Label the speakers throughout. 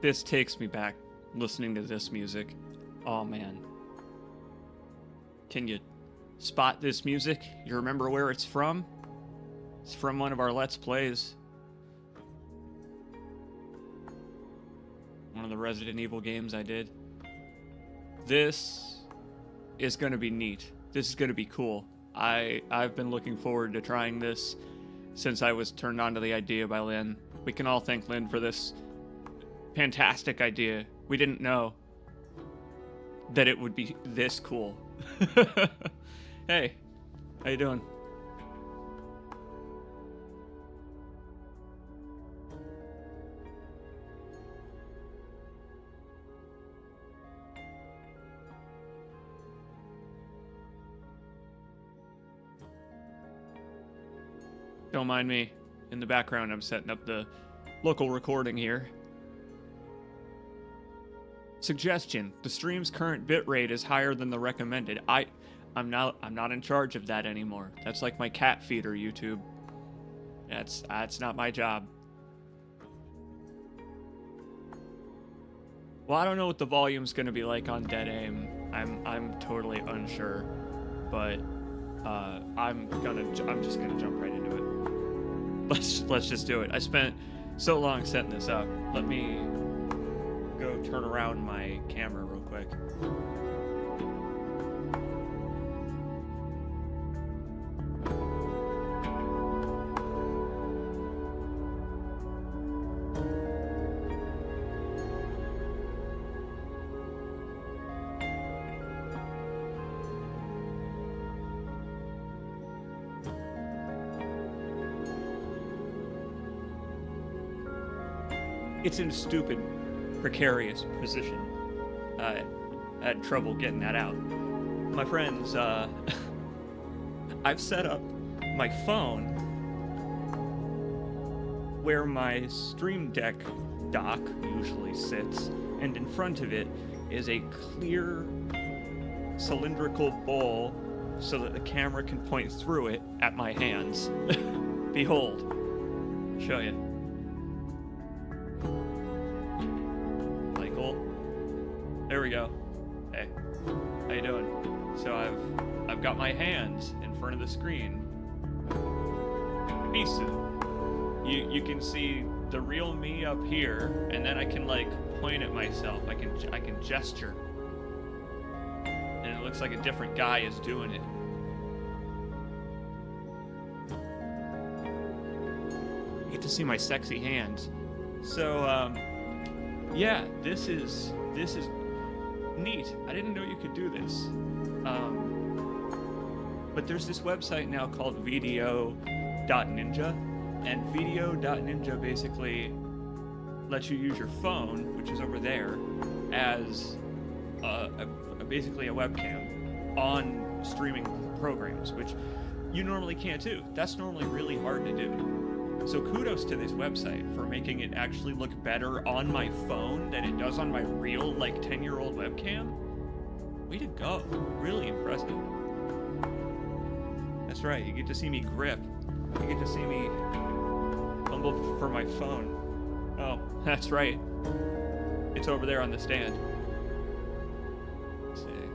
Speaker 1: This takes me back, listening to this music. Oh man. Can you spot this music? You remember where it's from? It's from one of our Let's Plays. One of the Resident Evil games I did. This is going to be neat. This is going to be cool. I've been looking forward to trying this since I was turned on to the idea by Lynn. We can all thank Lynn for this fantastic idea. We didn't know that it would be this cool. Hey, how you doing? Don't mind me. In the background, I'm setting up the local recording here. Suggestion: the stream's current bitrate is higher than the recommended. I'm not in charge of that anymore. That's like my cat feeder, YouTube. That's not my job. Well, I don't know what the volume's gonna be like on Dead Aim. I'm totally unsure, but I'm just gonna jump right into it. Let's just do it. I spent so long setting this up. Let me go turn around my camera real quick. It's in a stupid, precarious position. I had trouble getting that out. My friends, I've set up my phone where my Stream Deck dock usually sits, and in front of it is a clear cylindrical bowl so that the camera can point through it at my hands. Behold. Show you. There we go. Hey, how you doing? So I've got my hands in front of the screen. Misu. You can see the real me up here, and then I can like point at myself. I can gesture, and it looks like a different guy is doing it. You get to see my sexy hands. So yeah, this is neat. I didn't know you could do this. But there's this website now called video.ninja, and video.ninja basically lets you use your phone, which is over there, as basically a webcam on streaming programs, which you normally can't do. That's normally really hard to do. So kudos to this website for making it actually look better on my phone than it does on my real, like, 10-year-old webcam. Way to go. Really impressive. That's right, you get to see me grip. You get to see me fumble for my phone. Oh, that's right. It's over there on the stand. Let's see.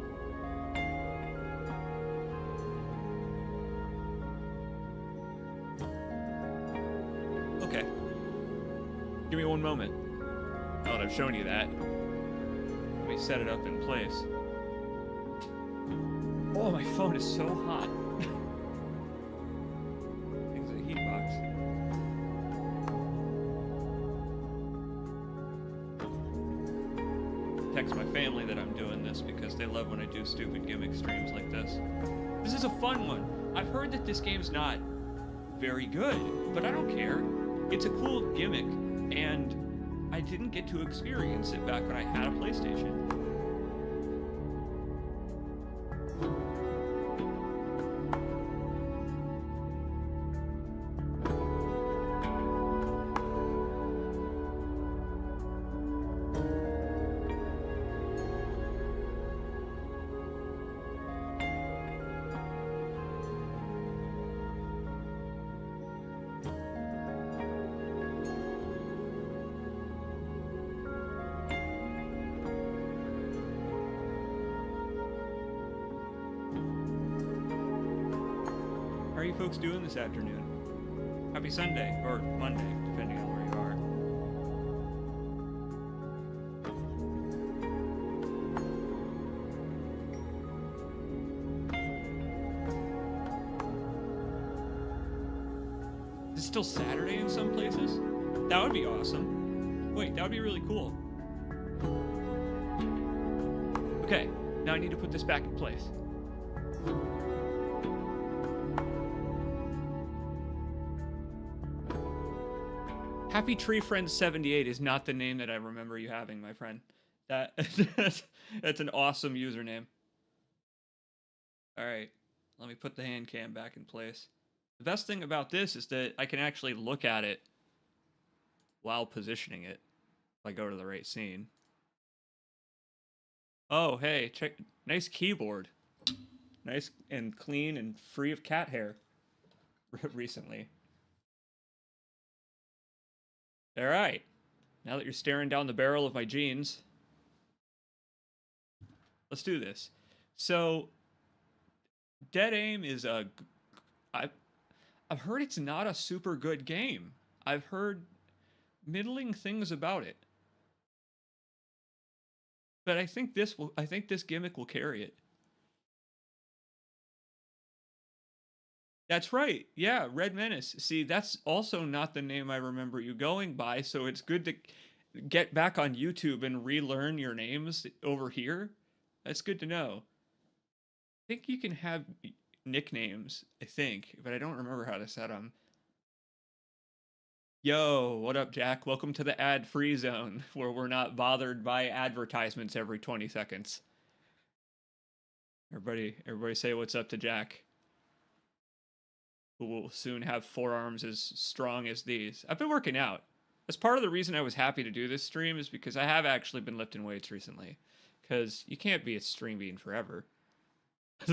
Speaker 1: Okay. Give me one moment. Now that I've shown you that, let me set it up in place. Oh, my phone is so hot. Thing's a heat box. Text my family that I'm doing this because they love when I do stupid gimmick streams like this. This is a fun one. I've heard that this game's not very good, but I don't care. It's a cool gimmick, and I didn't get to experience it back when I had a PlayStation. folks doing this afternoon? Happy Sunday, or Monday, depending on where you are. Is it still Saturday in some places? That would be awesome. Wait, that would be really cool. Okay, now I need to put this back in place. Happy Tree Friend 78 is not the name that I remember you having, my friend. That's an awesome username. All right, let me put the hand cam back in place. The best thing about this is that I can actually look at it while positioning it if I go to the right scene. Oh, hey, check, nice keyboard. Nice and clean and free of cat hair recently. All right, now that you're staring down the barrel of my jeans, let's do this. So, Dead Aim is a... I've heard it's not a super good game. I've heard middling things about it. But I think this gimmick will carry it. That's right. Yeah, Red Menace. See, that's also not the name I remember you going by, so it's good to get back on YouTube and relearn your names over here. That's good to know. I think you can have nicknames, I think, but I don't remember how to set them. Yo, what up, Jack? Welcome to the ad-free zone, where we're not bothered by advertisements every 20 seconds. Everybody say what's up to Jack, who will soon have forearms as strong as these. I've been working out. That's part of the reason I was happy to do this stream, is because I have actually been lifting weights recently. Because you can't be a stream bean forever.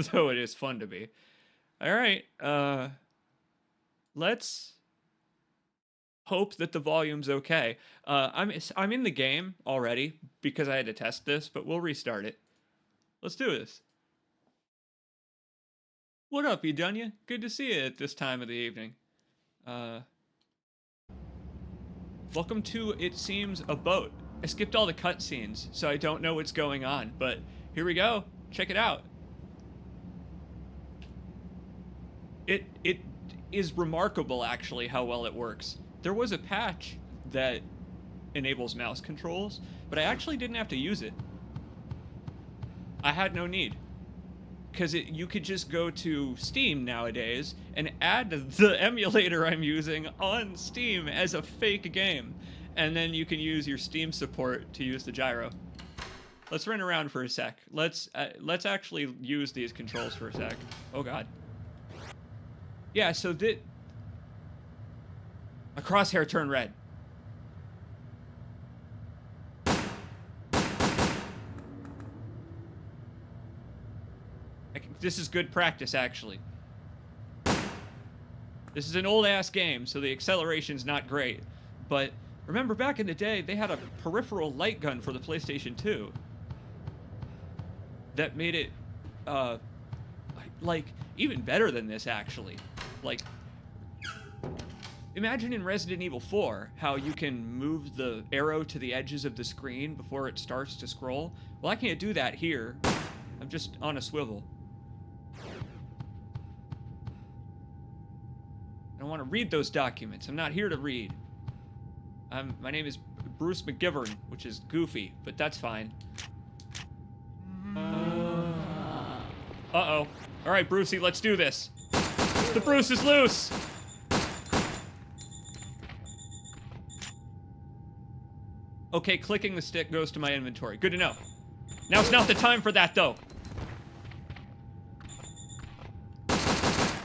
Speaker 1: So it is fun to be. Alright, let's hope that the volume's okay. I'm in the game already, because I had to test this, but we'll restart it. Let's do this. What up, Edunya? Good to see you at this time of the evening. Welcome to It Seems a Boat. I skipped all the cutscenes, so I don't know what's going on, but here we go. Check it out. It is remarkable, actually, how well it works. There was a patch that enables mouse controls, but I actually didn't have to use it. I had no need. Because you could just go to Steam nowadays and add the emulator I'm using on Steam as a fake game. And then you can use your Steam support to use the gyro. Let's run around for a sec. Let's actually use these controls for a sec. Oh god. Yeah, so a crosshair turned red. This is good practice, actually. This is an old-ass game, so the acceleration's not great. But remember, back in the day, they had a peripheral light gun for the PlayStation 2 that made it, like, even better than this, actually. Like, imagine in Resident Evil 4 how you can move the arrow to the edges of the screen before it starts to scroll. Well, I can't do that here. I'm just on a swivel. I don't want to read those documents. I'm not here to read. My name is Bruce McGivern, which is goofy, but that's fine. Uh-oh. All right, Brucey, let's do this. The Bruce is loose! Okay, clicking the stick goes to my inventory. Good to know. Now's not the time for that, though.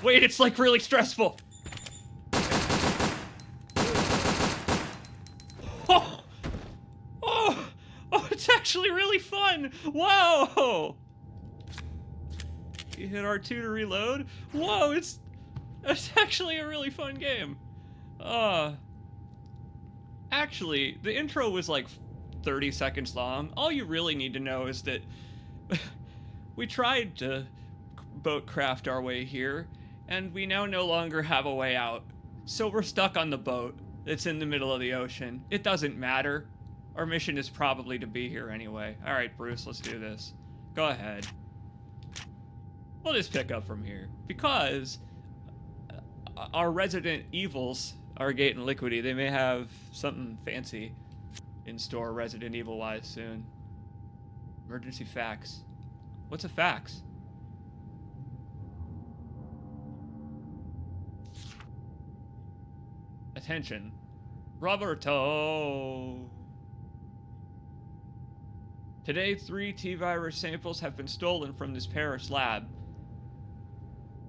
Speaker 1: Wait, it's like really stressful. Oh, it's actually really fun. Whoa! You hit R2 to reload. Whoa, it's actually a really fun game. Actually, the intro was like 30 seconds long. All you really need to know is that we tried to boat craft our way here, And we now no longer have a way out. So we're stuck on the boat that's in the middle of the ocean. It doesn't matter. Our mission is probably to be here anyway. Alright, Bruce, let's do this. Go ahead. We'll just pick up from here. Because our resident evils are getting liquidy. They may have something fancy in store Resident Evil-wise soon. Emergency fax. What's a fax? Attention. Roberto! Today, 3 T-virus samples have been stolen from this Paris lab.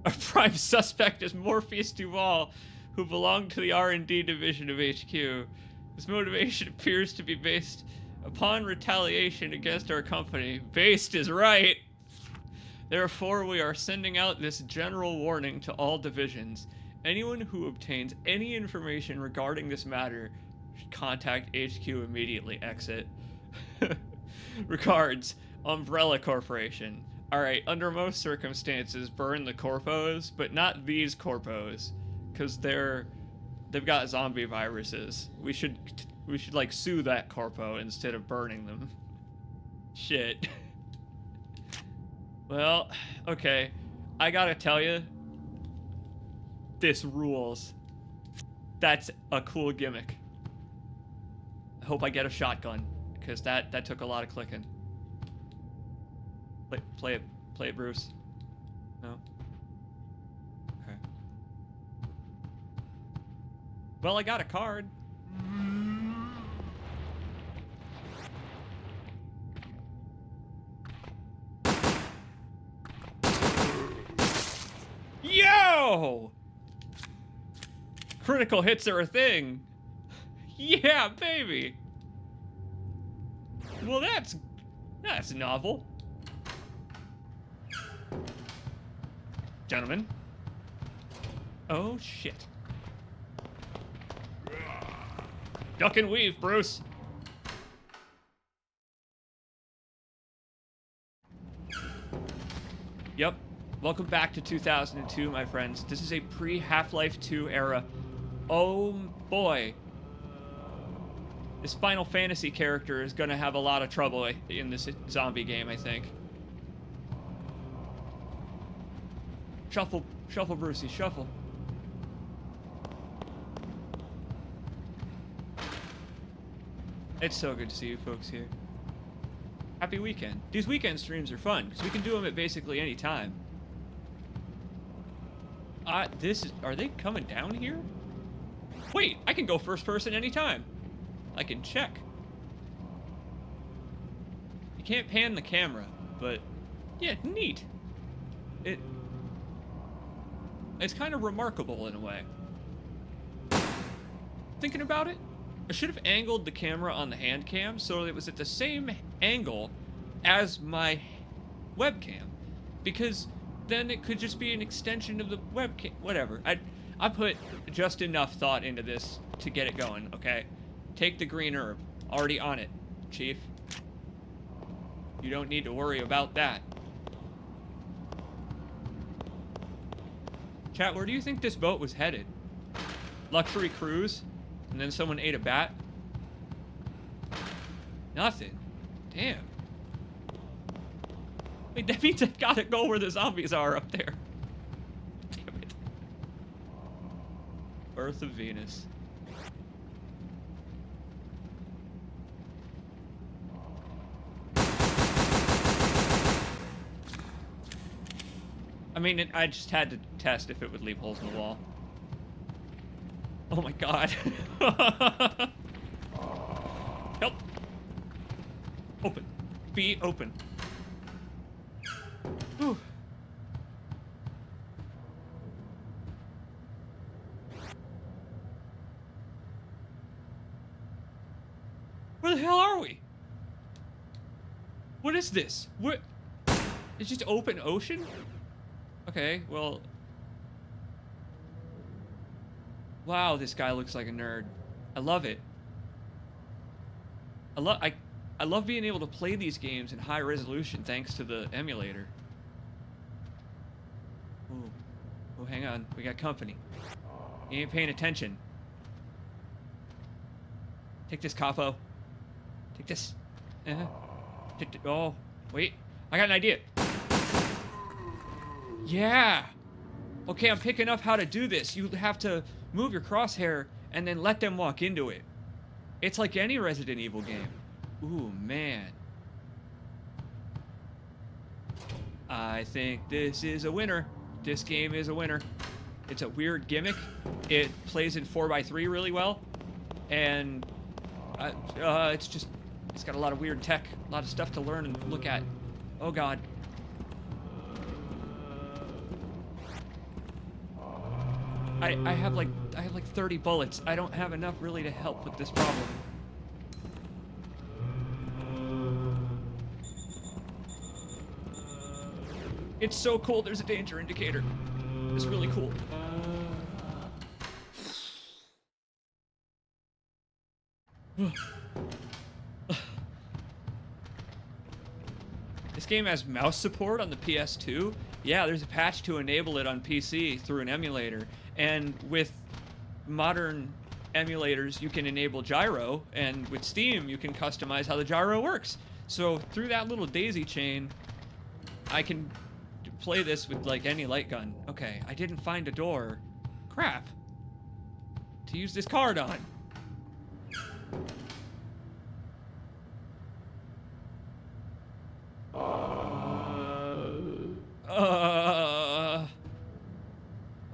Speaker 1: Our prime suspect is Morpheus Duval, who belonged to the R&D division of HQ. His motivation appears to be based upon retaliation against our company. Based is right! Therefore, we are sending out this general warning to all divisions. Anyone who obtains any information regarding this matter should contact HQ immediately. Exit. Regards, Umbrella Corporation. Alright, under most circumstances, burn the corpos, but not these corpos. Because they've got zombie viruses. We should like sue that corpo instead of burning them. Shit. Well, okay. I gotta tell you, this rules. That's a cool gimmick. I hope I get a shotgun, because that took a lot of clicking. Play it, Bruce. No? Okay. Well, I got a card. Yo! Critical hits are a thing. Yeah, baby. Well, that's novel. Gentlemen. Oh, shit. Duck and weave, Bruce. Yep. Welcome back to 2002, my friends. This is a pre-Half-Life 2 era. Oh, boy. This Final Fantasy character is gonna have a lot of trouble in this zombie game, I think. Shuffle, shuffle, Brucey, shuffle. It's so good to see you folks here. Happy weekend. These weekend streams are fun, because we can do them at basically any time. Are they coming down here? Wait, I can go first person anytime. I can check. You can't pan the camera, but yeah, neat. It's kind of remarkable in a way. Thinking about it, I should have angled the camera on the hand cam so it was at the same angle as my webcam, because then it could just be an extension of the webcam. Whatever. I put just enough thought into this to get it going, okay? Take the green herb. Already on it, Chief. You don't need to worry about that. Chat, where do you think this boat was headed? Luxury cruise? And then someone ate a bat? Nothing. Damn. Wait, that means I've got to go where the zombies are up there. Damn it. Birth of Venus. I mean, I just had to test if it would leave holes in the wall. Oh my god. Help. Open. Be open. Whew. Where the hell are we? What is this? What? It's just open ocean? Okay, well... Wow, this guy looks like a nerd. I love it. I love being able to play these games in high resolution thanks to the emulator. Ooh. Oh, hang on. We got company. You ain't paying attention. Take this, capo. Take this. Oh, wait. I got an idea. Yeah. Okay, I'm picking up how to do this. You have to move your crosshair and then let them walk into it. It's like any Resident Evil game. Ooh, man. I think this is a winner. This game is a winner. It's a weird gimmick. It plays in 4x3 really well. And it's got a lot of weird tech, a lot of stuff to learn and look at. Oh God. I have like 30 bullets. I don't have enough really to help with this problem. It's so cool. There's a danger indicator. It's really cool. This game has mouse support on the PS2. Yeah, there's a patch to enable it on PC through an emulator. And with modern emulators, you can enable gyro, and with Steam, you can customize how the gyro works. So through that little daisy chain, I can play this with like any light gun. Okay, I didn't find a door. Crap. To use this card on.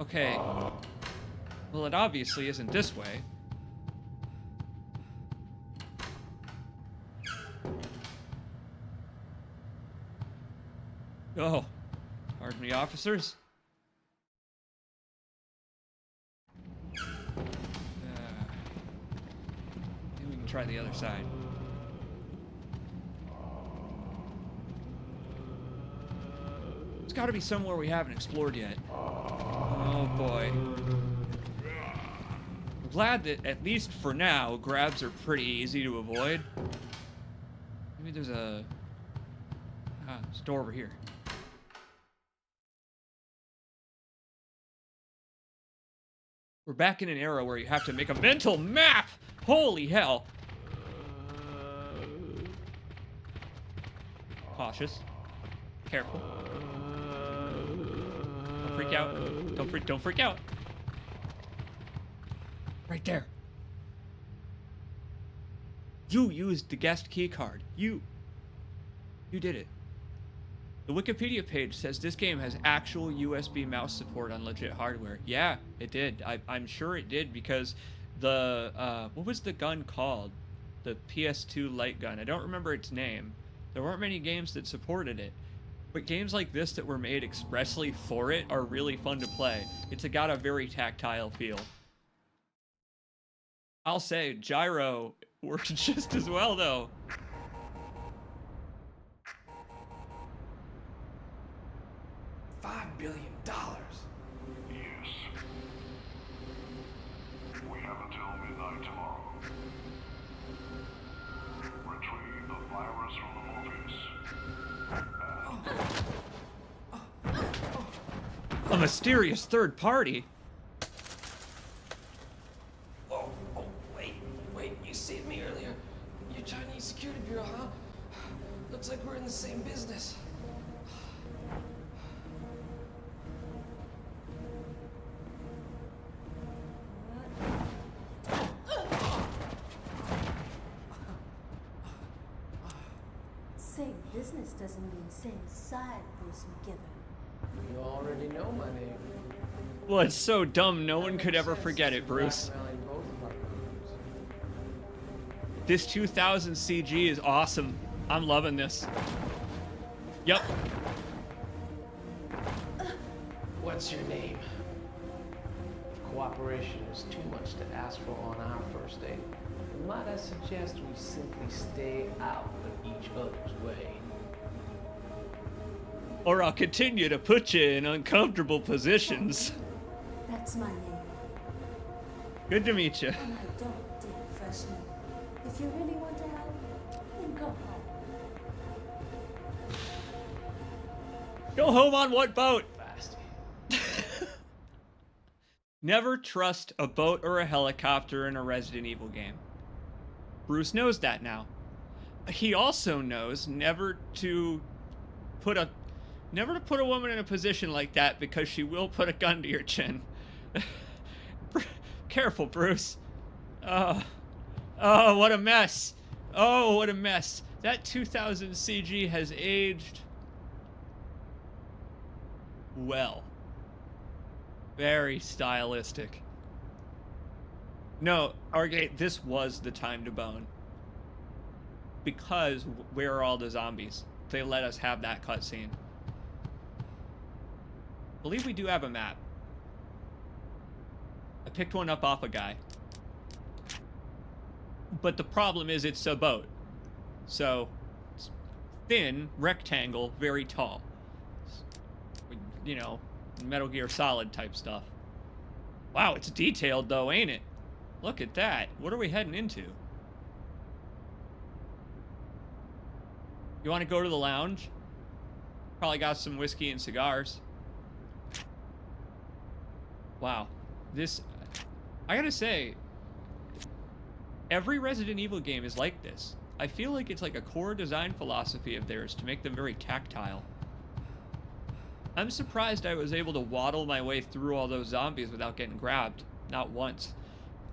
Speaker 1: Okay. Well, it obviously isn't this way. Oh. Pardon me, officers. Maybe we can try the other side. There's got to be somewhere we haven't explored yet. Oh boy. I'm glad that, at least for now, grabs are pretty easy to avoid. Maybe there's a door over here. We're back in an era where you have to make a mental map! Holy hell! Cautious. Careful. Don't freak out. Don't freak out. Right there. You used the guest key card. You did it. The Wikipedia page says this game has actual USB mouse support on legit hardware. Yeah, it did. I'm sure it did because the, what was the gun called? The PS2 light gun. I don't remember its name. There weren't many games that supported it. But games like this that were made expressly for it are really fun to play. It's got a very tactile feel. I'll say, gyro works just as well, though.
Speaker 2: $5 billion.
Speaker 3: Yes. We have until midnight tomorrow. Retrieve the virus from the Morpheus.
Speaker 1: A mysterious third party?
Speaker 2: Oh, wait, you saved me earlier. You're Chinese Security Bureau, huh? Looks like we're in the same business.
Speaker 4: Same business doesn't mean same side, Bruce McGivern.
Speaker 2: You already know my name.
Speaker 1: Well, it's so dumb no one could ever forget it, Bruce.
Speaker 2: Blackmailing both of our groups.
Speaker 1: This 2000 CG is awesome. I'm loving this. Yep.
Speaker 2: What's your name? If cooperation is too much to ask for on our first date, might I suggest we simply stay out of each other's way?
Speaker 1: Or I'll continue to put you in uncomfortable positions.
Speaker 4: That's my name.
Speaker 1: Good to meet you.
Speaker 4: And I don't date freshmen. If you really want to help, then go home.
Speaker 1: Go home on what boat?
Speaker 2: Fasty.
Speaker 1: Never trust a boat or a helicopter in a Resident Evil game. Bruce knows that now. He also knows never to put a woman in a position like that because she will put a gun to your chin. Careful, Bruce. Oh, what a mess. Oh, what a mess. That 2000 CG has aged well. Very stylistic. No, Argate, this was the time to bone. Because where are all the zombies? They let us have that cutscene. I believe we do have a map. I picked one up off a guy. But the problem is it's a boat. So, it's thin, rectangle, very tall. You know, Metal Gear Solid type stuff. Wow, it's detailed though, ain't it? Look at that. What are we heading into? You want to go to the lounge? Probably got some whiskey and cigars. Wow. This... I gotta say, every Resident Evil game is like this. I feel like it's like a core design philosophy of theirs to make them very tactile. I'm surprised I was able to waddle my way through all those zombies without getting grabbed. Not once.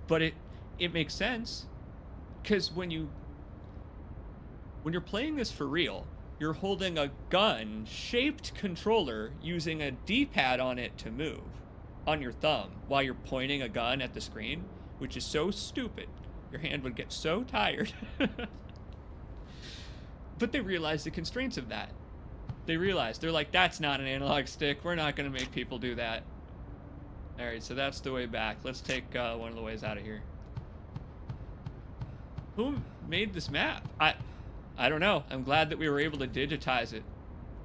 Speaker 1: But it makes sense. Because when you're playing this for real, you're holding a gun-shaped controller using a D-pad on it to move on your thumb while you're pointing a gun at the screen, which is so stupid. Your hand would get so tired. But they realize the constraints of that. They're like, that's not an analog stick. We're not going to make people do that. All right, so that's the way back. Let's take one of the ways out of here. Who made this map? I don't know. I'm glad that we were able to digitize it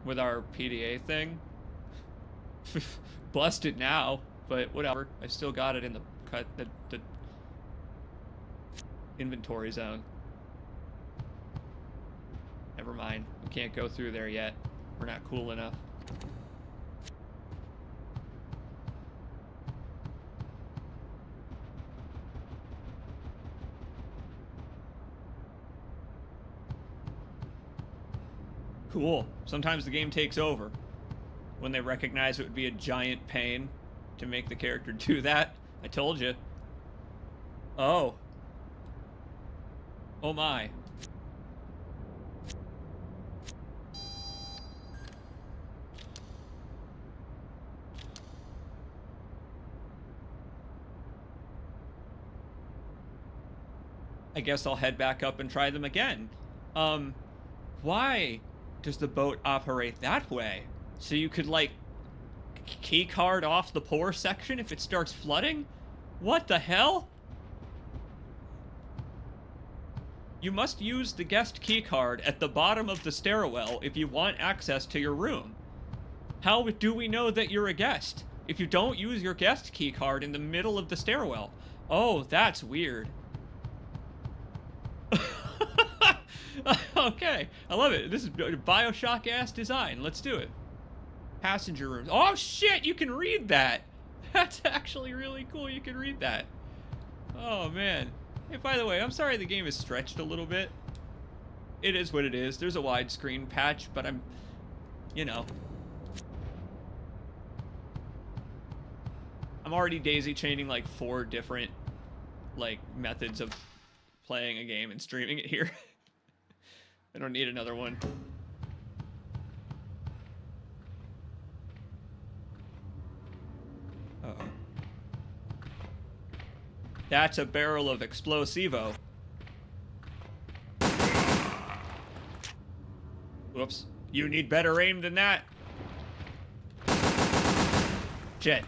Speaker 1: with our PDA thing. Busted now, but whatever. I still got it in the inventory zone. Never mind. We can't go through there yet. We're not cool enough. Cool. Sometimes the game takes over when they recognize it would be a giant pain to make the character do that. I told you. Oh. Oh my. I guess I'll head back up and try them again. Why does the boat operate that way? So you could, like, key card off the pour section if it starts flooding? What the hell? You must use the guest key card at the bottom of the stairwell if you want access to your room. How do we know that you're a guest if you don't use your guest key card in the middle of the stairwell? Oh, that's weird. Okay, I love it. This is Bioshock-ass design. Let's do it. Passenger rooms. Oh shit, you can read that. That's actually really cool. You can read that. Oh man. Hey, by the way, I'm sorry the game is stretched a little bit. It is what it is. There's a widescreen patch, but I'm, you know. I'm already daisy chaining like 4 different like methods of playing a game and streaming it here. I don't need another one. Uh-oh. That's a barrel of explosivo. Whoops. You need better aim than that. Shit.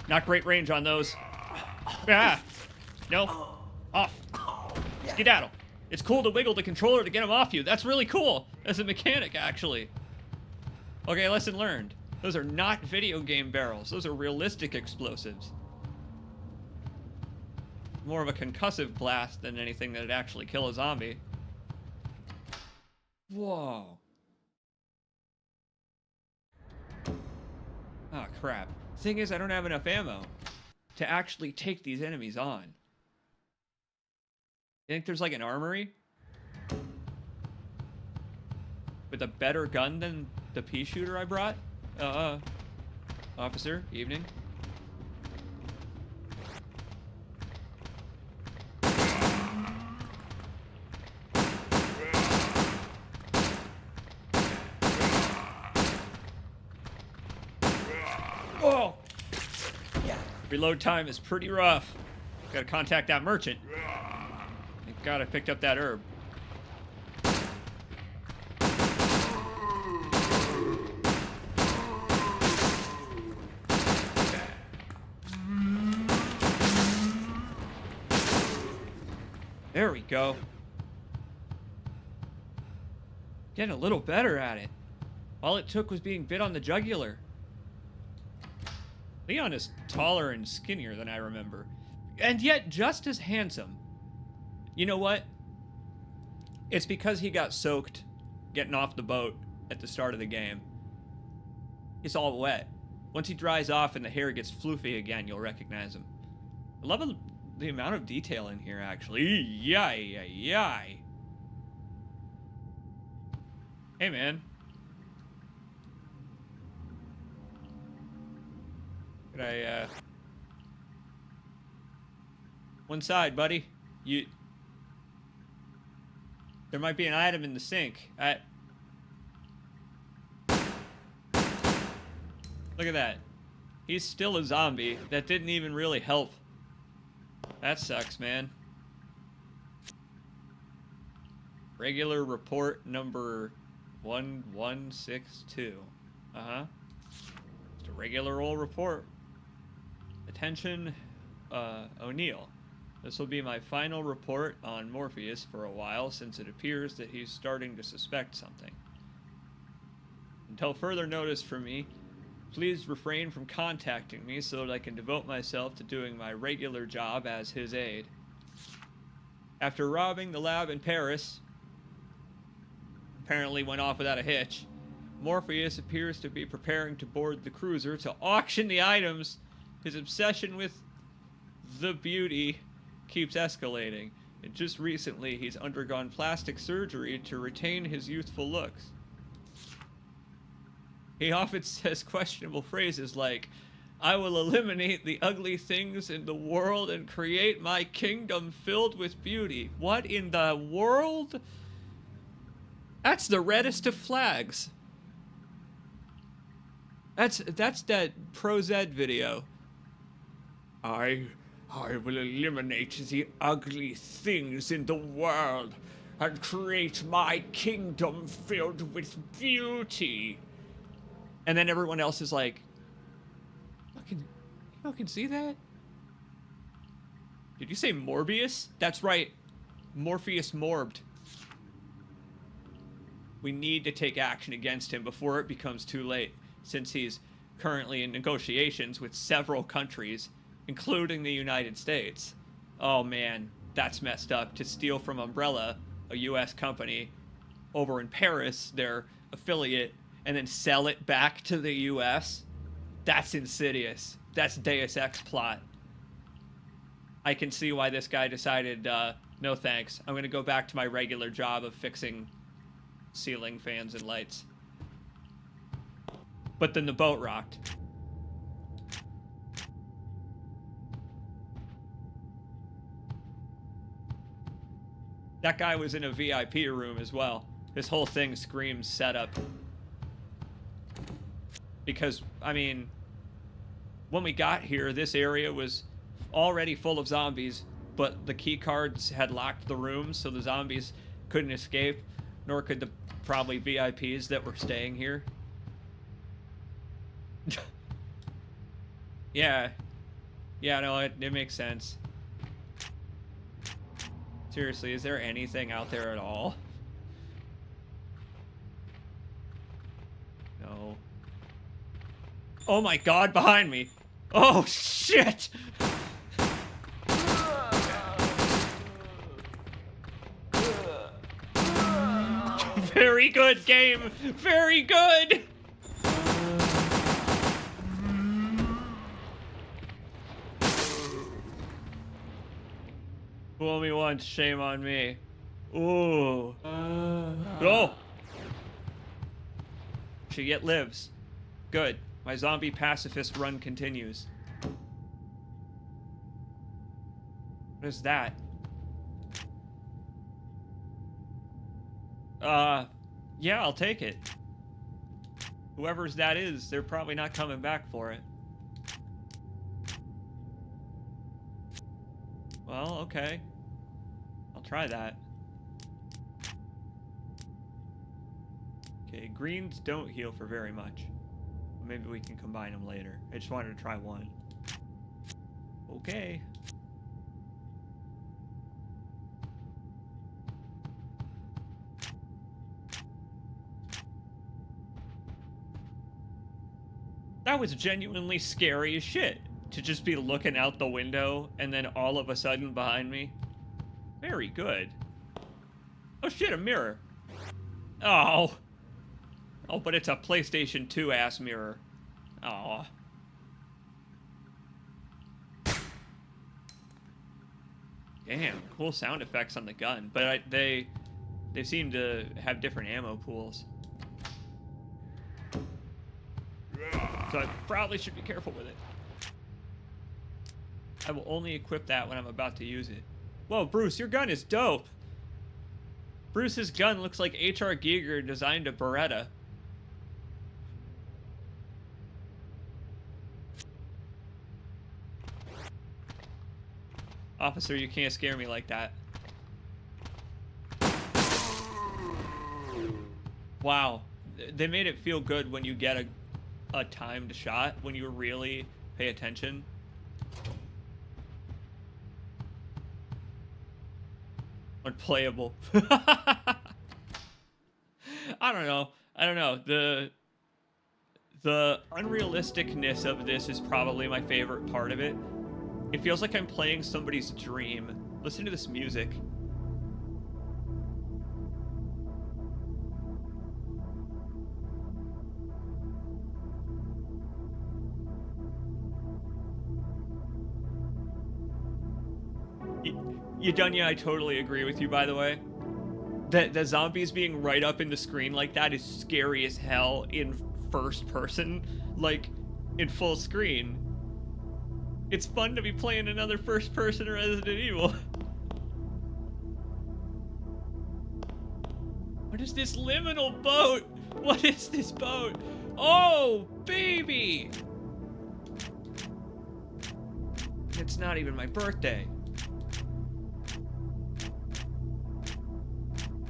Speaker 1: Not great range on those. Ah! No. Off. Skedaddle. It's cool to wiggle the controller to get them off you. That's really cool as a mechanic, actually. Okay, lesson learned. Those are not video game barrels. Those are realistic explosives. More of a concussive blast than anything that'd actually kill a zombie. Whoa. Oh, crap. Thing is, I don't have enough ammo. to actually take these enemies on. You think there's like an armory with a better gun than the pea shooter I brought? Officer, evening. Whoa! Reload time is pretty rough. Gotta contact that merchant. Thank God I picked up that herb. There we go. Getting a little better at it. All it took was being bit on the jugular. Leon is taller and skinnier than I remember, and yet just as handsome. You know what? It's because he got soaked getting off the boat at the start of the game. He's all wet. Once he dries off and the hair gets floofy again, you'll recognize him. I love the amount of detail in here, actually. Yay. Hey, man. Could I, one side, buddy. There might be an item in the sink. Look at that. He's still a zombie. That didn't even really help. That sucks, man. Regular report number 1162. Just a regular old report. Attention, O'Neill. This will be my final report on Morpheus for a while, since it appears that he's starting to suspect something. Until further notice from me, please refrain from contacting me so that I can devote myself to doing my regular job as his aide. After robbing the lab in Paris, apparently went off without a hitch, Morpheus appears to be preparing to board the cruiser to auction the items. His obsession with the beauty keeps escalating, and just recently he's undergone plastic surgery to retain his youthful looks. He often says questionable phrases like, "I will eliminate the ugly things in the world and create my kingdom filled with beauty." What in the world? That's the reddest of flags. That's that ProZ video. I will eliminate the ugly things in the world and create my kingdom filled with beauty. And then everyone else is like, you can see that? Did you say Morbius? That's right. Morpheus morbed. We need to take action against him before it becomes too late, since he's currently in negotiations with several countries, including the United States. Oh man, that's messed up. To steal from Umbrella, a US company, over in Paris, their affiliate, and then sell it back to the US? That's insidious. That's Deus Ex plot. I can see why this guy decided, no thanks. I'm gonna go back to my regular job of fixing ceiling fans and lights. But then the boat rocked. That guy was in a VIP room as well. This whole thing screams setup. Because, I mean, when we got here, this area was already full of zombies, but the key cards had locked the rooms, so the zombies couldn't escape, nor could the probably VIPs that were staying here. Yeah, no, it makes sense. Seriously, is there anything out there at all? No. Oh my god, behind me! Oh shit! Very good game! Very good! Fool me once, shame on me. Ooh. Oh! She yet lives. Good. My zombie pacifist run continues. What is that? Yeah, I'll take it. Whoever's that is, they're probably not coming back for it. Well, okay. I'll try that. Okay, greens don't heal for very much. Maybe we can combine them later. I just wanted to try one. Okay. That was genuinely scary as shit. To just be looking out the window and then all of a sudden behind me. Very good. Oh shit, a mirror. Oh. Oh, but it's a PlayStation 2 ass mirror. Oh. Damn, cool sound effects on the gun. But they seem to have different ammo pools. So I probably should be careful with it. I will only equip that when I'm about to use it. Whoa, Bruce, your gun is dope. Bruce's gun looks like H.R. Giger designed a Beretta. Officer, you can't scare me like that. Wow. They made it feel good when you get a timed shot, when you really pay attention. Unplayable. I don't know. The unrealisticness of this is probably my favorite part of it. It feels like I'm playing somebody's dream. Listen to this music. Yudunya, I totally agree with you, by the way. The zombies being right up in the screen like that is scary as hell in first person, like in full screen. It's fun to be playing another first person Resident Evil. What is this liminal boat? What is this boat? Oh, baby! It's not even my birthday.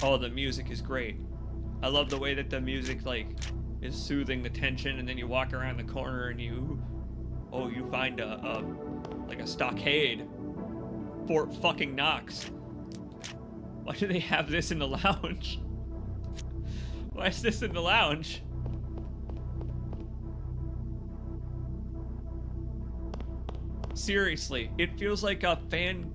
Speaker 1: Oh, the music is great. I love the way that the music, like, is soothing the tension, and then you walk around the corner and you find like a stockade. Fort fucking Knox. Why do they have this in the lounge? Why is this in the lounge? Seriously, it feels like a fan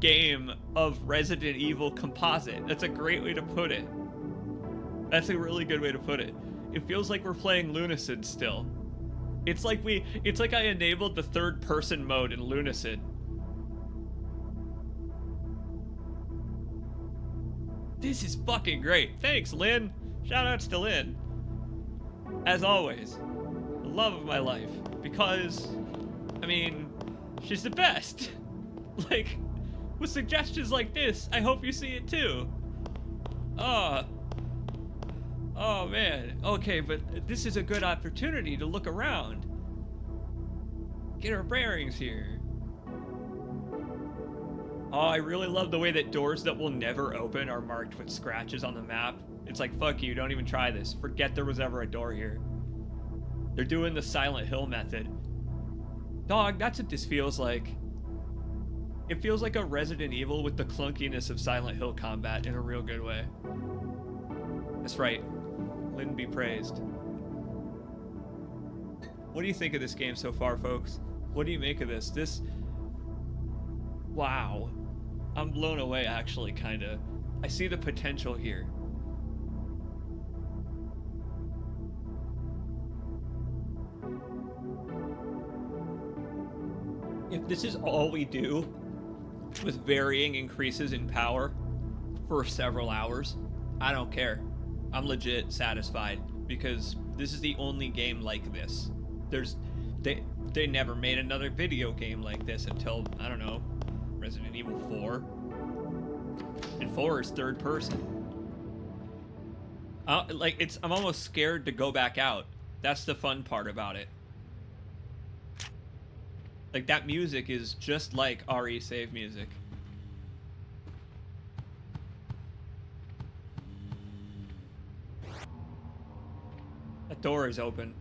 Speaker 1: game of Resident Evil Composite. That's a great way to put it. That's a really good way to put it. It feels like we're playing Lunacid still. It's like I enabled the third person mode in Lunacid. This is fucking great. Thanks, Lynn. Shoutouts to Lynn. As always, the love of my life. Because, I mean, she's the best. Like, with suggestions like this, I hope you see it too. Oh man. Okay, but this is a good opportunity to look around. Get our bearings here. Oh, I really love the way that doors that will never open are marked with scratches on the map. It's like, fuck you, don't even try this. Forget there was ever a door here. They're doing the Silent Hill method. Dog, that's what this feels like. It feels like a Resident Evil with the clunkiness of Silent Hill combat in a real good way. That's right. Lynn be praised. What do you think of this game so far, folks? What do you make of this? Wow. I'm blown away, actually, kinda. I see the potential here. If this is all we do with varying increases in power for several hours, I don't care. I'm legit satisfied because this is the only game like this. They never made another video game like this until, I don't know, Resident Evil 4. And 4 is third person. I'm almost scared to go back out. That's the fun part about it. Like, that music is just like RE save music. That door is open.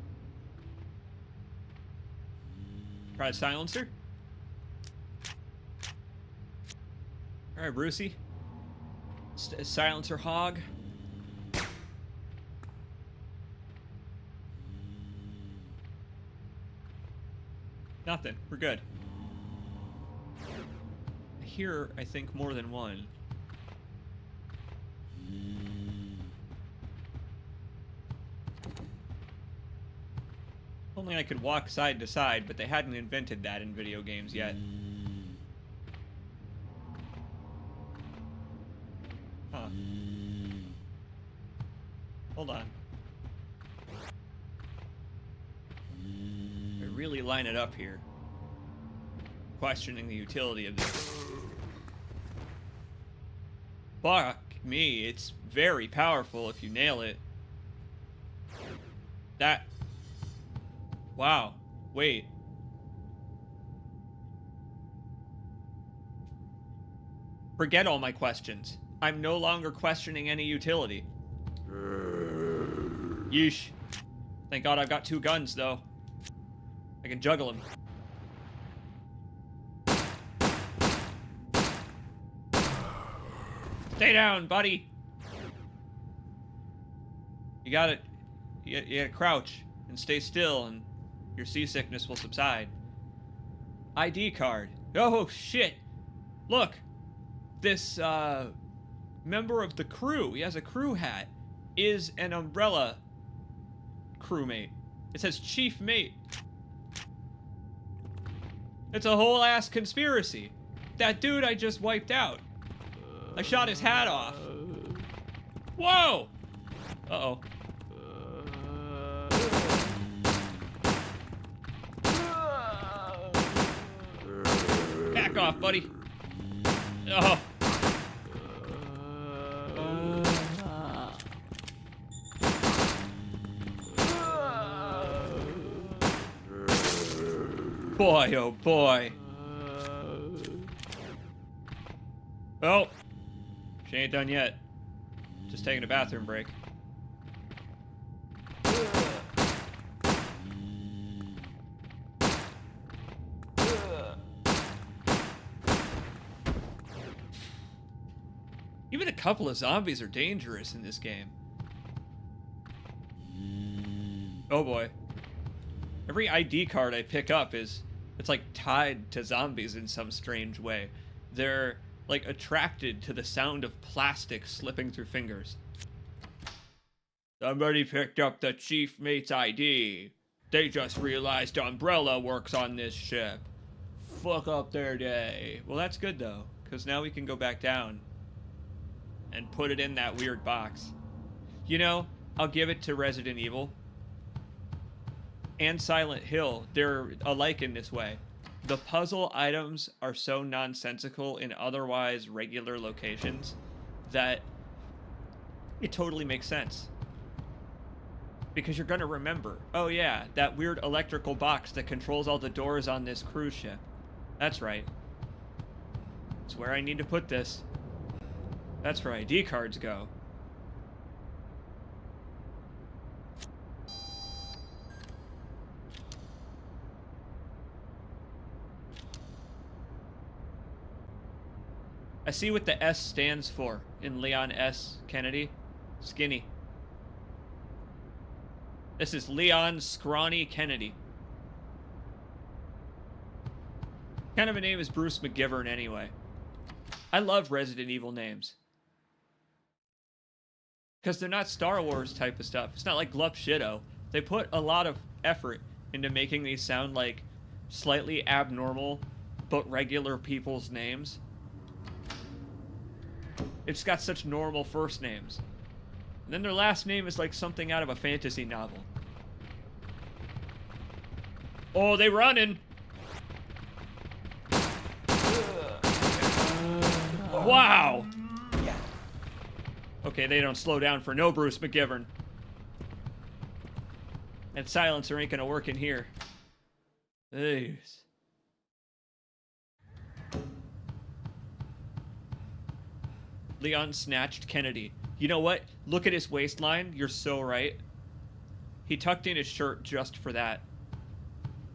Speaker 1: Try a silencer. Alright, Brucey. Silencer hog. Nothing. We're good. I hear, I think, more than one. Only I could walk side to side, but they hadn't invented that in video games yet. Huh. Hold on. I really line it up here. Questioning the utility of this. Fuck me, it's very powerful if you nail it. That... Wow. Wait. Forget all my questions. I'm no longer questioning any utility. Yeesh. Thank God I've got 2 guns, though. I can juggle them. Stay down, buddy. You gotta crouch and stay still, and your seasickness will subside. ID card. Oh, shit. Look. This, member of the crew, he has a crew hat, is an Umbrella crewmate. It says chief mate. It's a whole ass conspiracy. That dude I just wiped out. I shot his hat off. Whoa! Uh-oh. Back off, buddy. Oh. Boy, oh boy. Oh. She ain't done yet. Just taking a bathroom break. Even a couple of zombies are dangerous in this game. Oh boy. Every ID card I pick up it's like tied to zombies in some strange way. They're like attracted to the sound of plastic slipping through fingers. Somebody picked up the chief mate's ID. They just realized Umbrella works on this ship. Fuck up their day. Well, that's good though, because now we can go back down and put it in that weird box. You know, I'll give it to Resident Evil and Silent Hill. They're alike in this way. The puzzle items are so nonsensical in otherwise regular locations that it totally makes sense. Because you're gonna remember, oh yeah, that weird electrical box that controls all the doors on this cruise ship. That's right. It's where I need to put this. That's where ID cards go. I see what the S stands for in Leon S. Kennedy. Skinny. This is Leon Scrawny Kennedy. Kind of a name is Bruce McGivern anyway. I love Resident Evil names. Because they're not Star Wars type of stuff. It's not like Glup Shido. They put a lot of effort into making these sound like slightly abnormal but regular people's names. It's got such normal first names. And then their last name is like something out of a fantasy novel. Oh, they running. Wow. Okay, they don't slow down for no Bruce McGivern. And silencer ain't gonna work in here. Jeez. Leon snatched Kennedy. You know what? Look at his waistline. You're so right. He tucked in his shirt just for that.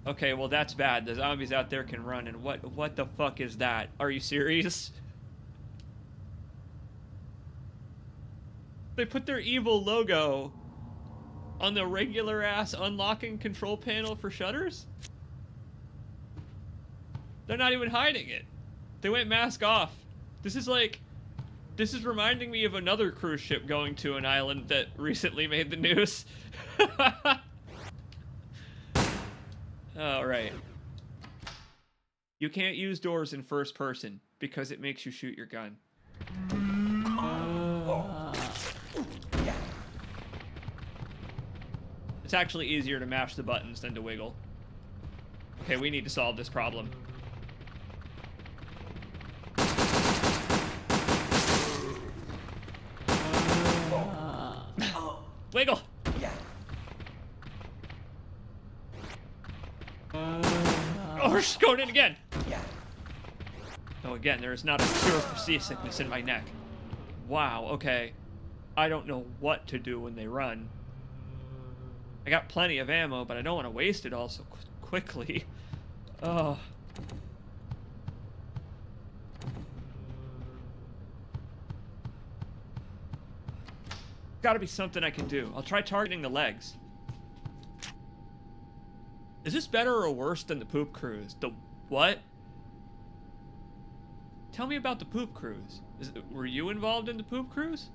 Speaker 1: Okay, well that's bad. The zombies out there can run, and what the fuck is that? Are you serious? They put their evil logo on the regular ass unlocking control panel for shutters? They're not even hiding it. They went mask off. This is reminding me of another cruise ship going to an island that recently made the news. Alright. You can't use doors in first person because it makes you shoot your gun. It's actually easier to mash the buttons than to wiggle. Okay, we need to solve this problem. Wiggle! Oh, she's going in again! Oh, again, there is not a cure for seasickness in my neck. Wow, okay. I don't know what to do when they run. I got plenty of ammo, but I don't want to waste it all so quickly. Oh. Gotta be something I can do. I'll try targeting the legs. Is this better or worse than the poop cruise? The what? Tell me about the poop cruise. Were you involved in the poop cruise?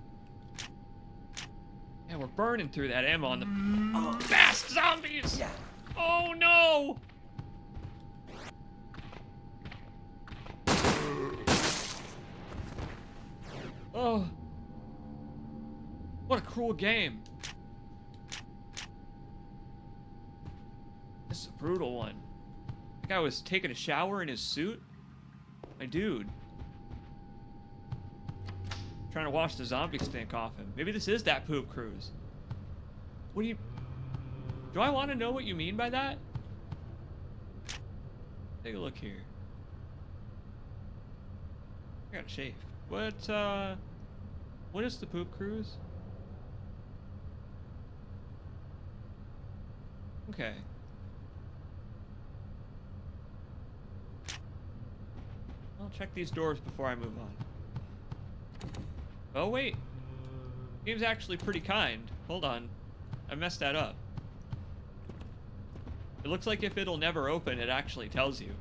Speaker 1: Yeah, we're burning through that ammo on the fast zombies! Oh no! Oh. What a cruel game. This is a brutal one. That guy was taking a shower in his suit? My dude. Trying to wash the zombie stink off him. Maybe this is that poop cruise. What do you... Do I want to know what you mean by that? Take a look here. I gotta shave. What is the poop cruise? Okay. I'll check these doors before I move on. Oh, wait. Game's actually pretty kind. Hold on. I messed that up. It looks like if it'll never open, it actually tells you.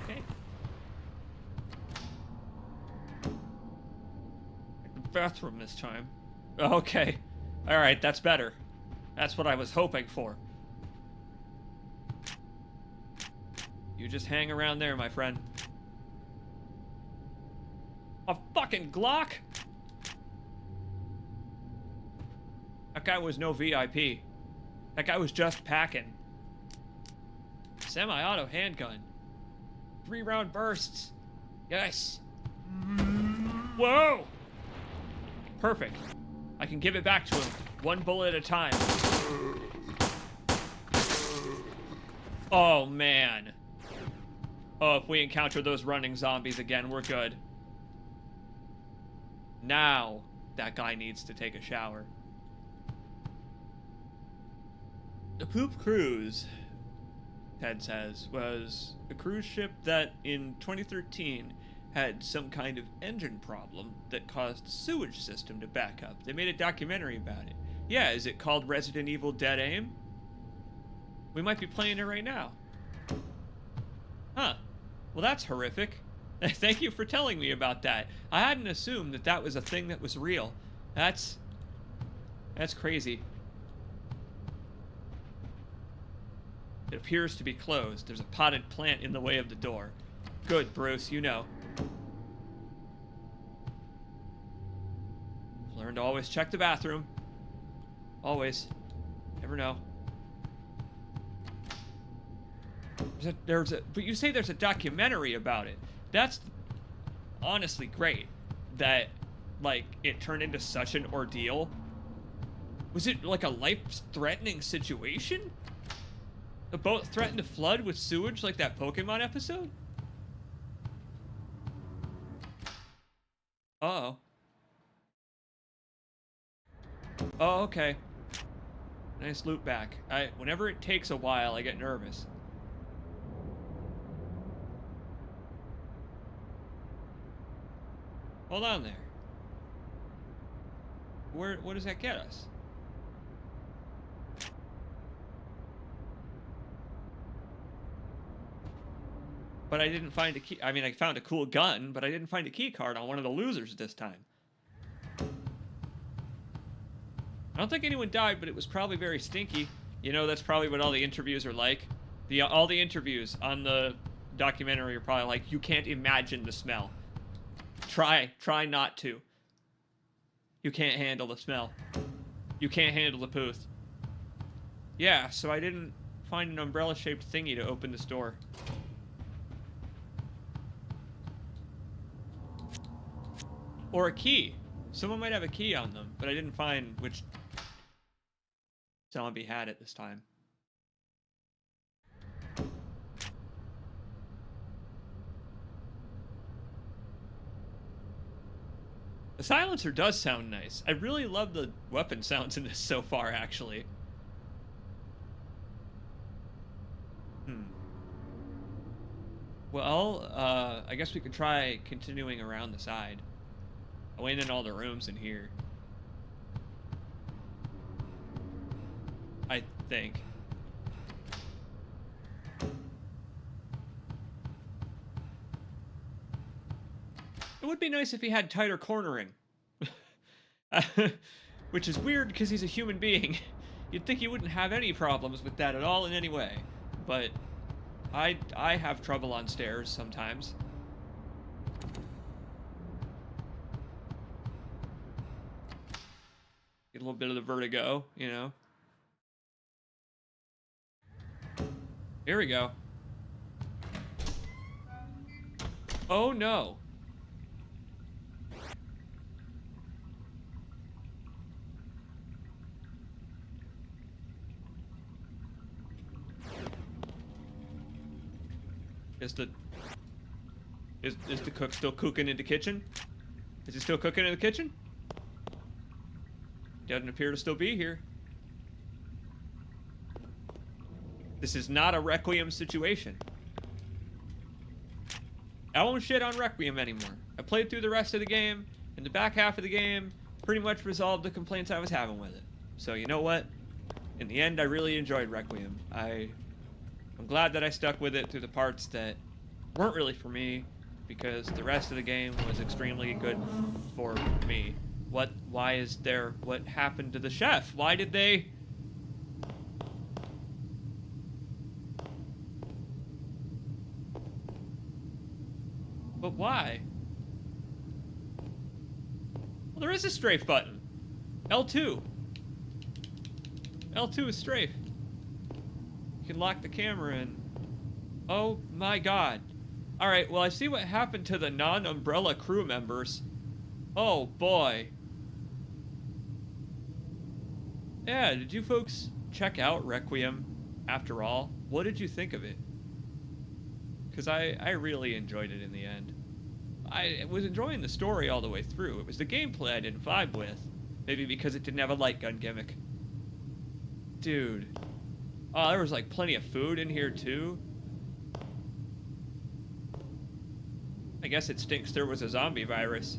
Speaker 1: Okay. Bathroom this time. Okay. Alright, that's better. That's what I was hoping for. You just hang around there, my friend. A fucking Glock? That guy was no VIP. That guy was just packing. Semi-auto handgun. 3-round bursts. Yes. Whoa! Perfect. I can give it back to him, one bullet at a time. Oh, man. Oh, if we encounter those running zombies again, we're good. Now, that guy needs to take a shower. The Poop Cruise, Ted says, was a cruise ship that, in 2013, had some kind of engine problem that caused the sewage system to back up. They made a documentary about it. Yeah, is it called Resident Evil Dead Aim? We might be playing it right now. Huh. Well, that's horrific. Thank you for telling me about that. I hadn't assumed that that was a thing that was real. That's That's crazy. It appears to be closed. There's a potted plant in the way of the door. Good, Bruce, you know. Learn to always check the bathroom. Always. Never know. But you say there's a documentary about it. That's honestly great. That, like, it turned into such an ordeal. Was it like a life-threatening situation? The boat threatened to flood with sewage like that Pokemon episode? Uh-oh. Oh, okay. Nice loop back. Whenever it takes a while, I get nervous. Hold on there. What does that get us? But I didn't find a key. I mean, I found a cool gun, but I didn't find a key card on one of the losers this time. I don't think anyone died, but it was probably very stinky. You know, that's probably what all the interviews are like. All the interviews on the documentary are probably like, you can't imagine the smell. Try not to. You can't handle the smell. You can't handle the pooth. Yeah, so I didn't find an umbrella-shaped thingy to open this door. Or a key. Someone might have a key on them, but I didn't find which zombie had it this time. The silencer does sound nice. I really love the weapon sounds in this so far, actually. Well, I guess we could try continuing around the side. I went in all the rooms in here. I think. It would be nice if he had tighter cornering. Which is weird because he's a human being. You'd think he wouldn't have any problems with that at all in any way. But I have trouble on stairs sometimes. Get a little bit of the vertigo, you know. Here we go. Oh no. Is the cook still cooking in the kitchen? Is he still cooking in the kitchen? Doesn't appear to still be here. This is not a Requiem situation. I won't shit on Requiem anymore. I played through the rest of the game, and the back half of the game pretty much resolved the complaints I was having with it. So you know what? In the end, I really enjoyed Requiem. I'm glad that I stuck with it through the parts that weren't really for me, because the rest of the game was extremely good for me. What happened to the chef? Why did they... But why? Well, there is a strafe button. L2. L2 is strafe. You can lock the camera in. Oh my god. Alright, well I see what happened to the non-Umbrella crew members. Oh boy. Yeah, did you folks check out Requiem after all? What did you think of it? Because I really enjoyed it in the end. I was enjoying the story all the way through. It was the gameplay I didn't vibe with. Maybe because it didn't have a light gun gimmick. Dude. Oh, there was like plenty of food in here too. I guess it stinks there was a zombie virus.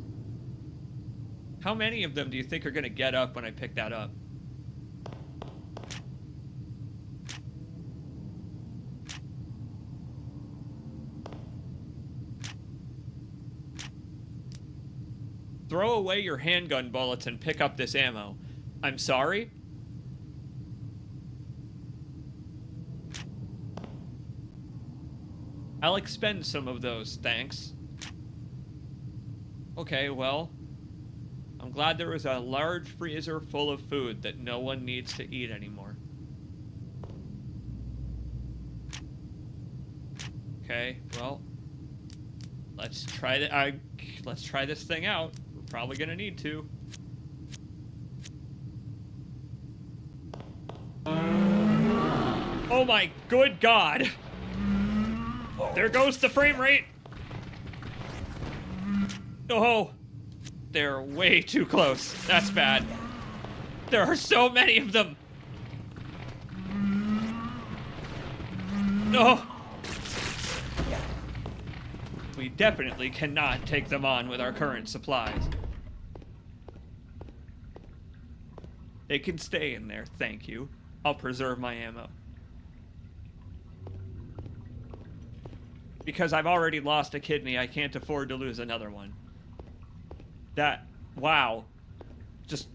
Speaker 1: How many of them do you think are gonna get up when I pick that up? Throw away your handgun bullets and pick up this ammo. I'm sorry? I'll expend some of those, thanks. Okay, well, I'm glad there was a large freezer full of food that no one needs to eat anymore. Okay, well, let's try this thing out. We're probably gonna need to. Oh my good God! There goes the frame rate! Oh, they're way too close. That's bad. There are so many of them. No. We definitely cannot take them on with our current supplies. They can stay in there, thank you. I'll preserve my ammo. Because I've already lost a kidney, I can't afford to lose another one. Wow. Just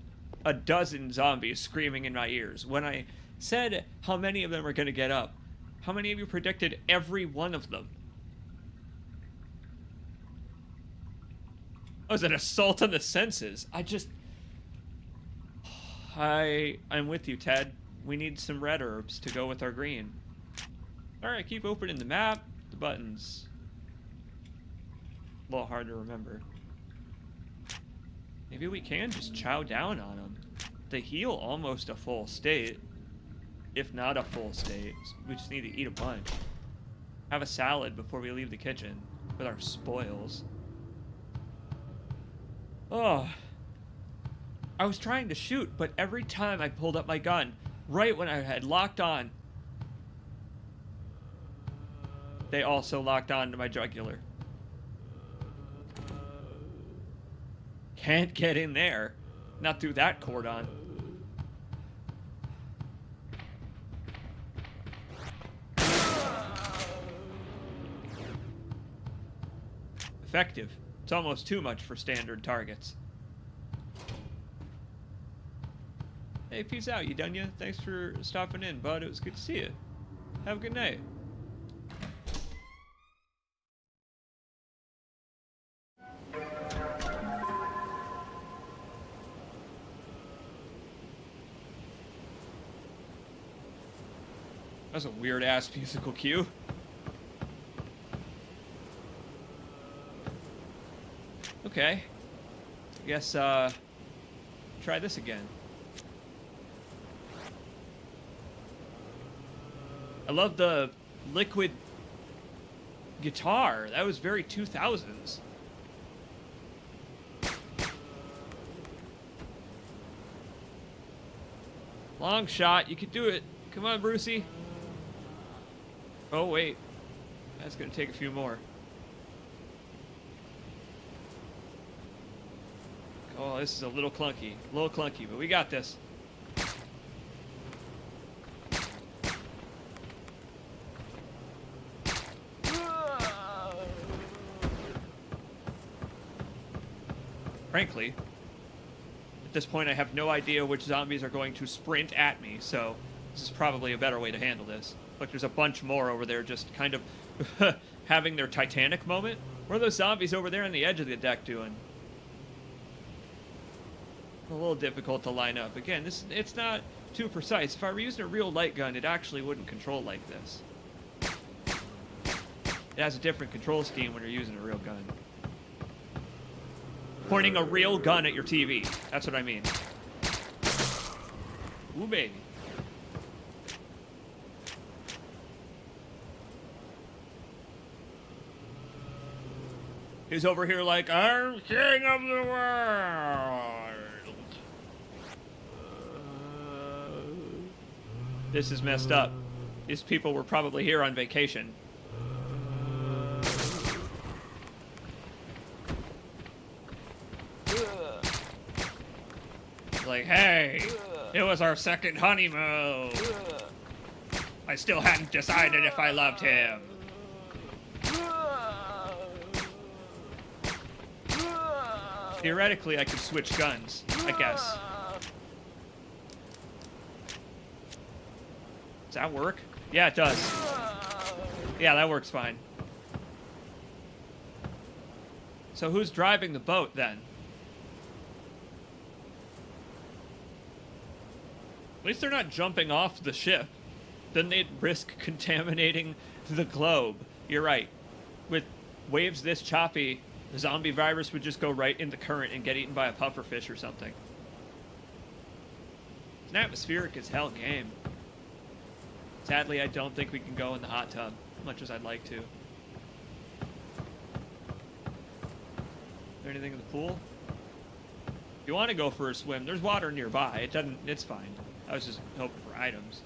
Speaker 1: a dozen zombies screaming in my ears. When I said how many of them are going to get up, how many of you predicted every one of them? It was an assault on the senses. I'm with you, Ted. We need some red herbs to go with our green. Alright, keep opening the map. The buttons. A little hard to remember. Maybe we can just chow down on them. They heal almost a full state. If not a full state. We just need to eat a bunch. Have a salad before we leave the kitchen. With our spoils. Oh. I was trying to shoot, but every time I pulled up my gun, right when I had locked on, they also locked on to my jugular. Can't get in there. Not through that cordon. Effective. It's almost too much for standard targets. Hey, peace out, you done ya? Thanks for stopping in, bud. It was good to see you. Have a good night. That's a weird-ass musical cue. Okay. I guess, try this again. I love the liquid guitar. That was very 2000s. Long shot. You can do it. Come on, Brucey. Oh, wait. That's going to take a few more. Oh, this is a little clunky. But we got this. Frankly, at this point I have no idea which zombies are going to sprint at me, so this is probably a better way to handle this. Look, there's a bunch more over there just kind of having their Titanic moment. What are those zombies over there on the edge of the deck doing? A little difficult to line up. Again, it's not too precise. If I were using a real light gun, it actually wouldn't control like this. It has a different control scheme when you're using a real gun. Pointing a real gun at your TV. That's what I mean. Ooh, baby. He's over here like, I'm king of the world. This is messed up. These people were probably here on vacation. Like, hey, it was our second honeymoon. I still hadn't decided if I loved him. Theoretically, I could switch guns, I guess. that work? Yeah, it does. Yeah, that works fine. So who's driving the boat, then? At least they're not jumping off the ship. Then they'd risk contaminating the globe. You're right. With waves this choppy, the zombie virus would just go right in the current and get eaten by a pufferfish or something. It's an atmospheric as hell game. Sadly, I don't think we can go in the hot tub, much as I'd like to. Is there anything in the pool? If you want to go for a swim, there's water nearby. It's fine. I was just hoping for items.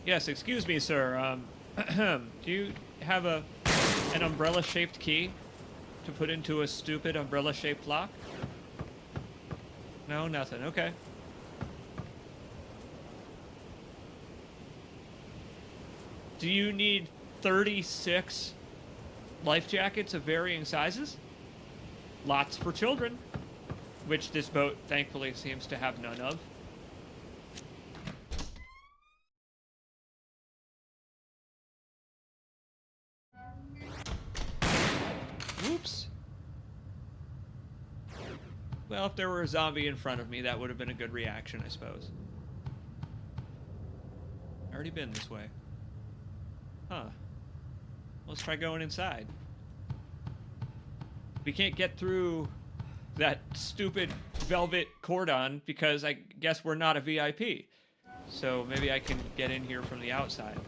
Speaker 1: Yes, excuse me, sir. Do you have an umbrella-shaped key to put into a stupid umbrella-shaped lock? No, nothing. Okay. Do you need 36 life jackets of varying sizes? Lots for children, which this boat thankfully seems to have none of. Whoops. Well, if there were a zombie in front of me, that would have been a good reaction, I suppose. Already been this way. Huh. Let's try going inside. We can't get through that stupid velvet cordon because I guess we're not a VIP. So maybe I can get in here from the outside.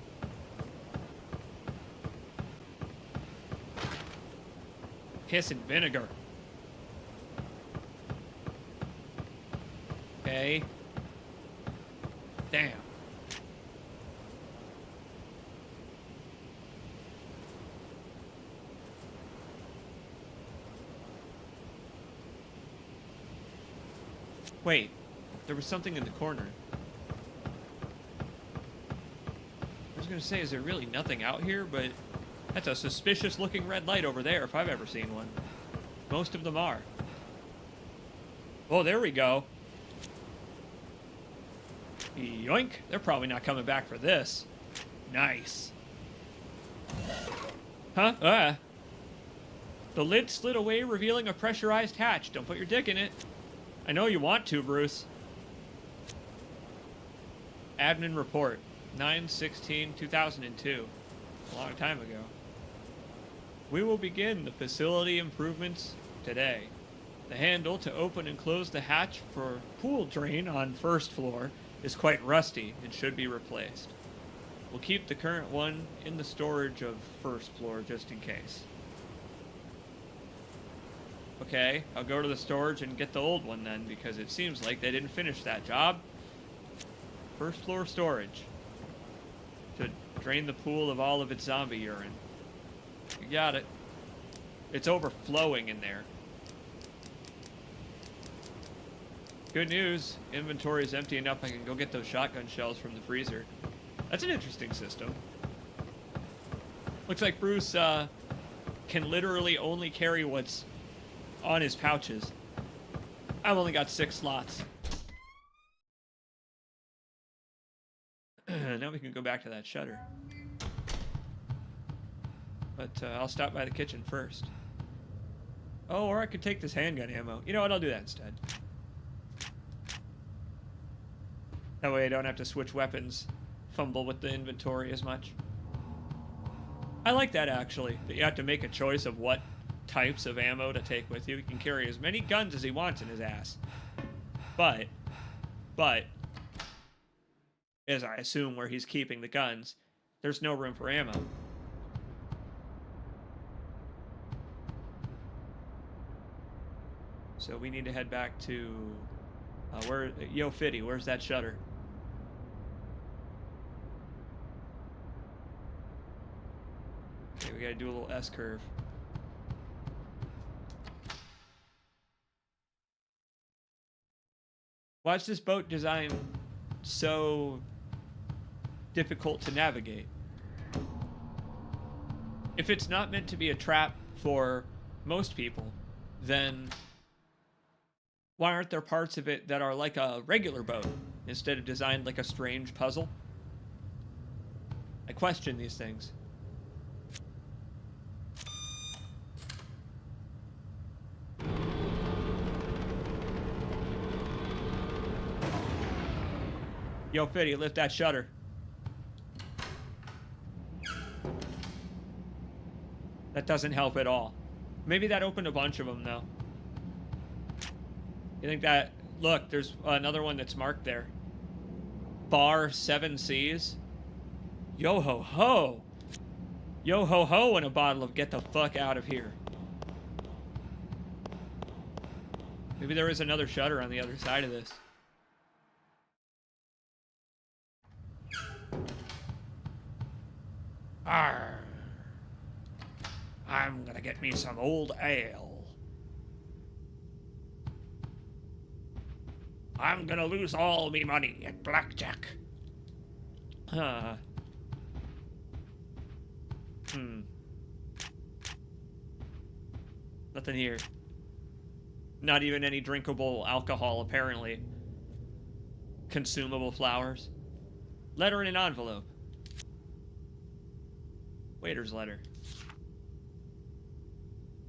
Speaker 1: Piss and vinegar. Okay. Damn. Wait, there was something in the corner. I was gonna say, is there really nothing out here? But that's a suspicious looking red light over there if I've ever seen one. Most of them are. Oh, there we go. Yoink. They're probably not coming back for this. Nice. Huh? The lid slid away, revealing a pressurized hatch. Don't put your dick in it. I know you want to, Bruce. Admin report. 9/16/2002. A long time ago. We will begin the facility improvements today. The handle to open and close the hatch for pool drain on first floor is quite rusty and should be replaced. We'll keep the current one in the storage of first floor just in case. Okay, I'll go to the storage and get the old one then, because it seems like they didn't finish that job. First floor storage. To drain the pool of all of its zombie urine. You got it. It's overflowing in there. Good news. Inventory is empty enough I can go get those shotgun shells from the freezer. That's an interesting system. Looks like Bruce can literally only carry what's on his pouches. I've only got 6 slots. Now we can go back to that shutter. But I'll stop by the kitchen first. Oh, or I could take this handgun ammo. You know what? I'll do that instead. That way I don't have to switch weapons, fumble with the inventory as much. I like that, actually, that you have to make a choice of what types of ammo to take with you. He can carry as many guns as he wants in his ass. But, as I assume where he's keeping the guns, there's no room for ammo. So we need to head back to, Yo Fitty, where's that shutter? Okay, we gotta do a little S-curve. Why is this boat design so difficult to navigate? If it's not meant to be a trap for most people, then Why aren't there parts of it that are like a regular boat instead of designed like a strange puzzle? I question these things. Yo, Fiddy, lift that shutter. That doesn't help at all. Maybe that opened a bunch of them, though. You think that... Look, there's another one that's marked there. Bar 7Cs. Yo ho ho. Yo ho ho and a bottle of get the fuck out of here. Maybe there is another shutter on the other side of this. Arr. I'm gonna get me some old ale. I'm gonna lose all me money at blackjack. Nothing here. Not even any drinkable alcohol, apparently. Consumable flowers. Letter in an envelope. Waiter's letter.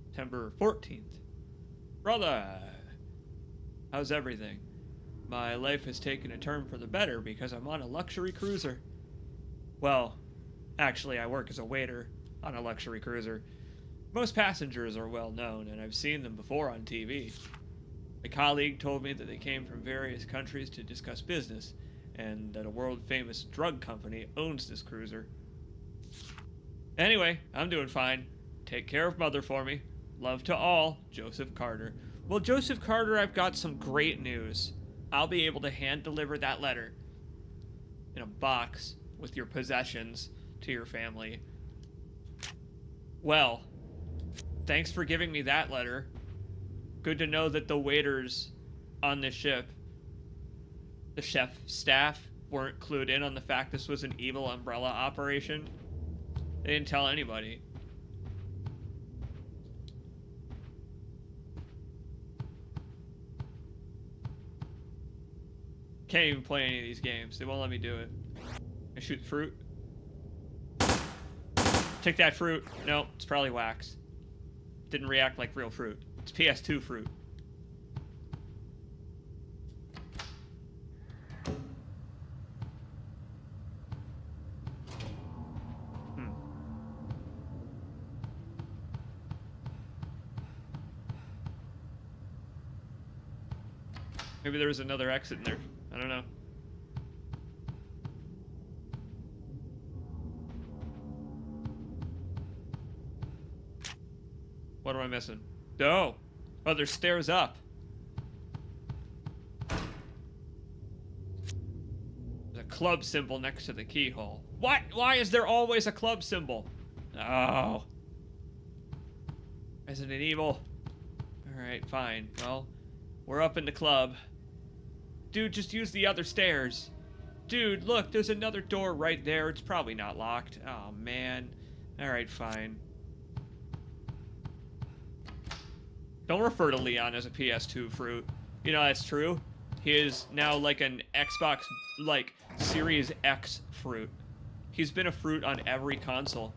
Speaker 1: September 14th. Brother! How's everything? My life has taken a turn for the better because I'm on a luxury cruiser. Well, actually I work as a waiter on a luxury cruiser. Most passengers are well known, and I've seen them before on TV. A colleague told me that they came from various countries to discuss business, and that a world-famous drug company owns this cruiser. Anyway, I'm doing fine. Take care of Mother for me. Love to all, Joseph Carter. Well, Joseph Carter, I've got some great news. I'll be able to hand-deliver that letter in a box with your possessions to your family. Well, thanks for giving me that letter. Good to know that the waiters on this ship, the chef staff, weren't clued in on the fact this was an evil umbrella operation. They didn't tell anybody. Can't even play any of these games. They won't let me do it. I shoot fruit. Take that fruit. No, it's probably wax. Didn't react like real fruit. It's PS2 fruit. Maybe there was another exit in there. I don't know. What am I missing? Oh! Oh, there's stairs up. There's a club symbol next to the keyhole. What? Why is there always a club symbol? Oh. Resident Evil. Alright, fine. Well, we're up in the club. Dude, just use the other stairs. Dude, look, there's another door right there. It's probably not locked. Oh, man. Alright, fine. Don't refer to Leon as a PS2 fruit. You know, that's true. He is now like an Xbox, like, Series X fruit. He's been a fruit on every console.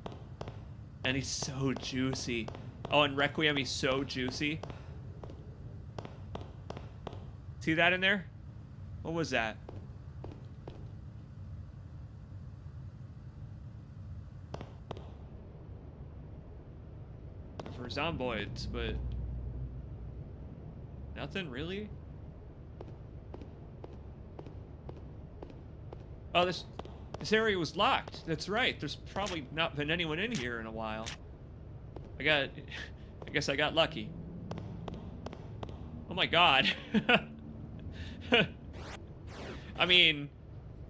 Speaker 1: And he's so juicy. Oh, and Requiem, he's so juicy. See that in there? What was that? For zomboids, but... nothing, really? Oh, this area was locked. That's right. There's probably not been anyone in here in a while. I guess I got lucky. Oh my god. I mean,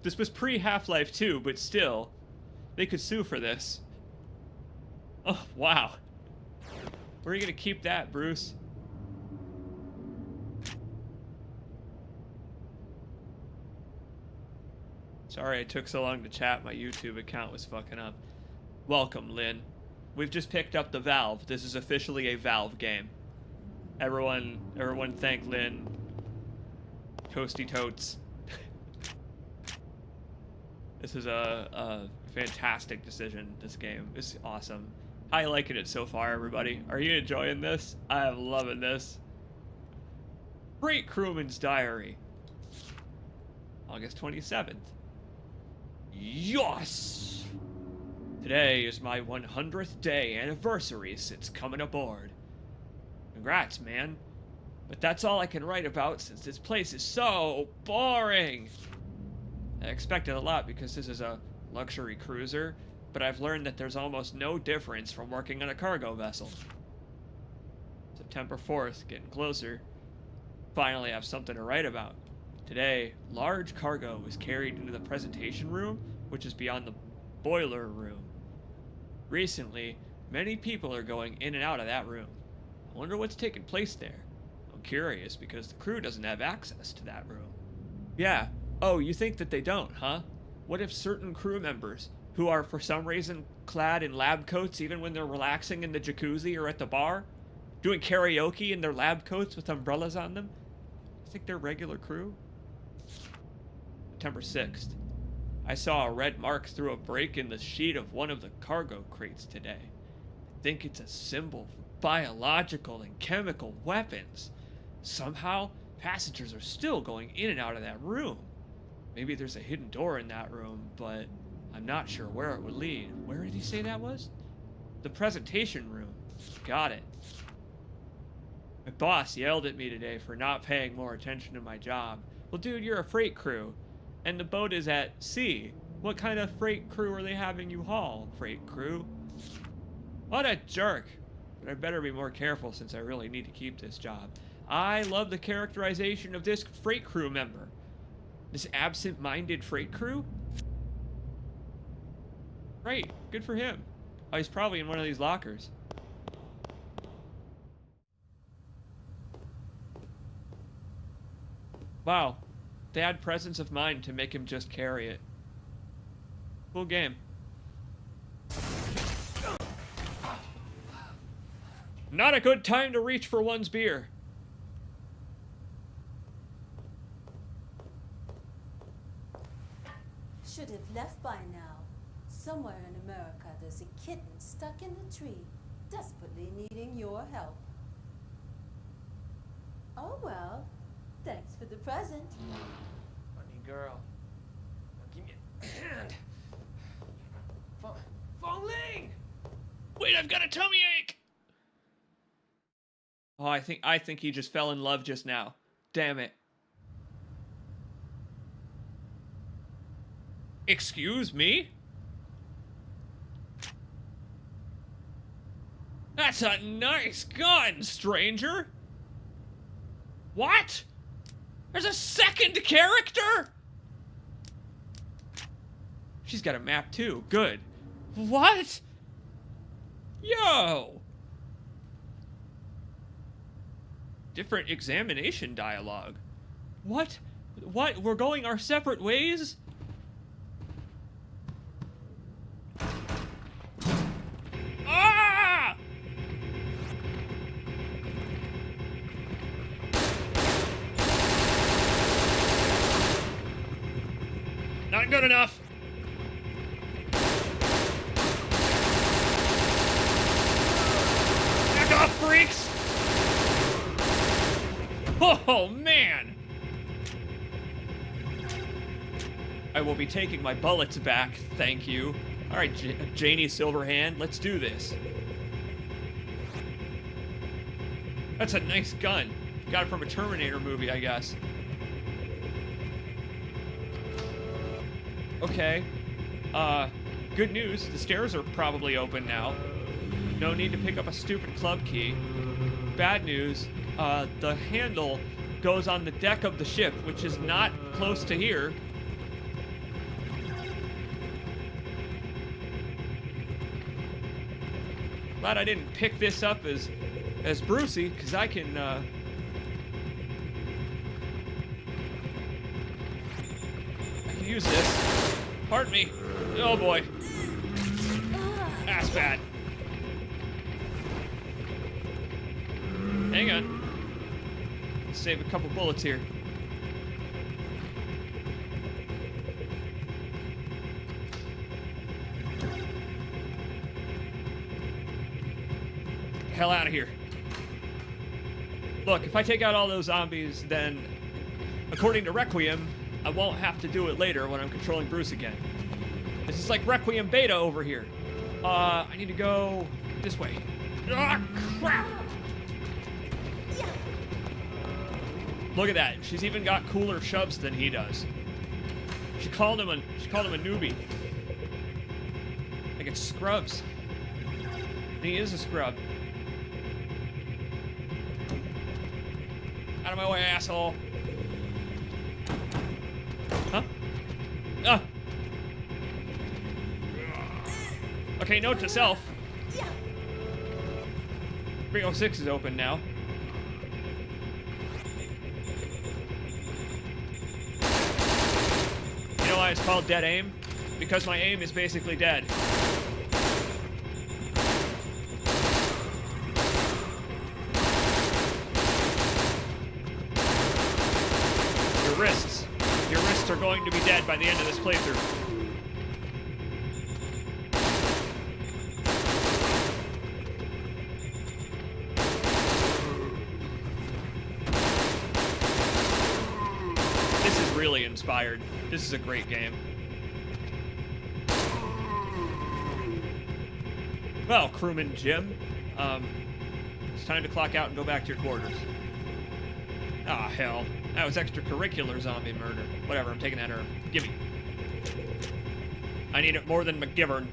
Speaker 1: this was pre-Half-Life 2, but still, they could sue for this. Oh, wow. Where are you gonna keep that, Bruce? Sorry it took so long to chat. My YouTube account was fucking up. Welcome, Lynn. We've just picked up the Valve. This is officially a Valve game. Everyone thank Lynn Toasty totes. This is a fantastic decision, this game. It's awesome. How you liking it so far, everybody? Are you enjoying this? I am loving this. Freight Crewman's Diary. August 27th. Yes! Today is my 100th day anniversary since coming aboard. Congrats, man. But that's all I can write about since this place is so boring. I expected a lot because this is a luxury cruiser, but I've learned that there's almost no difference from working on a cargo vessel. September 4th, getting closer. Finally have something to write about. Today, large cargo was carried into the presentation room, which is beyond the boiler room. Recently, many people are going in and out of that room. I wonder what's taking place there. I'm curious because the crew doesn't have access to that room. Yeah. Oh, you think that they don't, huh? What if certain crew members, who are for some reason clad in lab coats even when they're relaxing in the jacuzzi or at the bar, doing karaoke in their lab coats with umbrellas on them? You think they're regular crew? September 6th. I saw a red mark through a break in the sheet of one of the cargo crates today. I think it's a symbol for biological and chemical weapons. Somehow, passengers are still going in and out of that room. Maybe there's a hidden door in that room, but I'm not sure where it would lead. Where did he say that was? The presentation room. Got it. My boss yelled at me today for not paying more attention to my job. Well, dude, you're a freight crew, and the boat is at sea. What kind of freight crew are they having you haul, freight crew? What a jerk. But I better be more careful since I really need to keep this job. I love the characterization of this freight crew member. This absent-minded freight crew? Right, good for him. Oh, he's probably in one of these lockers. Wow, they had presence of mind to make him just carry it. Cool game. Not a good time to reach for one's beer.
Speaker 4: Should have left by now. Somewhere in America, there's a kitten stuck in the tree, desperately needing your help. Oh well, thanks for the present.
Speaker 2: Funny girl. Now give me a hand. Falling!
Speaker 1: Wait, I've got a tummy ache! Oh, I think he just fell in love just now. Damn it. Excuse me? That's a nice gun, stranger. What? There's a second character? She's got a map too. Good. What? Yo! Different examination dialogue. What? What? We're going our separate ways? Ah! Not good enough. Back off, freaks! Oh, man! I will be taking my bullets back, thank you. Alright, Janie Silverhand, let's do this. That's a nice gun. Got it from a Terminator movie, I guess. Okay. Good news, the stairs are probably open now. No need to pick up a stupid club key. Bad news, the handle goes on the deck of the ship, which is not close to here. Glad I didn't pick this up as Brucey, because I can, I can use this. Pardon me. Oh boy. That's bad. Hang on. Let's save a couple bullets here. hell out of here. Look, if I take out all those zombies, then, according to Requiem, I won't have to do it later when I'm controlling Bruce again. This is like Requiem Beta over here. I need to go this way. Ah, crap! Look at that. She's even got cooler shoves than he does. She called him a newbie. Like it's Scrubs. And he is a scrub. Out of my way, asshole. Huh? Ah. Okay, note to self. 306 is open now. You know why it's called dead aim? Because my aim is basically dead. Your wrists are going to be dead by the end of this playthrough. This is really inspired. This is a great game. Well, crewman Jim, it's time to clock out and go back to your quarters. Ah, hell. That was extracurricular zombie murder. Whatever, I'm taking that herb. Gimme. I need it more than McGivern.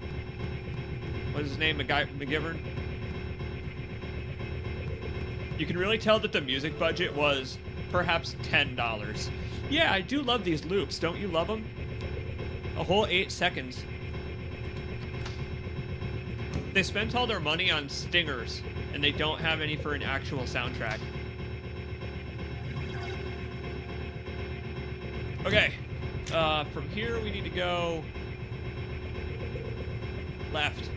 Speaker 1: What is his name? McGivern? You can really tell that the music budget was perhaps $10. Yeah, I do love these loops. Don't you love them? A whole 8 seconds. They spent all their money on stingers, and they don't have any for an actual soundtrack. Okay, from here we need to go left.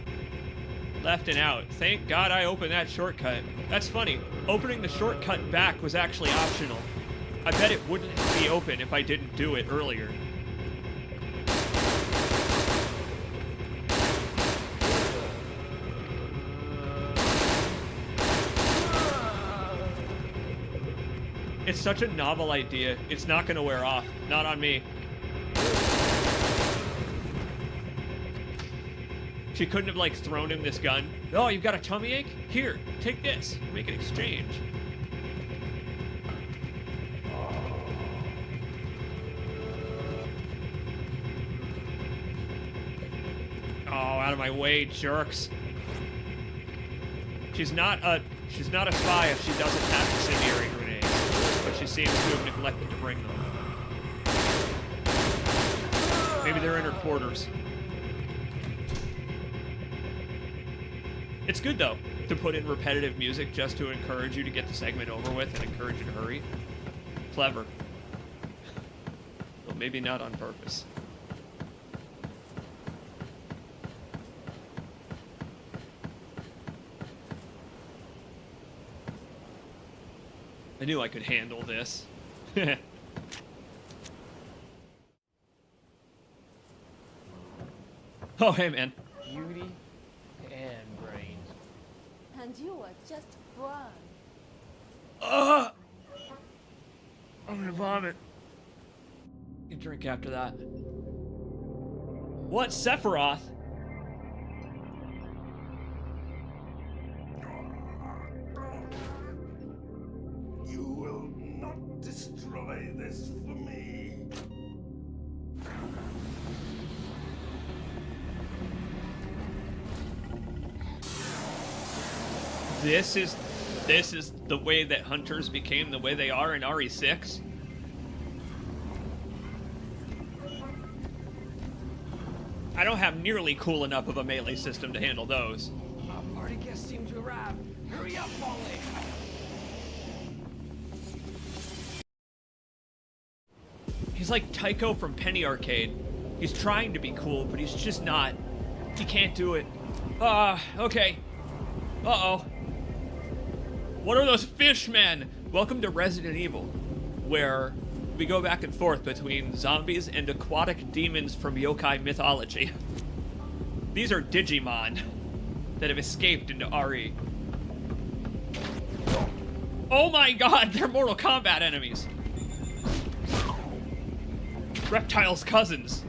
Speaker 1: Left and out. Thank God I opened that shortcut. That's funny. Opening the shortcut back was actually optional. I bet it wouldn't be open if I didn't do it earlier. It's such a novel idea. It's not going to wear off. Not on me. She couldn't have, like, thrown him this gun. Oh, you've got a tummy ache? Here, take this. Make an exchange. Oh, out of my way, jerks. She's not a spy if she doesn't have incendiary grenades. But she seems to have neglected to bring them. Maybe they're in her quarters. It's good, though, to put in repetitive music just to encourage you to get the segment over with and encourage you to hurry. Clever. Well, maybe not on purpose. I knew I could handle this. Oh, hey, man.
Speaker 2: Beauty and brains.
Speaker 4: And you are just brawn.
Speaker 1: I'm gonna vomit. You drink after that. What, Sephiroth?
Speaker 3: You will not destroy this for me.
Speaker 1: This is the way that hunters became the way they are in RE6. I don't have nearly cool enough of a melee system to handle those.
Speaker 2: Our party guests seem to arrive. Hurry up, Foley.
Speaker 1: He's like Tycho from Penny Arcade. He's trying to be cool, but he's just not. He can't do it. Okay. Uh-oh. What are those fishmen? Welcome to Resident Evil, where we go back and forth between zombies and aquatic demons from yokai mythology. These are Digimon that have escaped into RE. Oh my god, they're Mortal Kombat enemies. Reptile's cousins.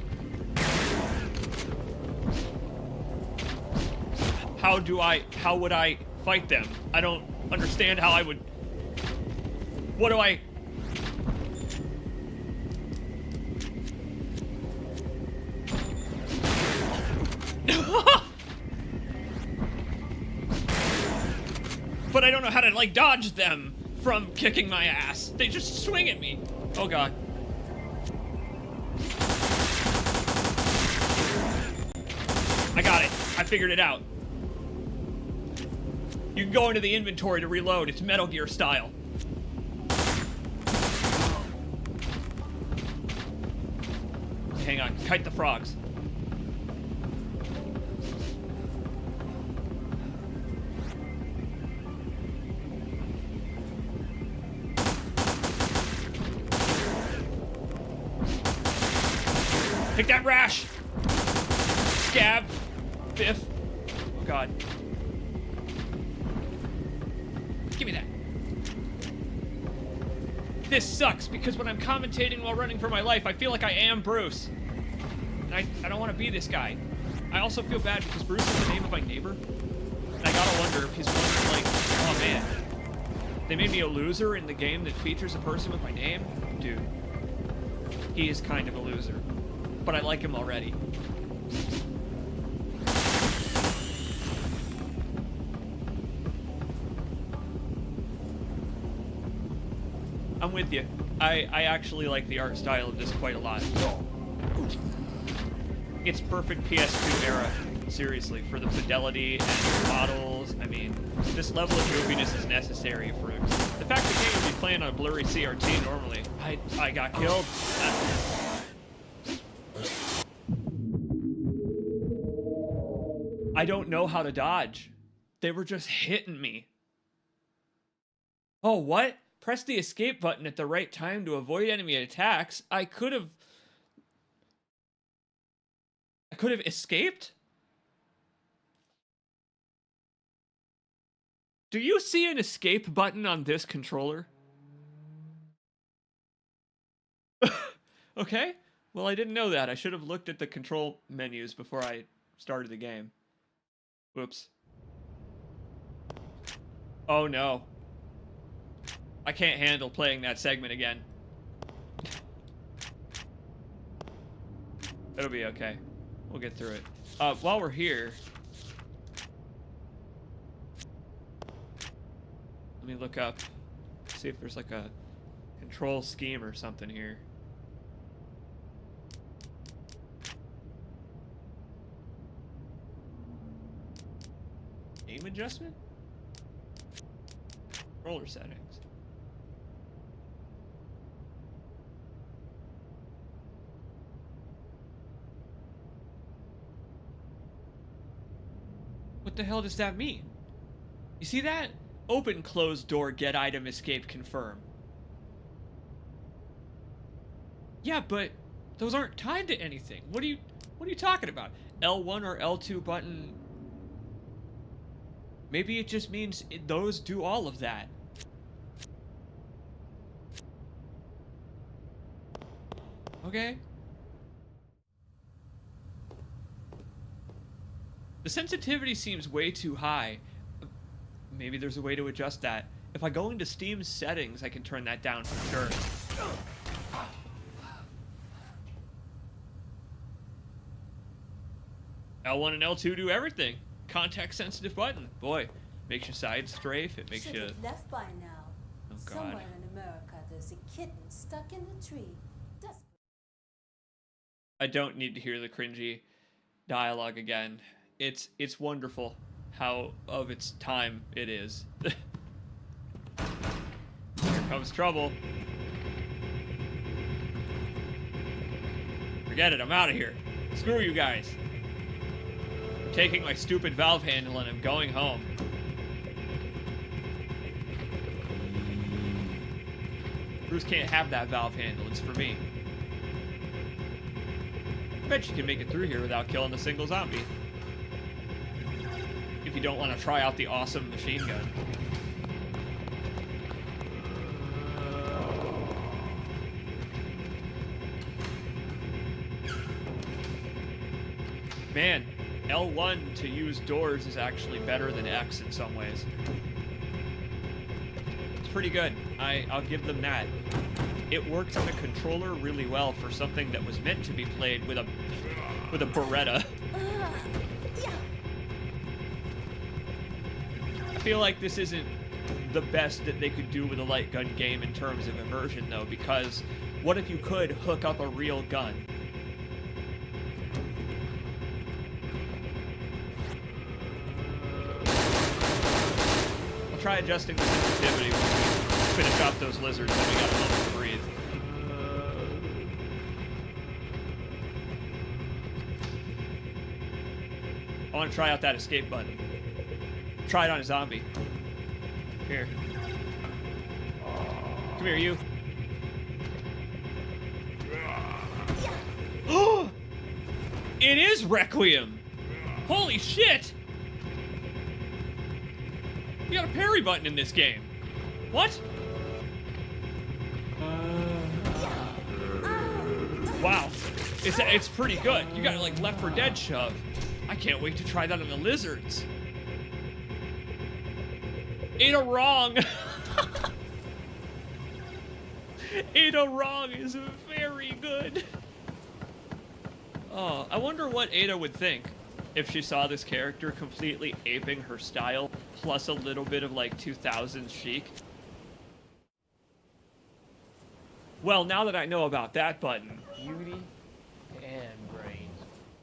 Speaker 1: How would I fight them? I don't understand how I would... What do I... But I don't know how to, like, dodge them from kicking my ass. They just swing at me. Oh, God. I got it. I figured it out. You can go into the inventory to reload. It's Metal Gear style. Hang on. Kite the frogs. Take that rash! Scab! Biff! Oh god. Give me that. This sucks, because when I'm commentating while running for my life, I feel like I am Bruce. And I don't want to be this guy. I also feel bad because Bruce is the name of my neighbor. And I gotta wonder if he's wondering, like, oh man, they made me a loser in the game that features a person with my name? Dude. He is kind of a loser. But I like him already. I'm with you. I actually like the art style of this quite a lot. It's perfect PS2 era, seriously, for the fidelity and the models. I mean, this level of goofiness is necessary for the fact the game would be playing on a blurry CRT normally. I got killed. I don't know how to dodge. They were just hitting me. Oh, what? Press the escape button at the right time to avoid enemy attacks. I could have escaped? Do you see an escape button on this controller? Okay. Well, I didn't know that. I should have looked at the control menus before I started the game. Whoops. Oh no. I can't handle playing that segment again. It'll be okay. We'll get through it. While we're here, let me look up, see if there's like a control scheme or something here. Aim adjustment? Controller settings. What the hell does that mean? You see that? Open, close door, get item, escape, confirm. Yeah, but those aren't tied to anything. What are you talking about? L1 or L2 button? Maybe it just means those do all of that. Okay. The sensitivity seems way too high. Maybe there's a way to adjust that. If I go into Steam's settings, I can turn that down for sure. L1 and L2 do everything. Context-sensitive button. Boy, makes you side strafe. It makes you...
Speaker 4: Should have left by now.
Speaker 1: Oh, God.
Speaker 4: Somewhere in America, there's a kitten stuck in the tree.
Speaker 1: I don't need to hear the cringy dialogue again. It's wonderful how of its time it is. Here comes trouble. Forget it, I'm out of here. Screw you guys. I'm taking my stupid valve handle and I'm going home. Bruce can't have that valve handle, it's for me. I bet you can make it through here without killing a single zombie. If you don't want to try out the awesome machine gun. Man, L1 to use doors is actually better than X in some ways. It's pretty good. I'll give them that. It works on a controller really well for something that was meant to be played with a Beretta. I feel like this isn't the best that they could do with a light gun game in terms of immersion, though, because what if you could hook up a real gun? I'll try adjusting the sensitivity when we finish off those lizards, then we got a moment to breathe. I want to try out that escape button. Try it on a zombie. Here. Come here, you. Oh! It is Requiem! Holy shit! You got a parry button in this game. What? Wow. It's pretty good. You got like Left 4 Dead shove. I can't wait to try that on the lizards. Ada Wrong! Ada Wrong is very good. Oh, I wonder what Ada would think if she saw this character completely aping her style, plus a little bit of like 2000s chic. Well, now that I know about that button.
Speaker 2: Beauty and brains.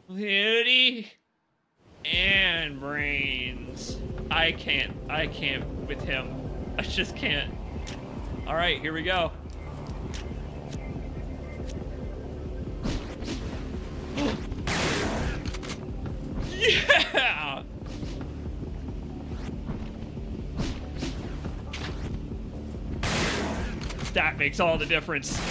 Speaker 1: Beauty and brains. I can't with him. I just can't. All right, here we go. Yeah! That makes all the difference.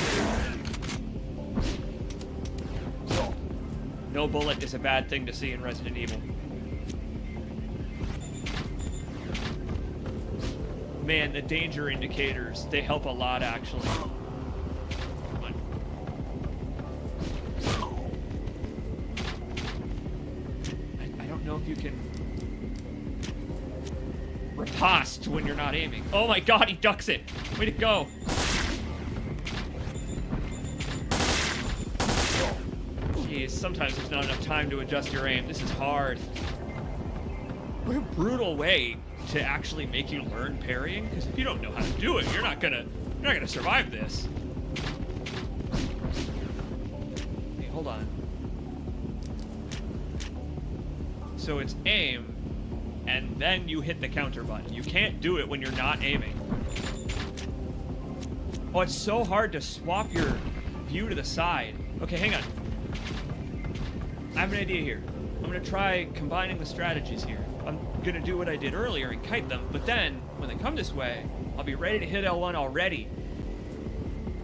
Speaker 1: No bullet is a bad thing to see in Resident Evil. Man, the danger indicators, they help a lot, actually. Come on. I don't know if you can riposte when you're not aiming. Oh my god, he ducks it! Way to go! Jeez, sometimes there's not enough time to adjust your aim. This is hard. What a brutal way to actually make you learn parrying, because if you don't know how to do it, you're not gonna survive this. Hey, hold on. So it's aim, and then you hit the counter button. You can't do it when you're not aiming. Oh, it's so hard to swap your view to the side. Okay, hang on. I have an idea here. I'm gonna try combining the strategies here. I'm gonna do what I did earlier and kite them, but then, when they come this way, I'll be ready to hit L1 already.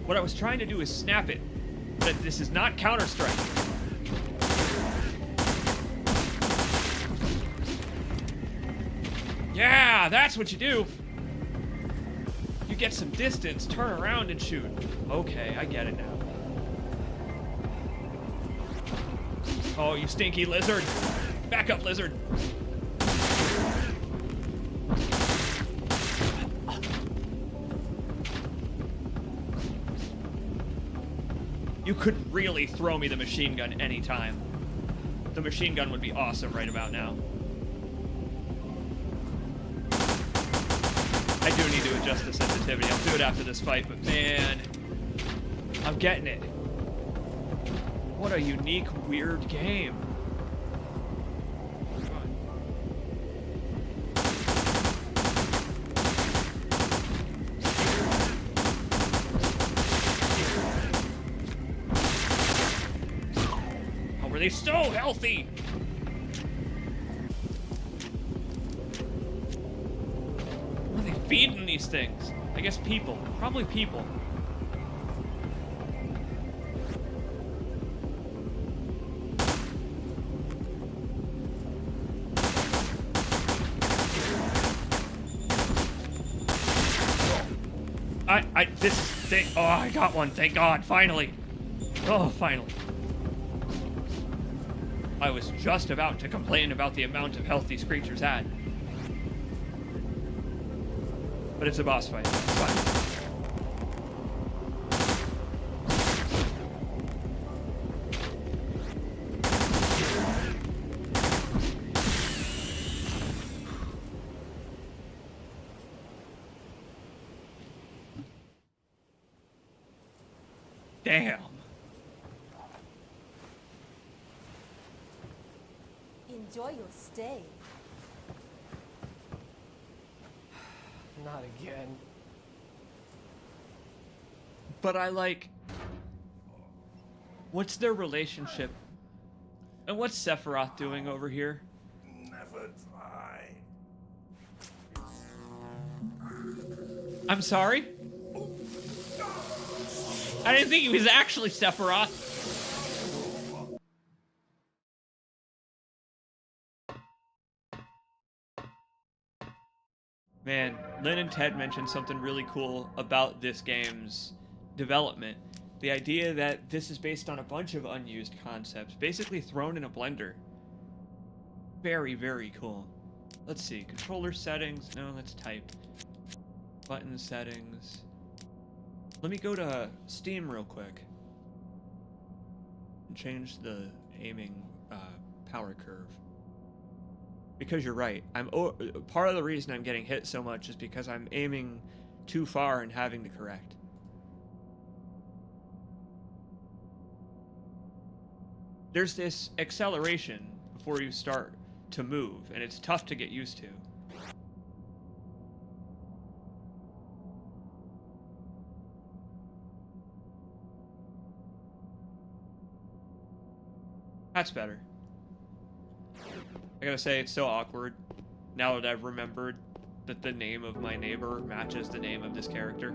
Speaker 1: What I was trying to do is snap it. That this is not Counter-Strike. Yeah, that's what you do. You get some distance, turn around and shoot. Okay, I get it now. Oh, you stinky lizard. Back up, lizard. You could really throw me the machine gun anytime. The machine gun would be awesome right about now. I do need to adjust the sensitivity. I'll do it after this fight, but man, I'm getting it. What a unique, weird game. How are they so healthy? What are they feeding these things? I guess people. Probably people. This thing, oh, I got one, thank God, finally. Oh, finally. I was just about to complain about the amount of health these creatures had. But it's a boss fight. It's fine. Damn.
Speaker 4: Enjoy your stay.
Speaker 2: Not again.
Speaker 1: But I like... What's their relationship? And what's Sephiroth doing over here?
Speaker 3: Never try.
Speaker 1: I'm sorry? I didn't think he was actually Sephiroth. Man, Lynn and Ted mentioned something really cool about this game's development. The idea that this is based on a bunch of unused concepts, basically thrown in a blender. Very, very cool. Let's see, controller settings. No, let's type. Button settings. Let me go to Steam real quick. And change the aiming power curve. Because you're right. Part of the reason I'm getting hit so much is because I'm aiming too far and having to correct. There's this acceleration before you start to move, and it's tough to get used to. That's better. I gotta say, it's so awkward now that I've remembered that the name of my neighbor matches the name of this character.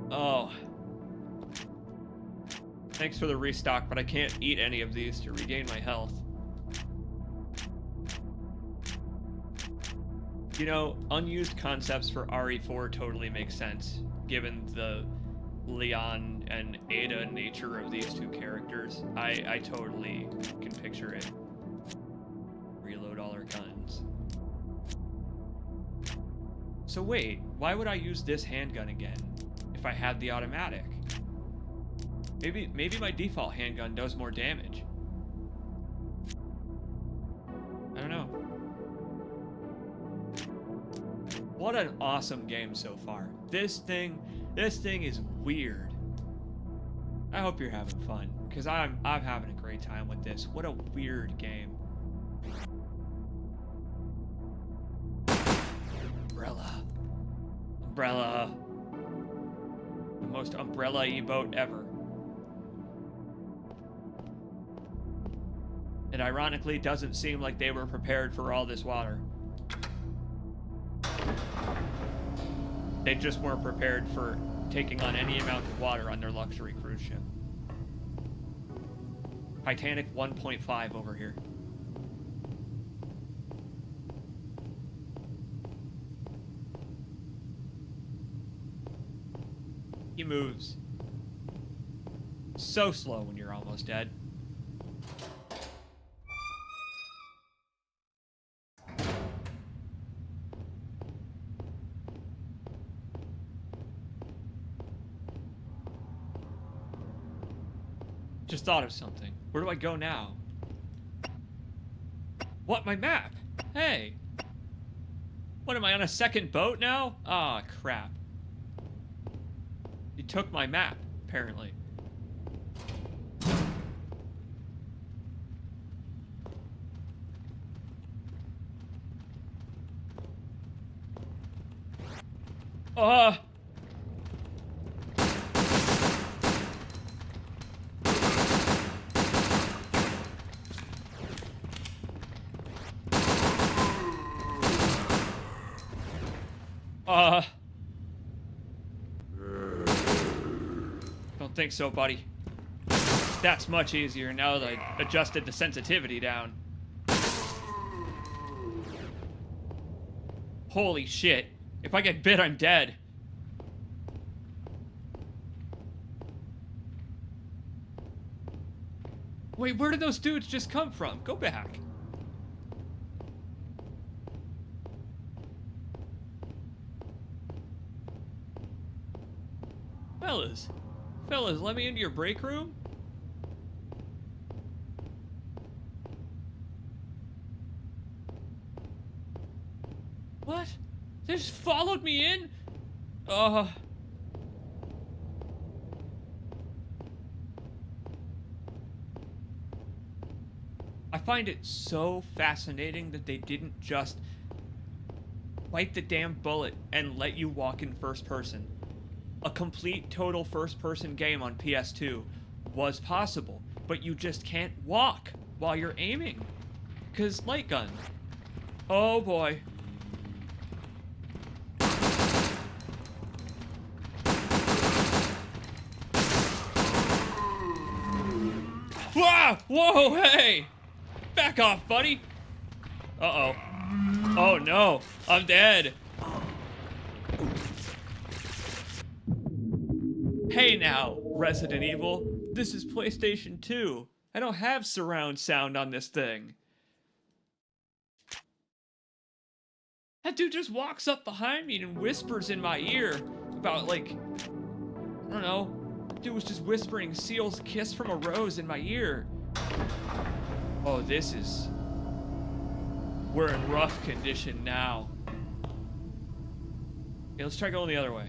Speaker 1: Oh. Thanks for the restock, but I can't eat any of these to regain my health. You know, unused concepts for RE4 totally make sense, given the Leon and Ada nature of these two characters. I totally can picture it. Reload all our guns. So wait, why would I use this handgun again if I had the automatic? Maybe my default handgun does more damage. I don't know. What an awesome game so far. This thing is weird. I hope you're having fun, because I'm having a great time with this. What a weird game. Umbrella. The most umbrella-y boat ever. It ironically doesn't seem like they were prepared for all this water. They just weren't prepared for taking on any amount of water on their luxury cruise ship. Titanic 1.5 over here. He moves so slow when you're almost dead. Just thought of something. Where do I go now? What, my map? Hey! What, am I on a second boat now? Ah, crap. You took my map, apparently. Don't think so, buddy. That's much easier now that I adjusted the sensitivity down. Holy shit. If I get bit, I'm dead. Wait, where did those dudes just come from? Go back. Fellas, let me into your break room? What? They just followed me in? I find it so fascinating that they didn't just bite the damn bullet and let you walk in first person. A complete, total first-person game on PS2 was possible, but you just can't walk while you're aiming. 'Cause light gun. Oh boy. Whoa! Whoa, hey! Back off, buddy! Uh-oh. Oh no, I'm dead. Hey now, Resident Evil. This is PlayStation 2. I don't have surround sound on this thing. That dude just walks up behind me and whispers in my ear about, like, I don't know. That dude was just whispering Seal's kiss from a rose in my ear. Oh, this is... We're in rough condition now. Okay, let's try going the other way.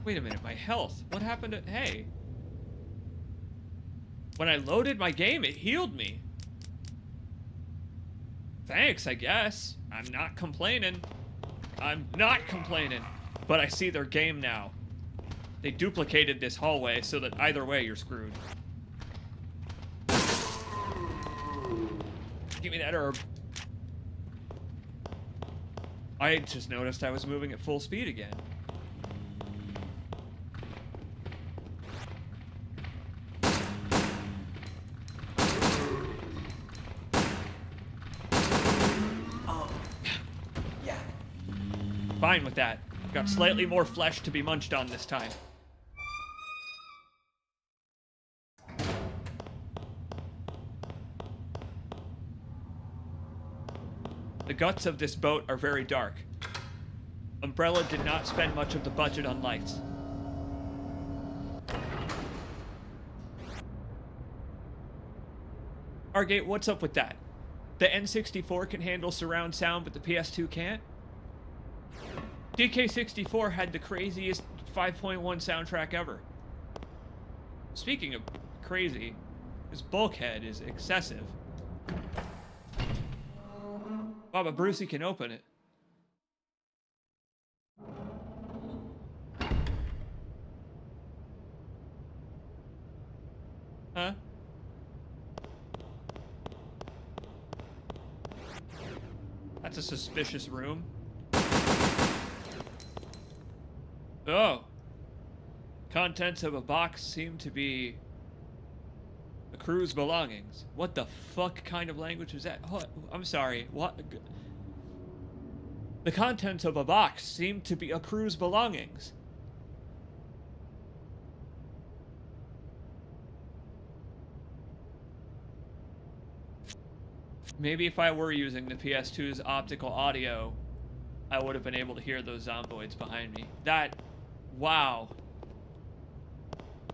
Speaker 1: Wait a minute, my health. What happened to... Hey. When I loaded my game, it healed me. Thanks, I guess. I'm not complaining. I'm not complaining. But I see their game now. They duplicated this hallway so that either way you're screwed. Give me that herb. I just noticed I was moving at full speed again. Fine with that. Got slightly more flesh to be munched on this time. The guts of this boat are very dark. Umbrella did not spend much of the budget on lights. Argate, what's up with that? The N64 can handle surround sound, but the PS2 can't? DK64 had the craziest 5.1 soundtrack ever. Speaking of crazy, his bulkhead is excessive. Wow, but Brucey can open it. Huh? That's a suspicious room. Oh. Contents of a box seem to be the crew's belongings. What the fuck kind of language is that? Oh, I'm sorry. What? The contents of a box seem to be a crew's belongings. Maybe if I were using the PS2's optical audio, I would have been able to hear those zomboids behind me. That... Wow.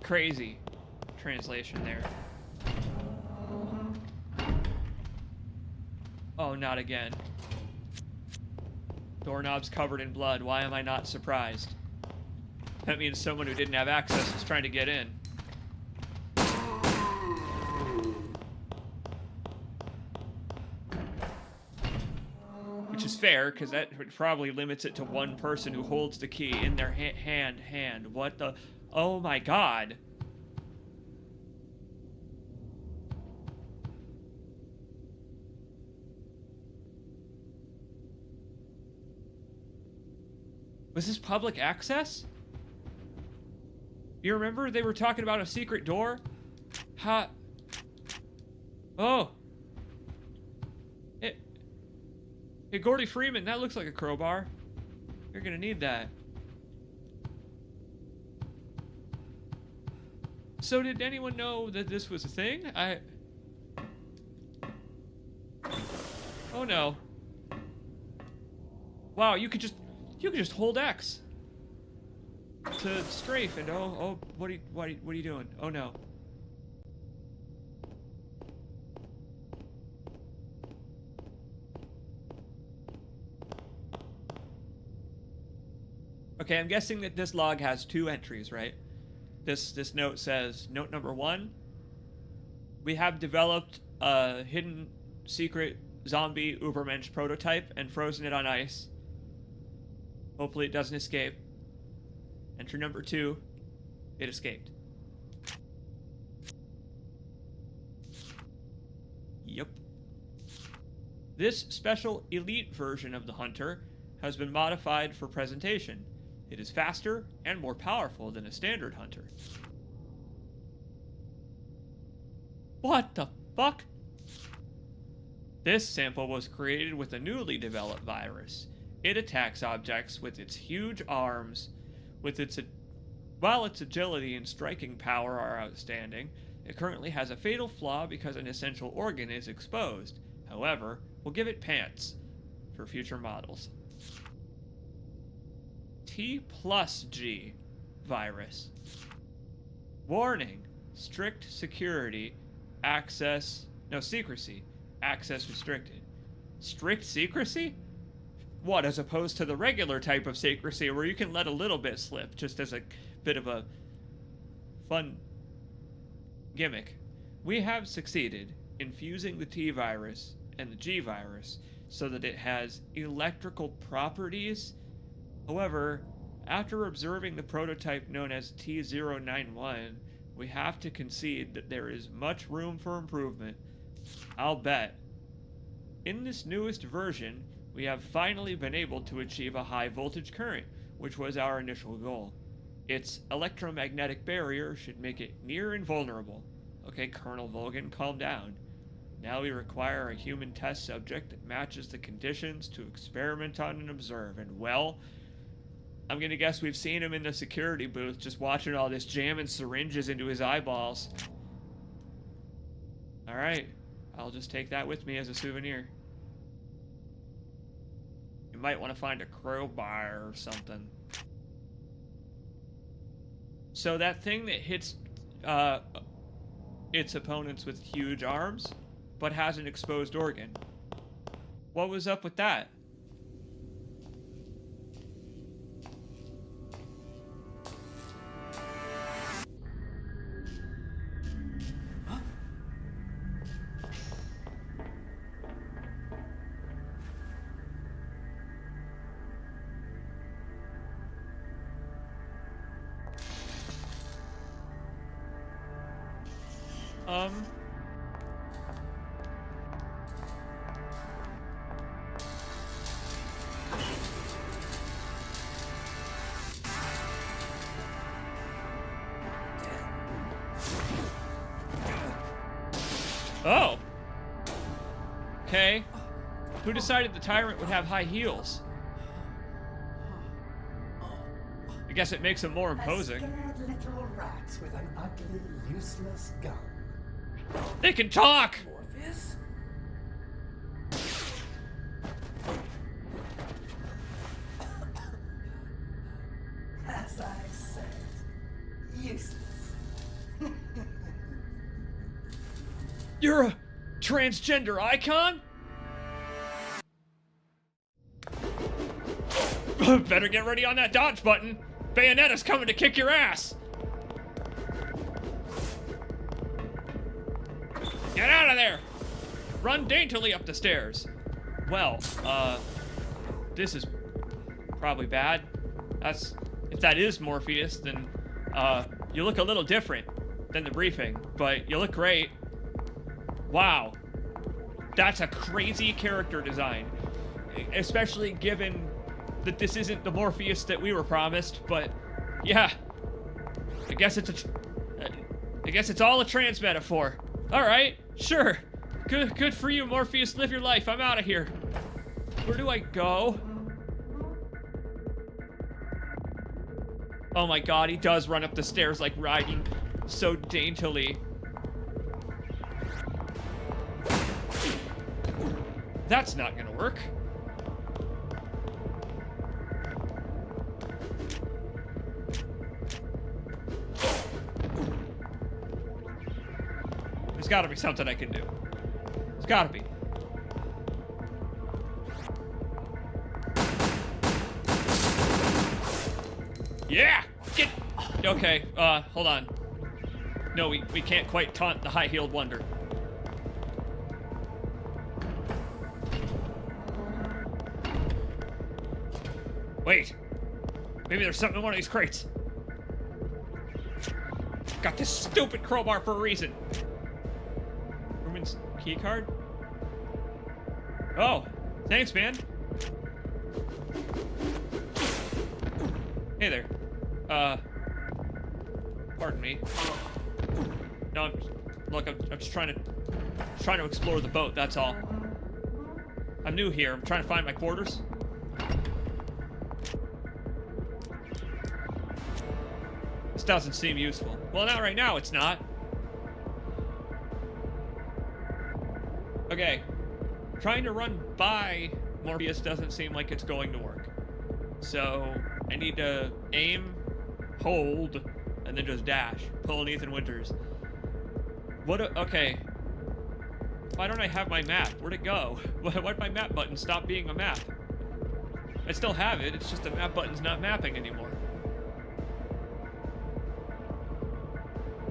Speaker 1: Crazy translation there. Oh, not again. Doorknob's covered in blood. Why am I not surprised? That means someone who didn't have access was trying to get in. Which is fair, because that probably limits it to one person who holds the key in their hand. What the... Oh my god. Was this public access? You remember they were talking about a secret door? Ha. Oh. Hey, Gordy Freeman, that looks like a crowbar. You're gonna need that. So did anyone know that this was a thing? Oh no. Wow, you could just hold X to strafe and what are you doing? Oh no. Okay, I'm guessing that this log has 2 entries, right? This note says, note number 1, we have developed a hidden secret zombie Ubermensch prototype and frozen it on ice. Hopefully it doesn't escape. Entry number 2, it escaped. Yep. This special elite version of the Hunter has been modified for presentation. It is faster and more powerful than a standard Hunter. What the fuck? This sample was created with a newly developed virus. It attacks objects with its huge arms. While its agility and striking power are outstanding, it currently has a fatal flaw because an essential organ is exposed. However, we'll give it pants for future models. T+G virus. Warning: strict security, secrecy, access restricted. Strict secrecy? What, as opposed to the regular type of secrecy where you can let a little bit slip, just as a bit of a fun gimmick? We have succeeded in fusing the T virus and the G virus so that it has electrical properties. However, after observing the prototype known as T091, we have to concede that there is much room for improvement. I'll bet. In this newest version, we have finally been able to achieve a high voltage current, which was our initial goal. Its electromagnetic barrier should make it near invulnerable. Okay, Colonel Volgan, calm down. Now we require a human test subject that matches the conditions to experiment on and observe. And well, I'm gonna guess we've seen him in the security booth just watching all this jamming syringes into his eyeballs. Alright, I'll just take that with me as a souvenir. You might want to find a crowbar or something. So that thing that hits its opponents with huge arms, but has an exposed organ. What was up with that? Oh! Okay. Who decided the tyrant would have high heels? I guess it makes him more imposing.
Speaker 5: Scared little rats with an ugly, useless gun.
Speaker 1: They can talk!
Speaker 5: Morpheus? As I said, useless.
Speaker 1: You're a transgender icon? Better get ready on that dodge button. Bayonetta's coming to kick your ass. Get out of there. Run daintily up the stairs. Well, this is probably bad. If that is Morpheus, then, you look a little different than the briefing, but you look great. Wow. That's a crazy character design. Especially given that this isn't the Morpheus that we were promised, but yeah. I guess it's I guess it's all a trans metaphor. All right, sure. Good for you, Morpheus. Live your life. I'm out of here. Where do I go? Oh my god, he does run up the stairs like riding so daintily. That's not gonna work. There's gotta be something I can do. There's gotta be. Yeah! Get... Okay, hold on. No, we can't quite taunt the high-heeled wonder. Wait. Maybe there's something in one of these crates. Got this stupid crowbar for a reason. Ruben's key card? Oh, thanks, man. Hey there. Pardon me. No, look, I'm just trying to explore the boat, that's all. I'm new here. I'm trying to find my quarters. This doesn't seem useful. Well, not right now, it's not. Okay. Trying to run by Morpheus doesn't seem like it's going to work. So, I need to aim, hold, and then just dash. Pull an Ethan Winters. Okay. Why don't I have my map? Where'd it go? Why'd my map button stop being a map? I still have it, it's just the map button's not mapping anymore.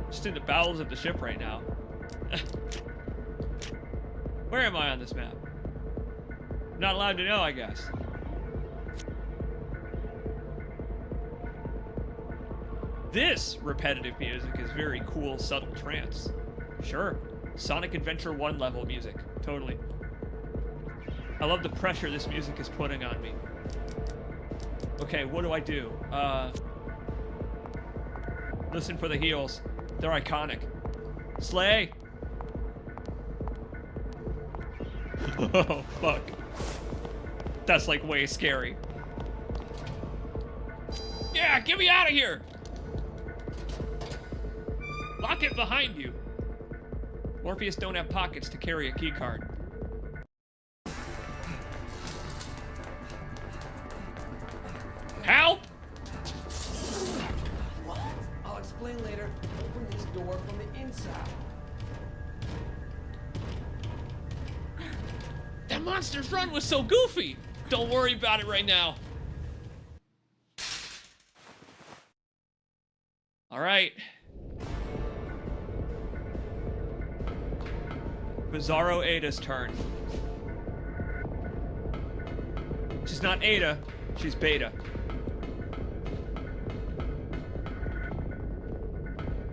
Speaker 1: Just in the bowels of the ship right now. Where am I on this map? Not allowed to know, I guess. This repetitive music is very cool, subtle trance. Sure. Sonic Adventure 1 level music. Totally. I love the pressure this music is putting on me. Okay, what do I do? Listen for the heels. They're iconic. Slay! Oh, fuck. That's like way scary. Yeah, get me out of here! Lock it behind you. Morpheus don't have pockets to carry a key card. Help!
Speaker 2: What? I'll explain later. Open this door from the inside.
Speaker 1: That monster's run was so goofy! Don't worry about it right now. Alright. Bizarro Ada's turn. She's not Ada, she's Beta.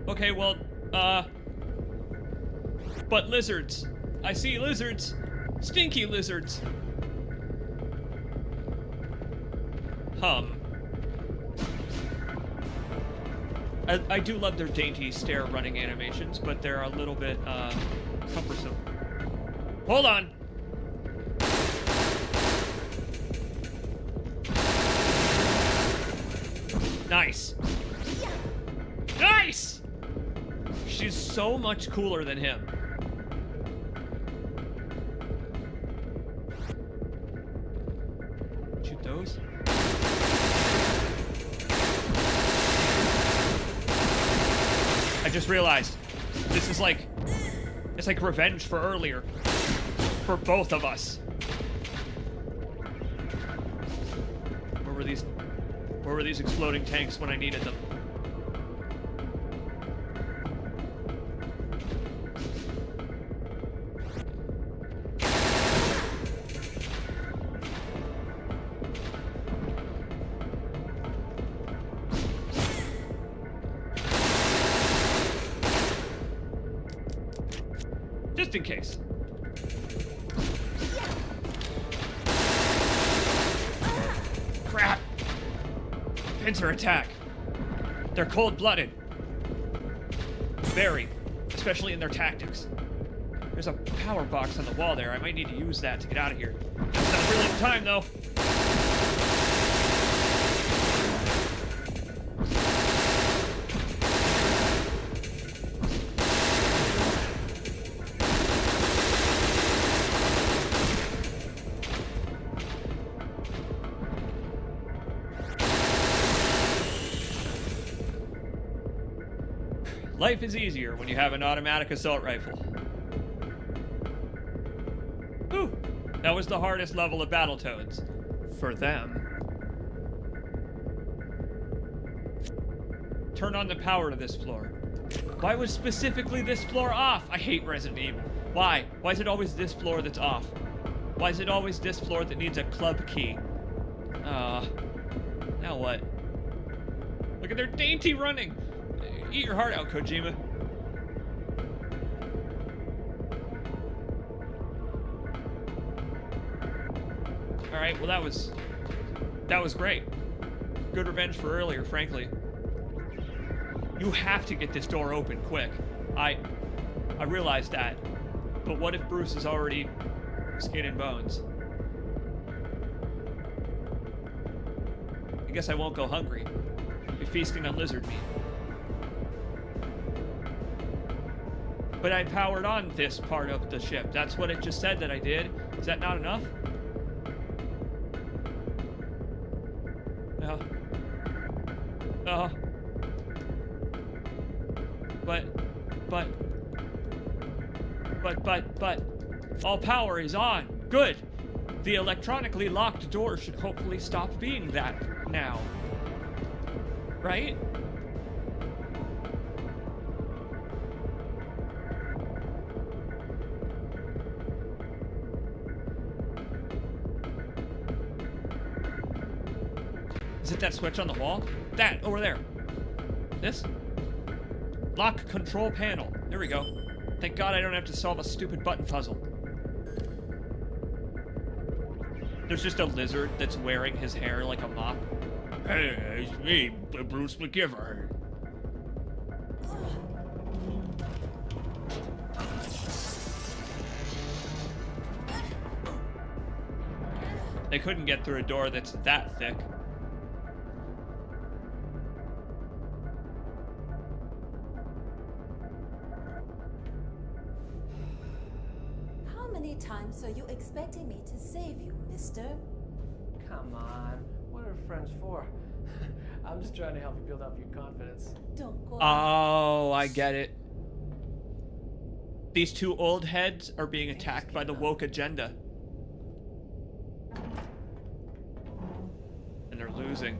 Speaker 1: Okay, well, but lizards. I see lizards. Stinky lizards. I do love their dainty stair running animations, but they're a little bit, cumbersome. Hold on. Nice. Nice! She's so much cooler than him. Shoot those. I just realized this is like, it's like revenge for earlier. For both of us. Where were these exploding tanks when I needed them? Just in case. Crap! Pincer attack. They're cold-blooded. Very. Especially in their tactics. There's a power box on the wall there. I might need to use that to get out of here. It's not really in time, though. Life is easier when you have an automatic assault rifle. Ooh, that was the hardest level of Battletoads. For them. Turn on the power to this floor. Why was specifically this floor off? I hate Resident Evil. Why? Why is it always this floor that's off? Why is it always this floor that needs a club key? Now what? Look at their dainty running! Eat your heart out, Kojima. Alright, well that was great. Good revenge for earlier, frankly. You have to get this door open quick. I realize that. But what if Bruce is already skin and bones? I guess I won't go hungry. Be feasting on lizard meat. But I powered on this part of the ship. That's what it just said that I did. Is that not enough? No. No. But, all power is on. Good. The electronically locked door should hopefully stop being that now. Right? Is it that switch on the wall? That, over there. This? Lock control panel. There we go. Thank God I don't have to solve a stupid button puzzle. There's just a lizard that's wearing his hair like a mop. Hey, it's me, Bruce McGiver. They couldn't get through a door that's that thick.
Speaker 4: How many times are you expecting me to save you, mister?
Speaker 2: Come on. What are friends for? I'm just trying to help you build up your confidence.
Speaker 4: Don't go.
Speaker 1: Oh, I get it. These two old heads are being attacked by the woke agenda. And they're losing.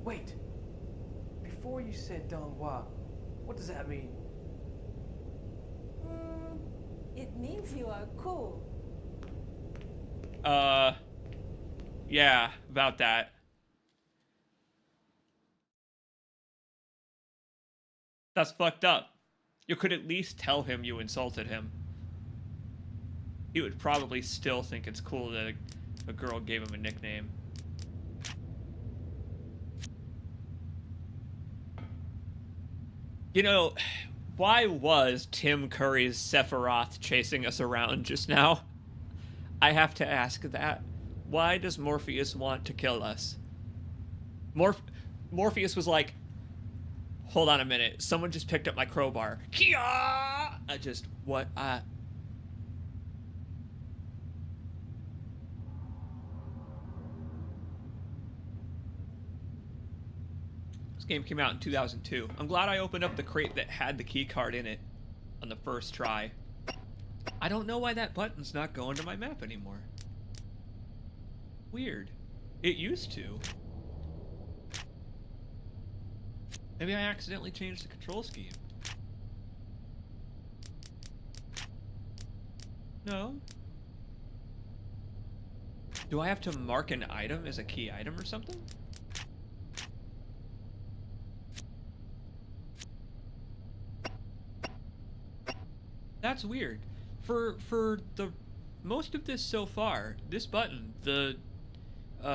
Speaker 2: Wait. Before you said Donghua, what does that mean?
Speaker 4: It means you are cool.
Speaker 1: Yeah, about that. That's fucked up. You could at least tell him you insulted him. He would probably still think it's cool that a girl gave him a nickname. You know, why was Tim Curry's Sephiroth chasing us around just now? I have to ask that. Why does Morpheus want to kill us? Morpheus was like, hold on a minute, someone just picked up my crowbar. Kia! What? This game came out in 2002. I'm glad I opened up the crate that had the key card in it on the first try. I don't know why that button's not going to my map anymore. Weird. It used to. Maybe I accidentally changed the control scheme. No. Do I have to mark an item as a key item or something? That's weird. For the most of this so far, this button, the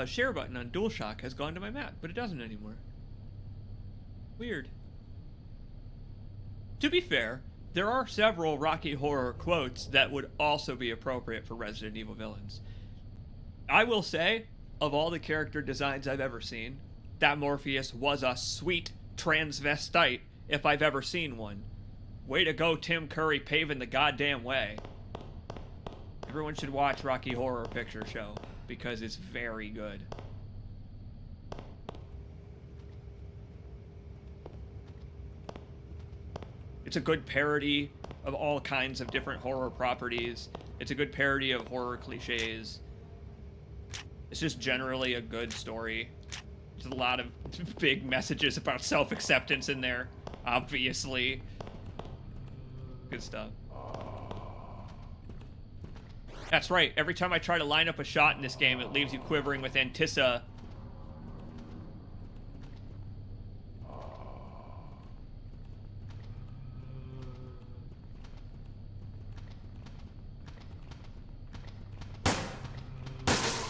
Speaker 1: share button on DualShock, has gone to my map, but it doesn't anymore. Weird. To be fair, there are several Rocky Horror quotes that would also be appropriate for Resident Evil villains. I will say, of all the character designs I've ever seen, that Morpheus was a sweet transvestite if I've ever seen one. Way to go, Tim Curry, paving the goddamn way. Everyone should watch Rocky Horror Picture Show, because it's very good. It's a good parody of all kinds of different horror properties. It's a good parody of horror cliches. It's just generally a good story. There's a lot of big messages about self-acceptance in there, obviously. Good stuff. That's right, every time I try to line up a shot in this game, it leaves you quivering with Antissa.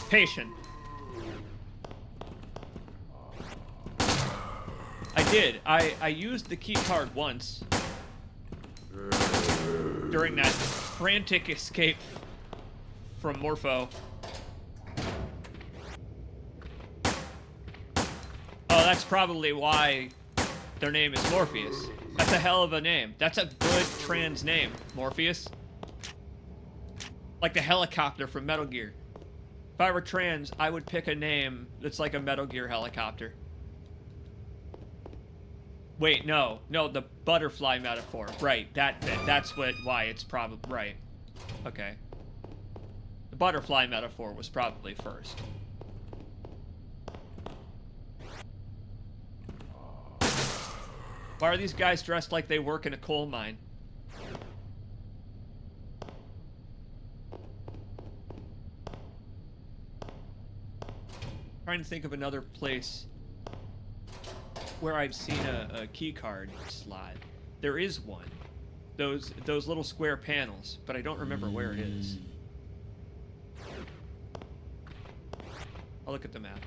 Speaker 1: Patient. I did. I used the key card once during that frantic escape from Morpho. Oh, that's probably why their name is Morpheus. That's a hell of a name. That's a good trans name, Morpheus. Like the helicopter from Metal Gear. If I were trans, I would pick a name that's like a Metal Gear helicopter. Wait, no, the butterfly metaphor. Right, that's why it's probably right. Okay. The butterfly metaphor was probably first. Why are these guys dressed like they work in a coal mine? Trying to think of another place where I've seen a key card slot. There is one. Those little square panels, but I don't remember where it is. I'll look at the map.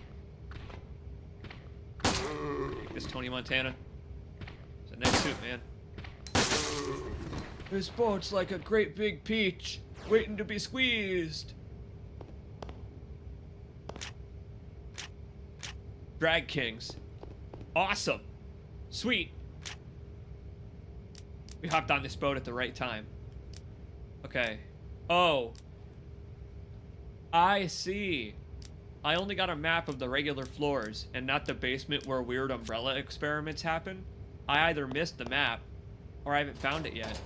Speaker 1: This Tony Montana. It's a nice suit, man. This boat's like a great big peach, waiting to be squeezed. Drag Kings. Awesome. Sweet. We hopped on this boat at the right time. Okay. Oh. I see. I only got a map of the regular floors and not the basement where weird umbrella experiments happen. I either missed the map or I haven't found it yet.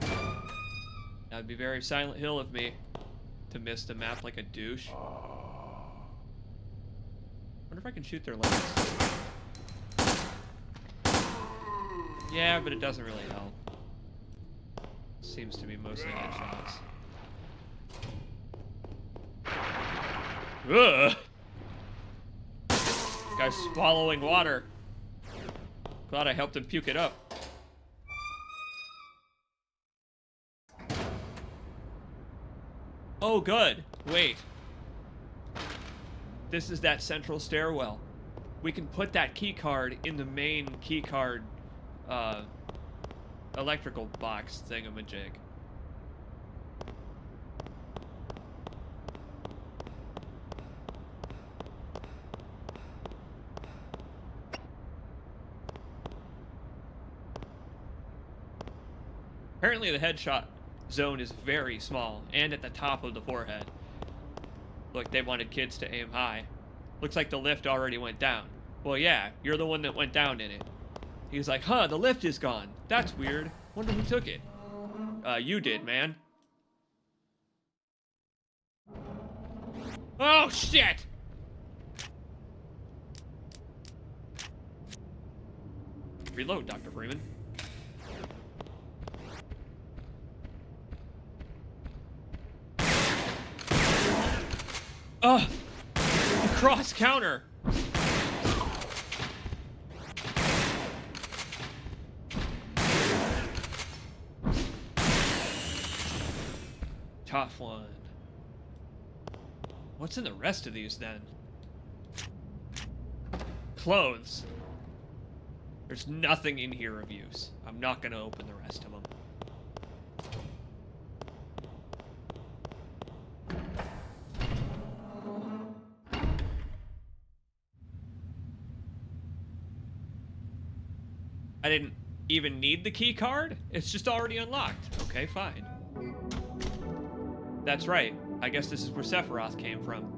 Speaker 1: That would be very Silent Hill of me to miss the map like a douche. Wonder if I can shoot their legs. Yeah, but it doesn't really help. Seems to be mostly headshots. Ugh! Guy's swallowing water. Glad I helped him puke it up. Oh, good. Wait. This is that central stairwell. We can put that key card in the main key card electrical box thingamajig. Apparently the headshot zone is very small and at the top of the forehead. Look, they wanted kids to aim high. Looks like the lift already went down. Well, yeah, you're the one that went down in it. He's like, huh, the lift is gone. That's weird. Wonder who took it. You did, man. Oh, shit! Reload, Dr. Freeman. Ugh! Cross counter! Tough one. What's in the rest of these then? Clothes. There's nothing in here of use. I'm not gonna open the rest of them. I didn't even need the key card? It's just already unlocked. Okay, fine. That's right. I guess this is where Sephiroth came from.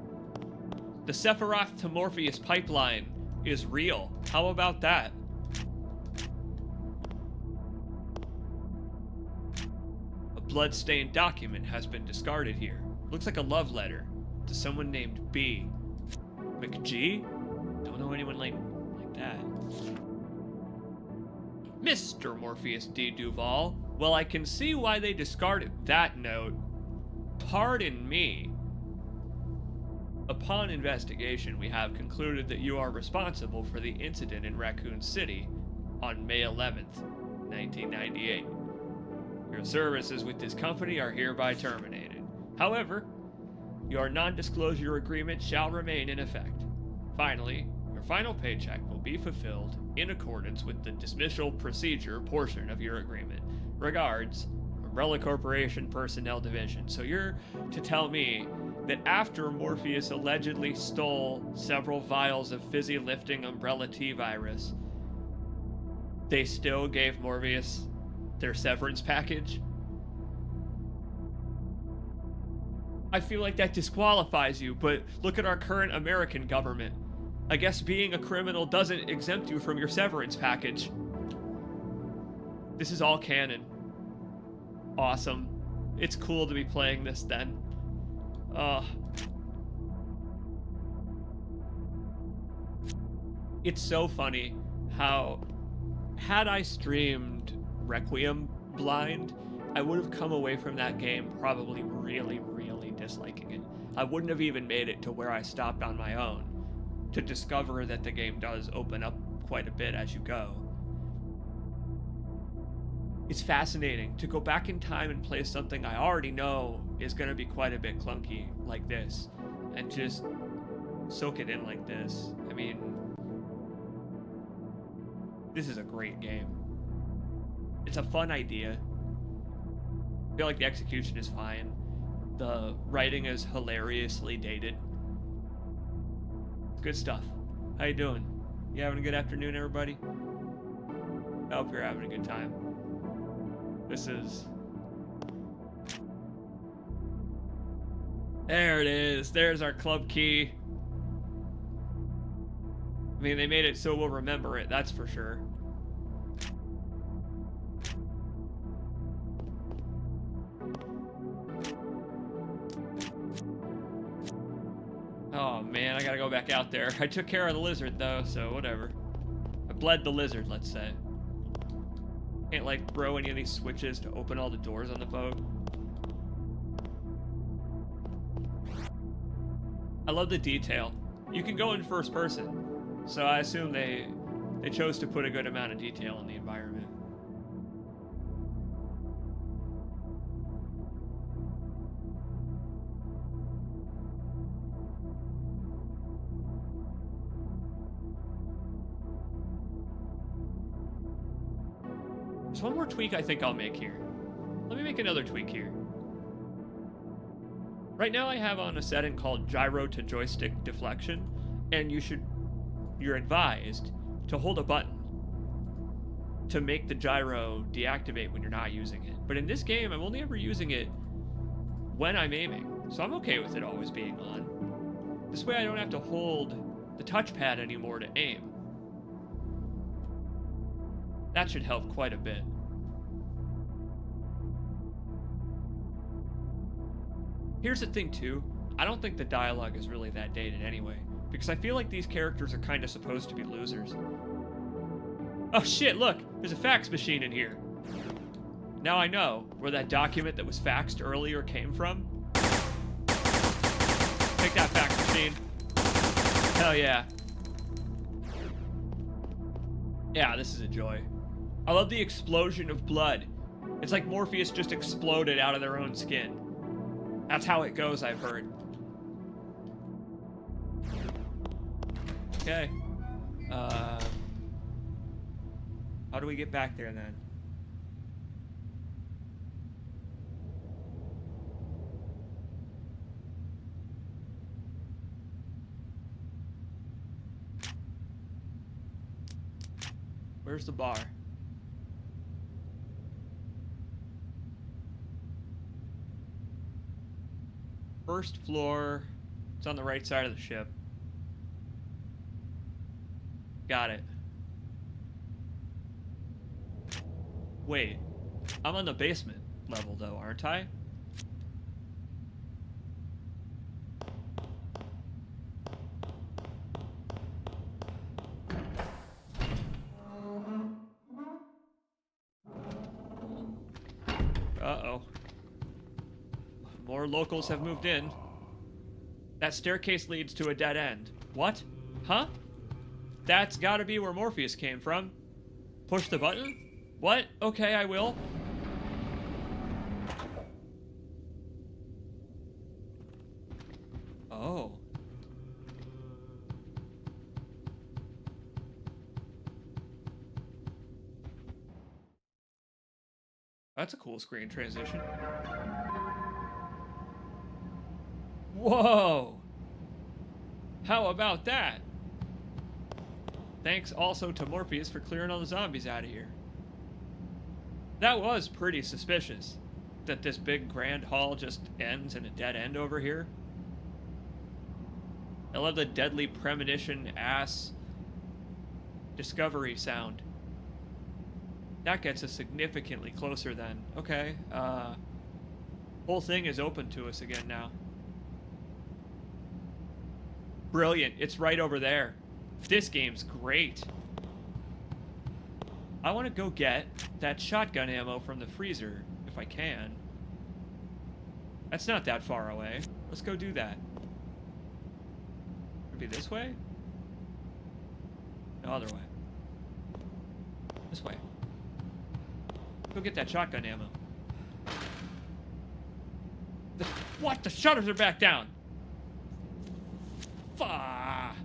Speaker 1: The Sephiroth to Morpheus pipeline is real. How about that? A blood-stained document has been discarded here. Looks like a love letter to someone named B. McG? Don't know anyone like that. Mr. Morpheus D. Duval, well, I can see why they discarded that note. Pardon me. Upon investigation, we have concluded that you are responsible for the incident in Raccoon City on May 11th, 1998. Your services with this company are hereby terminated. However, your non-disclosure agreement shall remain in effect. Finally, your final paycheck will be fulfilled in accordance with the dismissal procedure portion of your agreement. Regards, Umbrella Corporation Personnel Division. So you're to tell me that after Morpheus allegedly stole several vials of fizzy-lifting Umbrella T-virus, they still gave Morpheus their severance package? I feel like that disqualifies you, but look at our current American government. I guess being a criminal doesn't exempt you from your severance package. This is all canon. Awesome. It's cool to be playing this then. It's so funny how, had I streamed Requiem blind, I would have come away from that game probably really, really disliking it. I wouldn't have even made it to where I stopped on my own to discover that the game does open up quite a bit as you go. It's fascinating to go back in time and play something I already know is going to be quite a bit clunky like this, and just soak it in like this. I mean, this is a great game. It's a fun idea. I feel like the execution is fine. The writing is hilariously dated. Good stuff. How you doing? You having a good afternoon, everybody? I hope you're having a good time. This is... There it is. There's our club key. I mean, they made it so we'll remember it, that's for sure. Oh man, I gotta go back out there. I took care of the lizard though, so whatever. I bled the lizard, let's say. Can't like throw any of these switches to open all the doors on the boat. I love the detail. You can go in first person, so I assume they chose to put a good amount of detail in the environment. There's one more tweak I think I'll make here. Let me make another tweak here. Right now I have on a setting called gyro to joystick deflection, and you're advised to hold a button to make the gyro deactivate when you're not using it. But in this game, I'm only ever using it when I'm aiming, so I'm okay with it always being on. This way I don't have to hold the touchpad anymore to aim. That should help quite a bit. Here's the thing too, I don't think the dialogue is really that dated anyway, because I feel like these characters are kind of supposed to be losers. Oh shit, look, there's a fax machine in here. Now I know where that document that was faxed earlier came from. Take that fax machine. Hell yeah. Yeah, this is a joy. I love the explosion of blood. It's like Morpheus just exploded out of their own skin. That's how it goes, I've heard. Okay. How do we get back there then? Where's the bar? First floor. It's on the right side of the ship. Got it. Wait. I'm on the basement level though, aren't I? Uh-oh. More locals have moved in. That staircase leads to a dead end. What? Huh? That's gotta be where Morpheus came from. Push the button? What? Okay, I will. Oh. That's a cool screen transition. Whoa! How about that? Thanks also to Morpheus for clearing all the zombies out of here. That was pretty suspicious, that this big grand hall just ends in a dead end over here. I love the deadly premonition ass discovery sound. That gets us significantly closer then. Okay, whole thing is open to us again now. Brilliant, it's right over there. This game's great. I want to go get that shotgun ammo from the freezer, if I can. That's not that far away. Let's go do that. Could be this way? No, other way. This way. Go get that shotgun ammo. What? The shutters are back down! Fuck!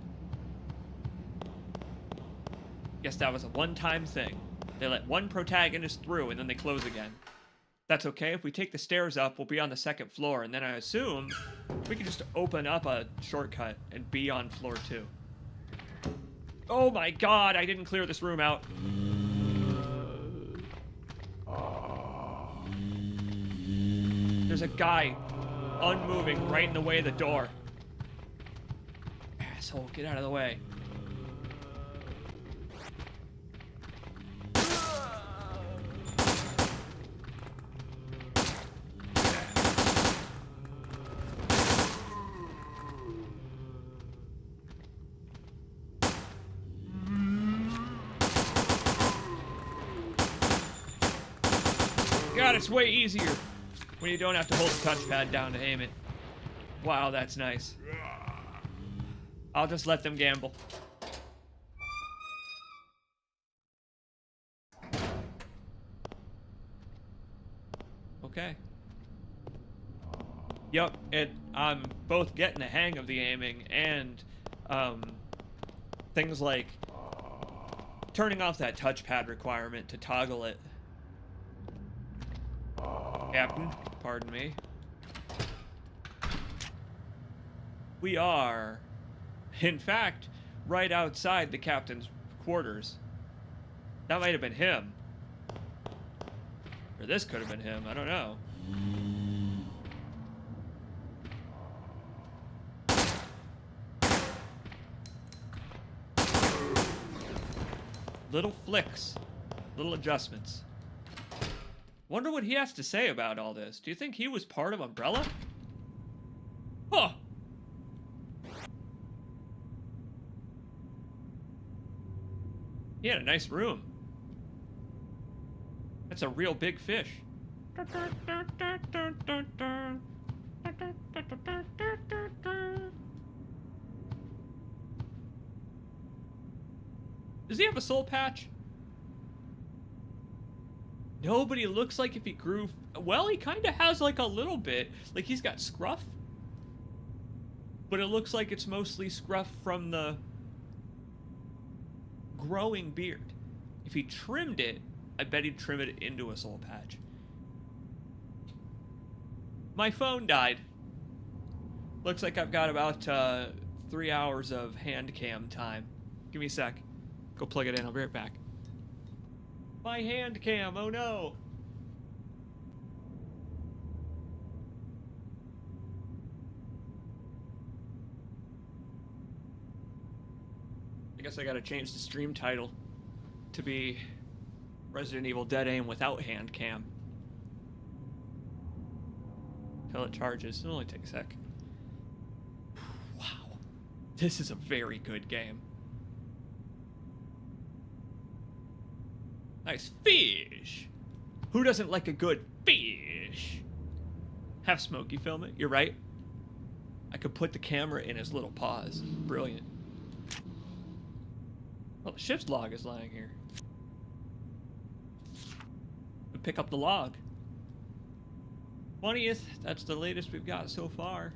Speaker 1: Guess that was a one-time thing. They let one protagonist through and then they close again. That's okay. If we take the stairs up, we'll be on the second floor, and then I assume we can just open up a shortcut and be on floor 2. Oh my god, I didn't clear this room out. There's a guy unmoving right in the way of the door. Asshole, get out of the way. God, it's way easier when you don't have to hold the touchpad down to aim it. Wow, that's nice. I'll just let them gamble. Okay. Yep, I'm both getting the hang of the aiming and things like turning off that touchpad requirement to toggle it. Captain, pardon me. We are, in fact, right outside the captain's quarters. That might have been him. Or this could have been him, I don't know. Little flicks, little adjustments. Wonder what he has to say about all this. Do you think he was part of Umbrella? Huh. He had a nice room. That's a real big fish. Does he have a soul patch? Nobody looks like if he grew... Well, he kind of has like a little bit. Like he's got scruff. But it looks like it's mostly scruff from the growing beard. If he trimmed it, I bet he'd trim it into a soul patch. My phone died. Looks like I've got about 3 hours of hand cam time. Give me a sec. Go plug it in. I'll be right back. My hand cam. Oh no. I guess I gotta change the stream title to be Resident Evil Dead Aim without hand cam. Till it charges. It'll only take a sec. Wow. This is a very good game. Nice fish. Who doesn't like a good fish? Have Smokey film it. You're right. I could put the camera in his little paws. Brilliant. Well, the ship's log is lying here. We pick up the log. 20th. That's the latest we've got so far.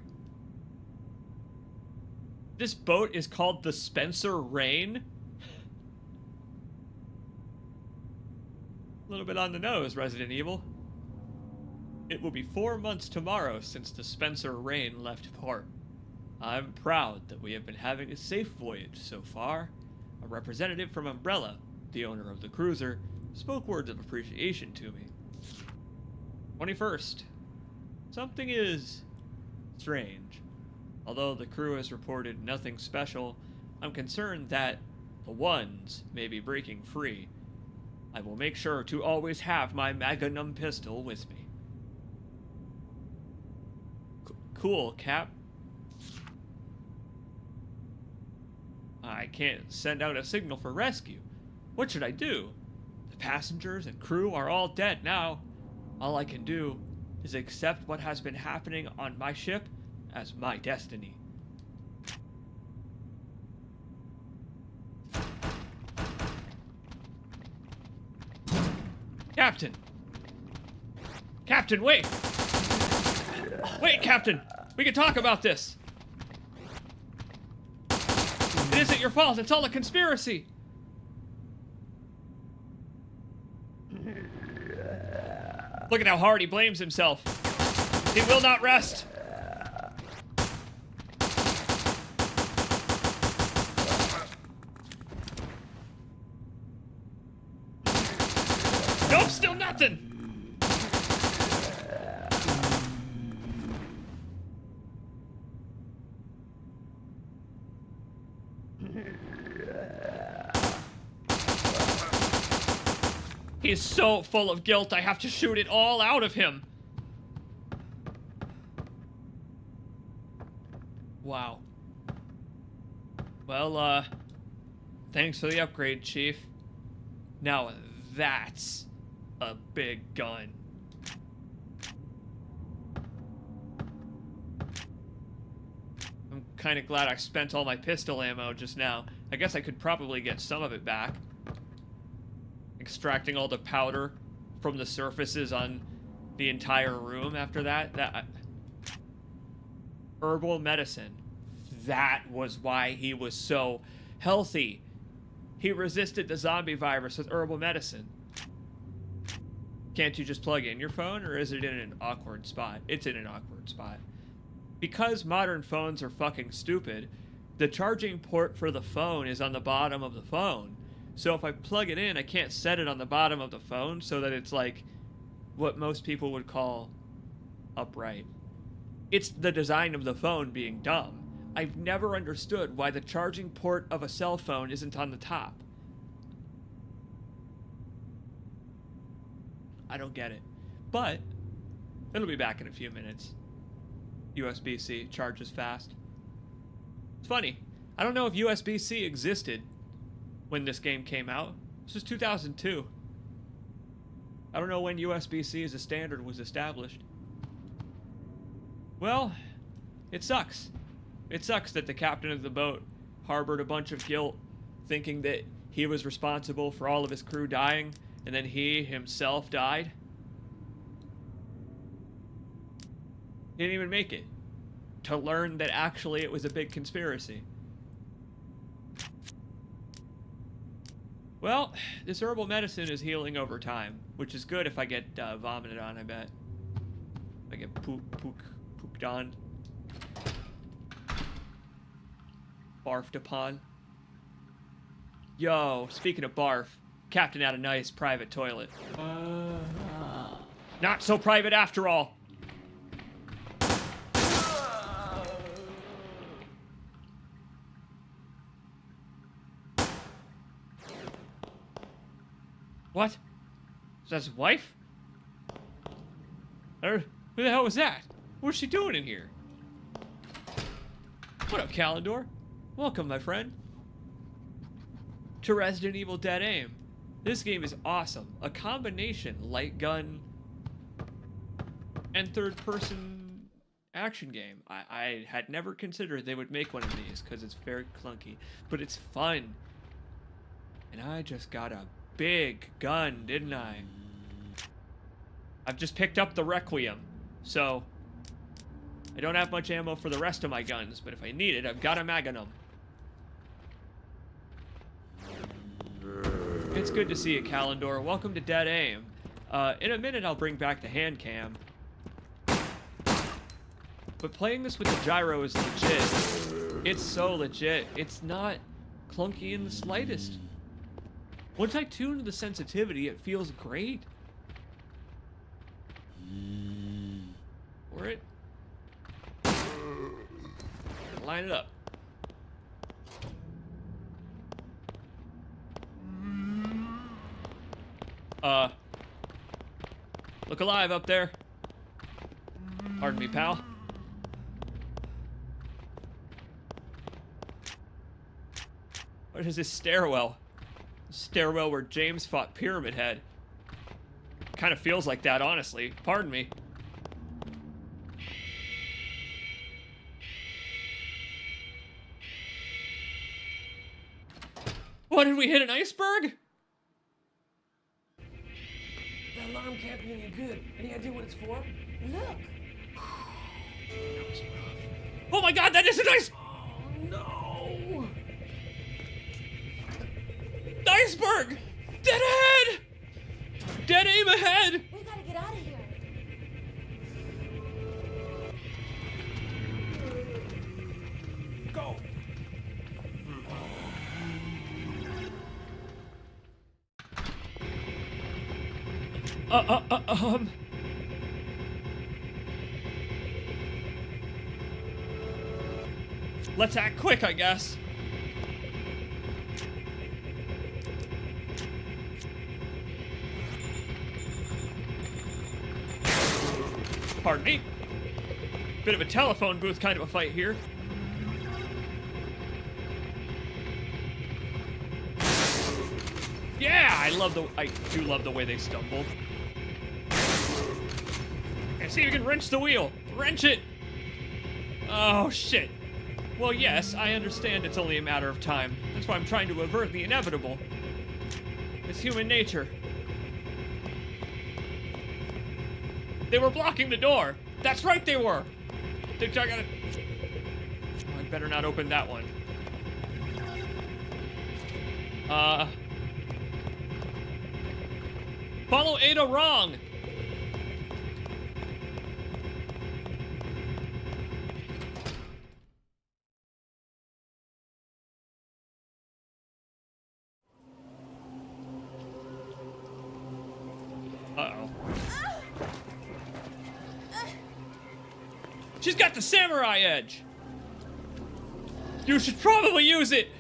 Speaker 1: This boat is called the Spencer Rain. A little bit on the nose, Resident Evil. It will be 4 months tomorrow since the Spencer Rain left port. I'm proud that we have been having a safe voyage so far. A representative from Umbrella, the owner of the cruiser, spoke words of appreciation to me. 21st. Something is strange. Although the crew has reported nothing special, I'm concerned that the ones may be breaking free. I will make sure to always have my Magnum pistol with me. Cool, Cap. I can't send out a signal for rescue. What should I do? The passengers and crew are all dead now. All I can do is accept what has been happening on my ship as my destiny. Captain! Captain, wait! Wait, Captain! We can talk about this! It isn't your fault, it's all a conspiracy! Look at how hard he blames himself. He will not rest! Nope, still nothing! He's so full of guilt, I have to shoot it all out of him. Wow. Well, thanks for the upgrade, Chief. Now that's a big gun. I'm kind of glad I spent all my pistol ammo just now. I guess I could probably get some of it back. Extracting all the powder from the surfaces on the entire room after that. Herbal medicine. That was why he was so healthy. He resisted the zombie virus with herbal medicine. Can't you just plug in your phone, or is it in an awkward spot? It's in an awkward spot. Because modern phones are fucking stupid, the charging port for the phone is on the bottom of the phone. So if I plug it in, I can't set it on the bottom of the phone so that it's like what most people would call upright. It's the design of the phone being dumb. I've never understood why the charging port of a cell phone isn't on the top. I don't get it. But it'll be back in a few minutes. USB-C charges fast. It's funny. I don't know if USB-C existed when this game came out. This was 2002. I don't know when USB-C as a standard was established. Well, it sucks. It sucks that the captain of the boat harbored a bunch of guilt, thinking that he was responsible for all of his crew dying, and then he himself died. He didn't even make it. To learn that actually it was a big conspiracy. Well, this herbal medicine is healing over time, which is good if I get vomited on, I bet. If I get pooked on. Barfed upon. Yo, speaking of barf, Captain had a nice private toilet. Not so private after all. What? Is that his wife? Or who the hell was that? What's she doing in here? What up, Calendor? Welcome, my friend, to Resident Evil Dead Aim. This game is awesome. A combination light gun and third-person action game. I had never considered they would make one of these because it's very clunky, but it's fun. And I just got a big gun, didn't I? I've just picked up the Requiem, so I don't have much ammo for the rest of my guns, but if I need it, I've got a Magnum. It's good to see you, Calendor. Welcome to Dead Aim. In a minute, I'll bring back the HANDCAM. But playing this with the gyro is legit. It's so legit. It's not clunky in the slightest. Once I tune the sensitivity, it feels great. Or it... Line it up. Look alive up there. Pardon me, pal. What is this stairwell? Stairwell where James fought Pyramid Head. Kind of feels like that, honestly. Pardon me. What, did we hit an iceberg?
Speaker 2: That alarm can't be any good. Any idea what it's for?
Speaker 4: Look,
Speaker 1: Oh my god, that is an ice...
Speaker 2: Oh, no!
Speaker 1: Iceberg! Dead ahead! Dead aim ahead!
Speaker 4: we gotta get out of here.
Speaker 2: Go!
Speaker 1: Let's act quick, I guess. Pardon me. Bit of a telephone booth kind of a fight here. Yeah, I do love the way they stumble. And see if you can wrench the wheel. Wrench it! Oh, shit. Well, yes, I understand it's only a matter of time. That's why I'm trying to avert the inevitable. It's human nature. They were blocking the door. That's right, they were. I gotta... Oh, I better not open that one. Follow Ada wrong. Uh-oh. She's got the samurai edge. You should probably use it.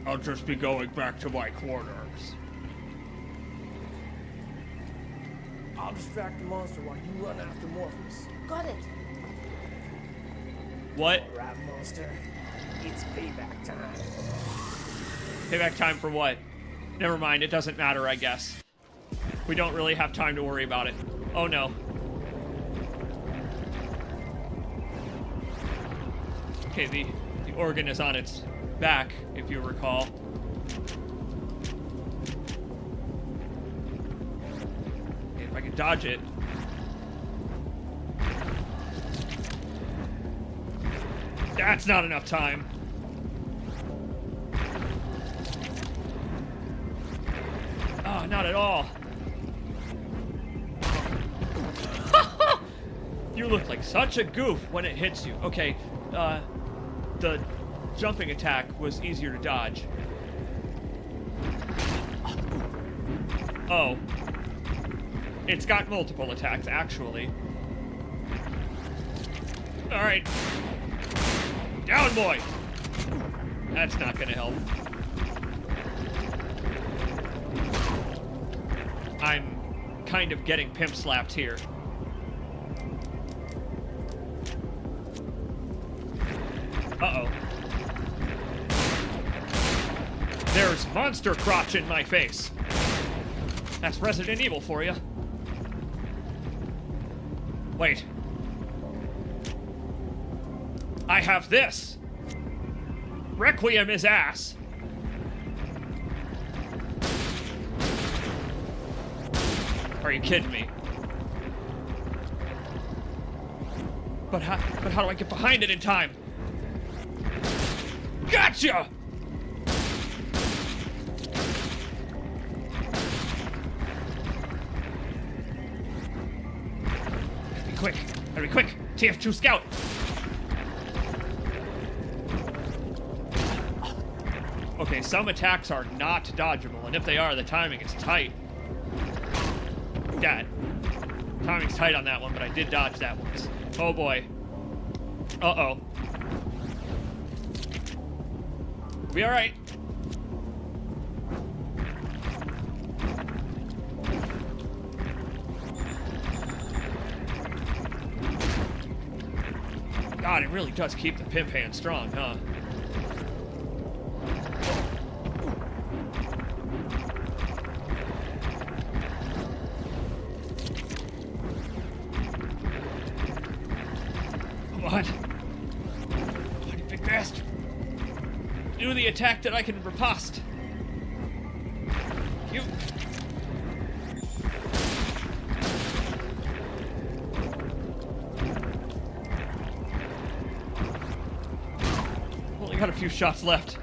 Speaker 1: I'll just be going back to my quarters.
Speaker 2: I'll distract the monster while you run after Morpheus.
Speaker 4: Got it.
Speaker 1: What?
Speaker 2: All right, monster. It's payback time.
Speaker 1: Payback time for what? Never mind, it doesn't matter, I guess. We don't really have time to worry about it. Oh no. Okay, the organ is on its back, if you recall. I can dodge it. That's not enough time. Oh, not at all. You look like such a goof when it hits you. Okay, the jumping attack was easier to dodge. Oh. It's got multiple attacks, actually. Alright. Down, boy! That's not gonna help. I'm kind of getting pimp slapped here. Uh-oh. There's monster crotch in my face. That's Resident Evil for you. Wait. I have this. Requiem is ass. Are you kidding me? But how do I get behind it in time? Gotcha! Gotta be quick. Gotta be quick. TF2 Scout. Okay, some attacks are not dodgeable, and if they are, the timing is tight. Dad. Timing's tight on that one, but I did dodge that once. Oh boy. Uh-oh. Be alright. God, it really does keep the pimp hand strong, huh? Come on. Come on, you big bastard. Do the attack that I can riposte. You. Only got a few shots left.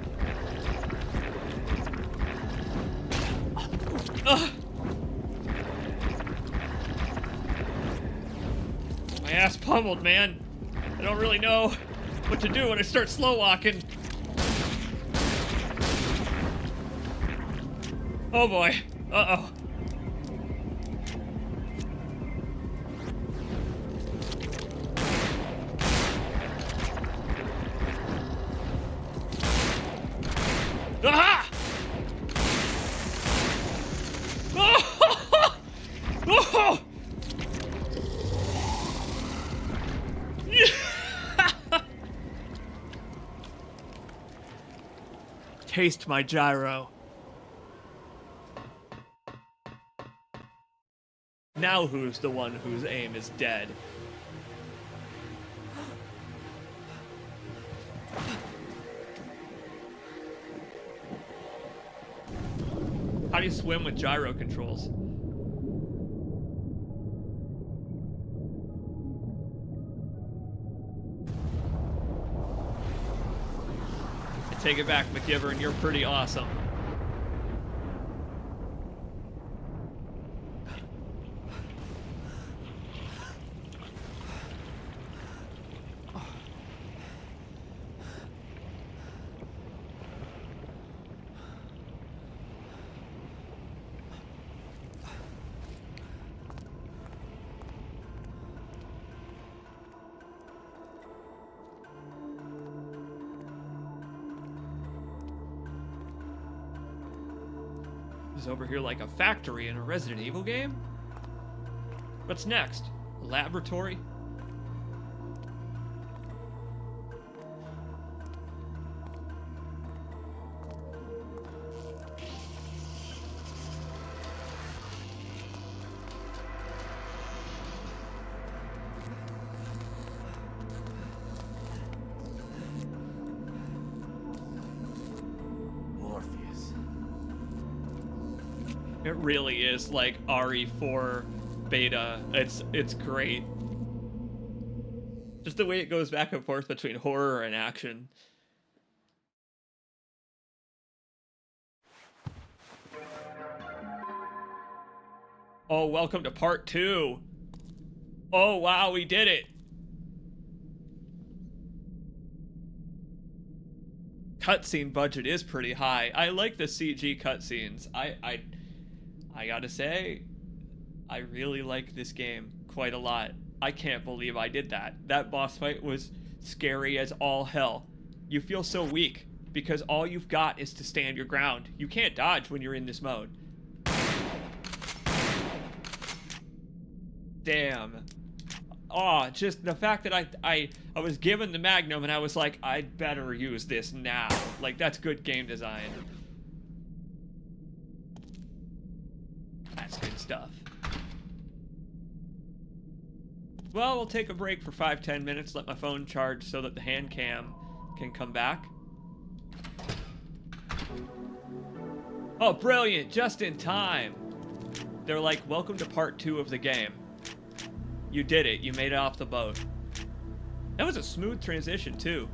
Speaker 1: My ass pummeled, man. I don't really know what to do when I start slow walking. Oh boy. Uh-oh. Aha! Oh! Oh! Taste my gyro. Now who's the one whose aim is dead? How do you swim with gyro controls? I take it back, McGivern, you're pretty awesome. Is over here like a factory in a Resident Evil game? What's next? A laboratory?
Speaker 3: Morpheus.
Speaker 1: It really is like RE4 beta. It's great. Just the way it goes back and forth between horror and action. Oh, welcome to part 2. Oh, wow, we did it. Cutscene budget is pretty high. I like the CG cutscenes. I gotta say, I really like this game quite a lot. I can't believe I did that. That boss fight was scary as all hell. You feel so weak because all you've got is to stand your ground. You can't dodge when you're in this mode. Damn. Oh, just the fact that I was given the Magnum and I was like, I'd better use this now. Like, that's good game design. That's good stuff. Well, we'll take a break for 5-10 minutes, let my phone charge so that the hand cam can come back. Oh, brilliant, just in time. They're like, welcome to part 2 of the game. You did it. You made it off the boat. That was a smooth transition, too.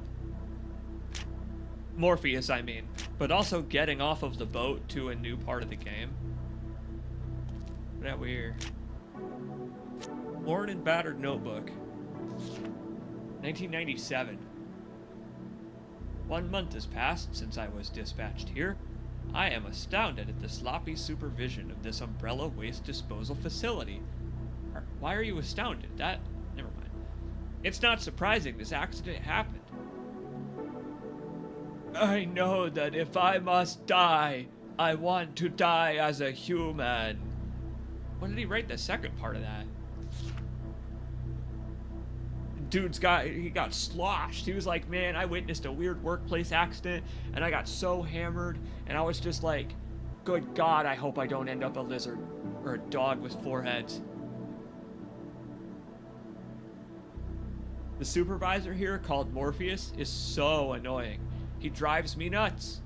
Speaker 1: Morpheus, I mean. But also getting off of the boat to a new part of the game. Isn't that weird? Worn and battered notebook. 1997. 1 month has passed since I was dispatched here. I am astounded at the sloppy supervision of this umbrella waste disposal facility. Why are you astounded? Never mind. It's not surprising this accident happened. I know that if I must die, I want to die as a human. When did he write the second part of that? He got sloshed. He was like, man, I witnessed a weird workplace accident, and I got so hammered, and I was just like, good God, I hope I don't end up a lizard or a dog with 4 heads. The supervisor here, called Morpheus, is so annoying. He drives me nuts.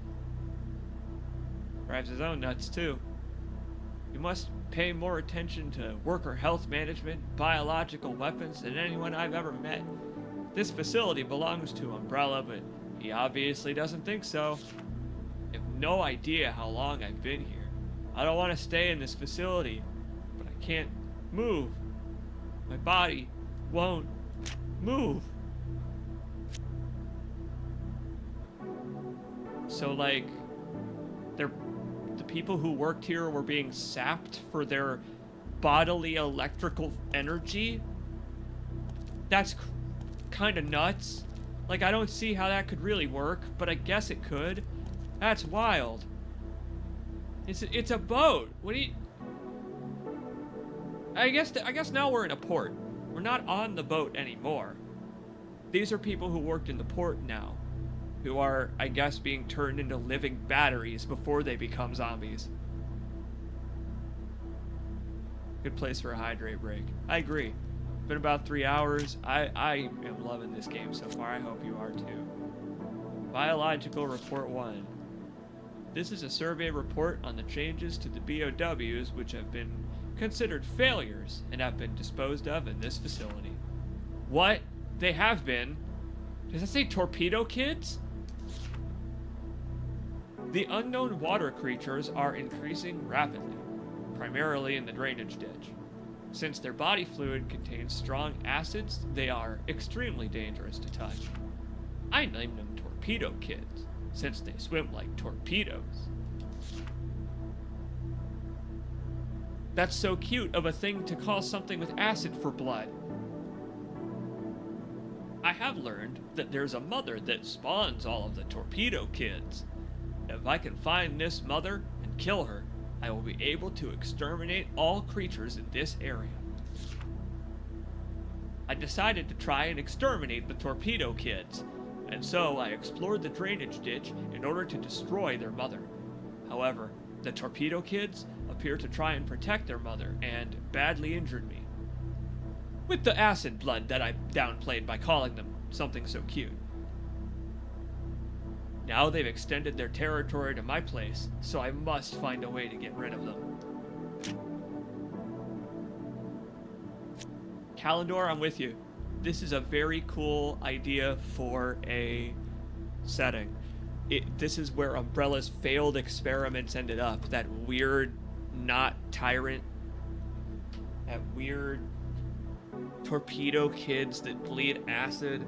Speaker 1: Drives his own nuts, too. You must pay more attention to worker health management, biological weapons than anyone I've ever met. This facility belongs to Umbrella, but he obviously doesn't think so. I have no idea how long I've been here. I don't want to stay in this facility, but I can't move. My body won't move. So, like, the people who worked here were being sapped for their bodily electrical energy? That's kind of nuts. Like, I don't see how that could really work, but I guess it could. That's wild. It's a boat. What do you... I guess now we're in a port. We're not on the boat anymore. These are people who worked in the port now, who are, I guess, being turned into living batteries before they become zombies. Good place for a hydrate break. I agree. Been about 3 hours. I am loving this game so far. I hope you are too. Biological Report 1. This is a survey report on the changes to the BOWs which have been considered failures and have been disposed of in this facility. What? They have been? Does that say torpedo kids? The unknown water creatures are increasing rapidly, primarily in the drainage ditch. Since their body fluid contains strong acids, they are extremely dangerous to touch. I named them torpedo kids, since they swim like torpedoes. That's so cute of a thing to call something with acid for blood. I have learned that there's a mother that spawns all of the torpedo kids. If I can find this mother and kill her, I will be able to exterminate all creatures in this area. I decided to try and exterminate the torpedo kids, and so I explored the drainage ditch in order to destroy their mother. However, the torpedo kids appear to try and protect their mother and badly injured me. With the acid blood that I downplayed by calling them something so cute. Now they've extended their territory to my place, so I must find a way to get rid of them. Kalendor, I'm with you. This is a very cool idea for a setting. This is where Umbrella's failed experiments ended up. That weird, not tyrant, that weird torpedo kids that bleed acid,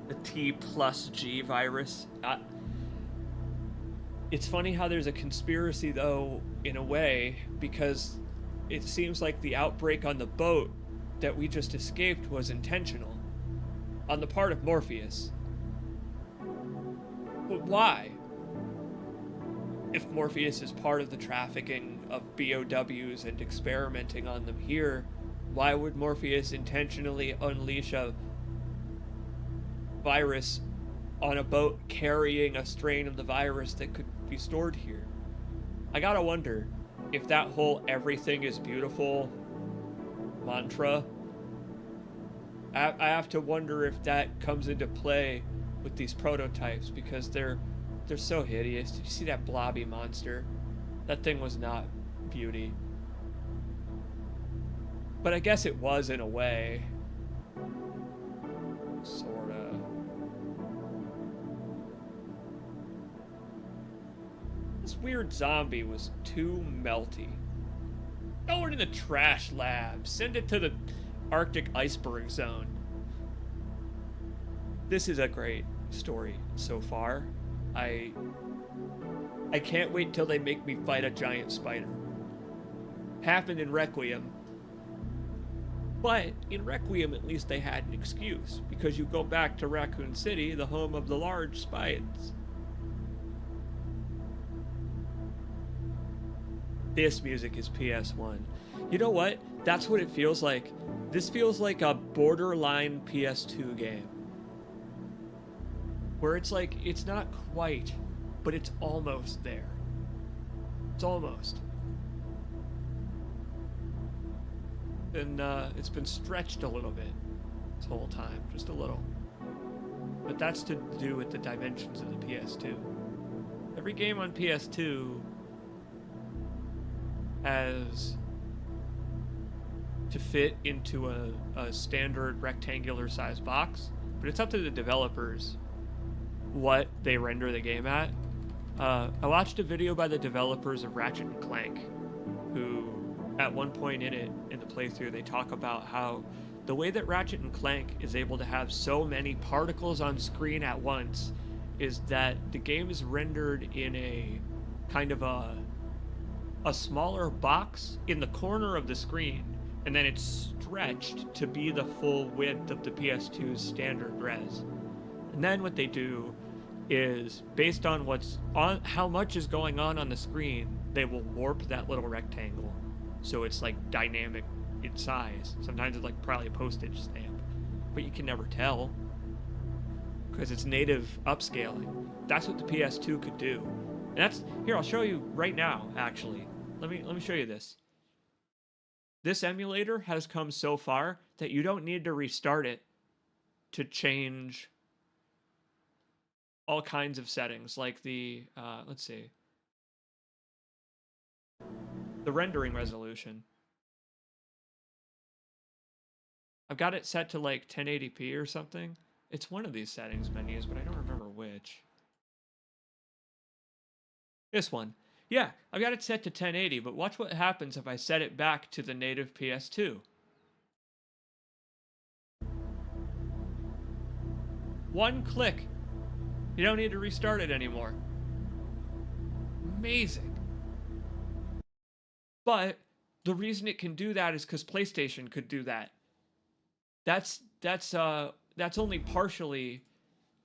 Speaker 1: the T+G virus. It's funny how there's a conspiracy, though, in a way, because it seems like the outbreak on the boat that we just escaped was intentional on the part of Morpheus. But why? If Morpheus is part of the trafficking of BOWs and experimenting on them here, why would Morpheus intentionally unleash a virus on a boat carrying a strain of the virus that could be stored here? I gotta wonder if that whole everything is beautiful mantra, I have to wonder if that comes into play with these prototypes, because they're so hideous. Did you see that blobby monster? That thing was not beauty. But I guess it was in a way. Sorta. This weird zombie was too melty. Throw it in the trash lab. Send it to the Arctic iceberg zone. This is a great story so far. I can't wait till they make me fight a giant spider. Happened in Requiem. But in Requiem, at least they had an excuse, because you go back to Raccoon City, the home of the large spiders. This music is PS1. You know what? That's what it feels like. This feels like a borderline PS2 game. Where it's like, it's not quite, but it's almost there. It's almost. And it's been stretched a little bit this whole time, just a little. But that's to do with the dimensions of the PS2. Every game on PS2 has to fit into a standard rectangular size box, but it's up to the developers what they render the game at. I watched a video by the developers of Ratchet and Clank, who at one point in the playthrough, they talk about how the way that Ratchet and Clank is able to have so many particles on screen at once is that the game is rendered in a kind of a smaller box in the corner of the screen, and then it's stretched to be the full width of the PS2's standard res. And then what they do is, based on how much is going on the screen, they will warp that little rectangle so it's like dynamic in size. Sometimes it's like probably a postage stamp, but you can never tell because it's native upscaling. That's what the PS2 could do. And that's here, I'll show you right now, actually. Let me show you this. This emulator has come so far that you don't need to restart it to change all kinds of settings, like the, let's see, the rendering resolution. I've got it set to like 1080p or something. It's one of these settings menus, but I don't remember which. This one. Yeah, I've got it set to 1080, but watch what happens if I set it back to the native PS2. One click. You don't need to restart it anymore. Amazing. But the reason it can do that is because PlayStation could do that. That's only partially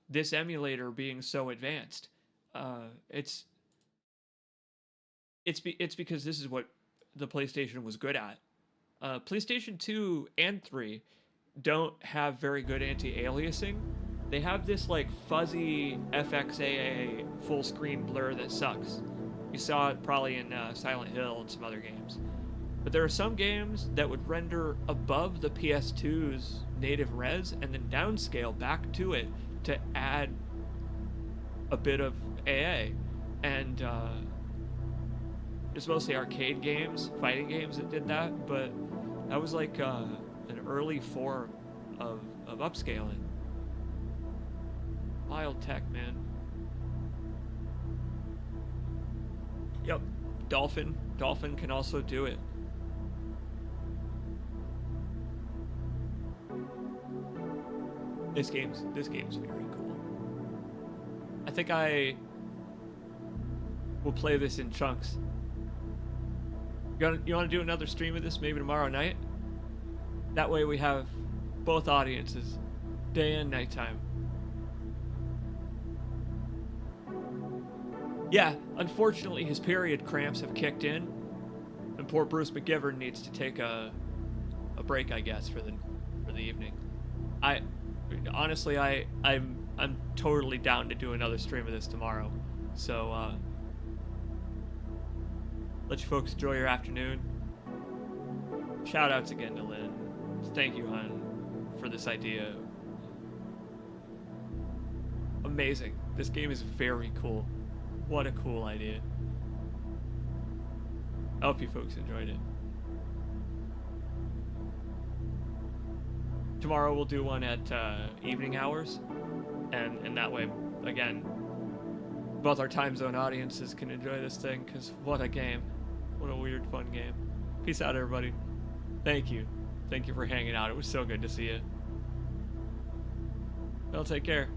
Speaker 1: this emulator being so advanced. It's because this is what the PlayStation was good at. PlayStation 2 and 3 don't have very good anti-aliasing. They have this like fuzzy FXAA full screen blur that sucks. You saw it probably in Silent Hill and some other games. But there are some games that would render above the PS2's native res and then downscale back to it to add a bit of AA. And it's mostly arcade games, fighting games that did that, but that was like an early form of upscaling. Wild tech, man. Yep, Dolphin can also do it. This game's very cool. I think I will play this in chunks. You want to do another stream of this maybe tomorrow night? That way we have both audiences, day and nighttime. Yeah, unfortunately his period cramps have kicked in, and poor Bruce McGivern needs to take a break, I guess, for the evening. Honestly, I'm totally down to do another stream of this tomorrow. So let you folks enjoy your afternoon. Shout outs again to Lynn. Thank you, hon, for this idea. Amazing. This game is very cool. What a cool idea. I hope you folks enjoyed it. Tomorrow we'll do one at evening hours, and that way, again, both our time zone audiences can enjoy this thing, because what a game. What a weird, fun game. Peace out, everybody. Thank you. Thank you for hanging out. It was so good to see you. Well, take care.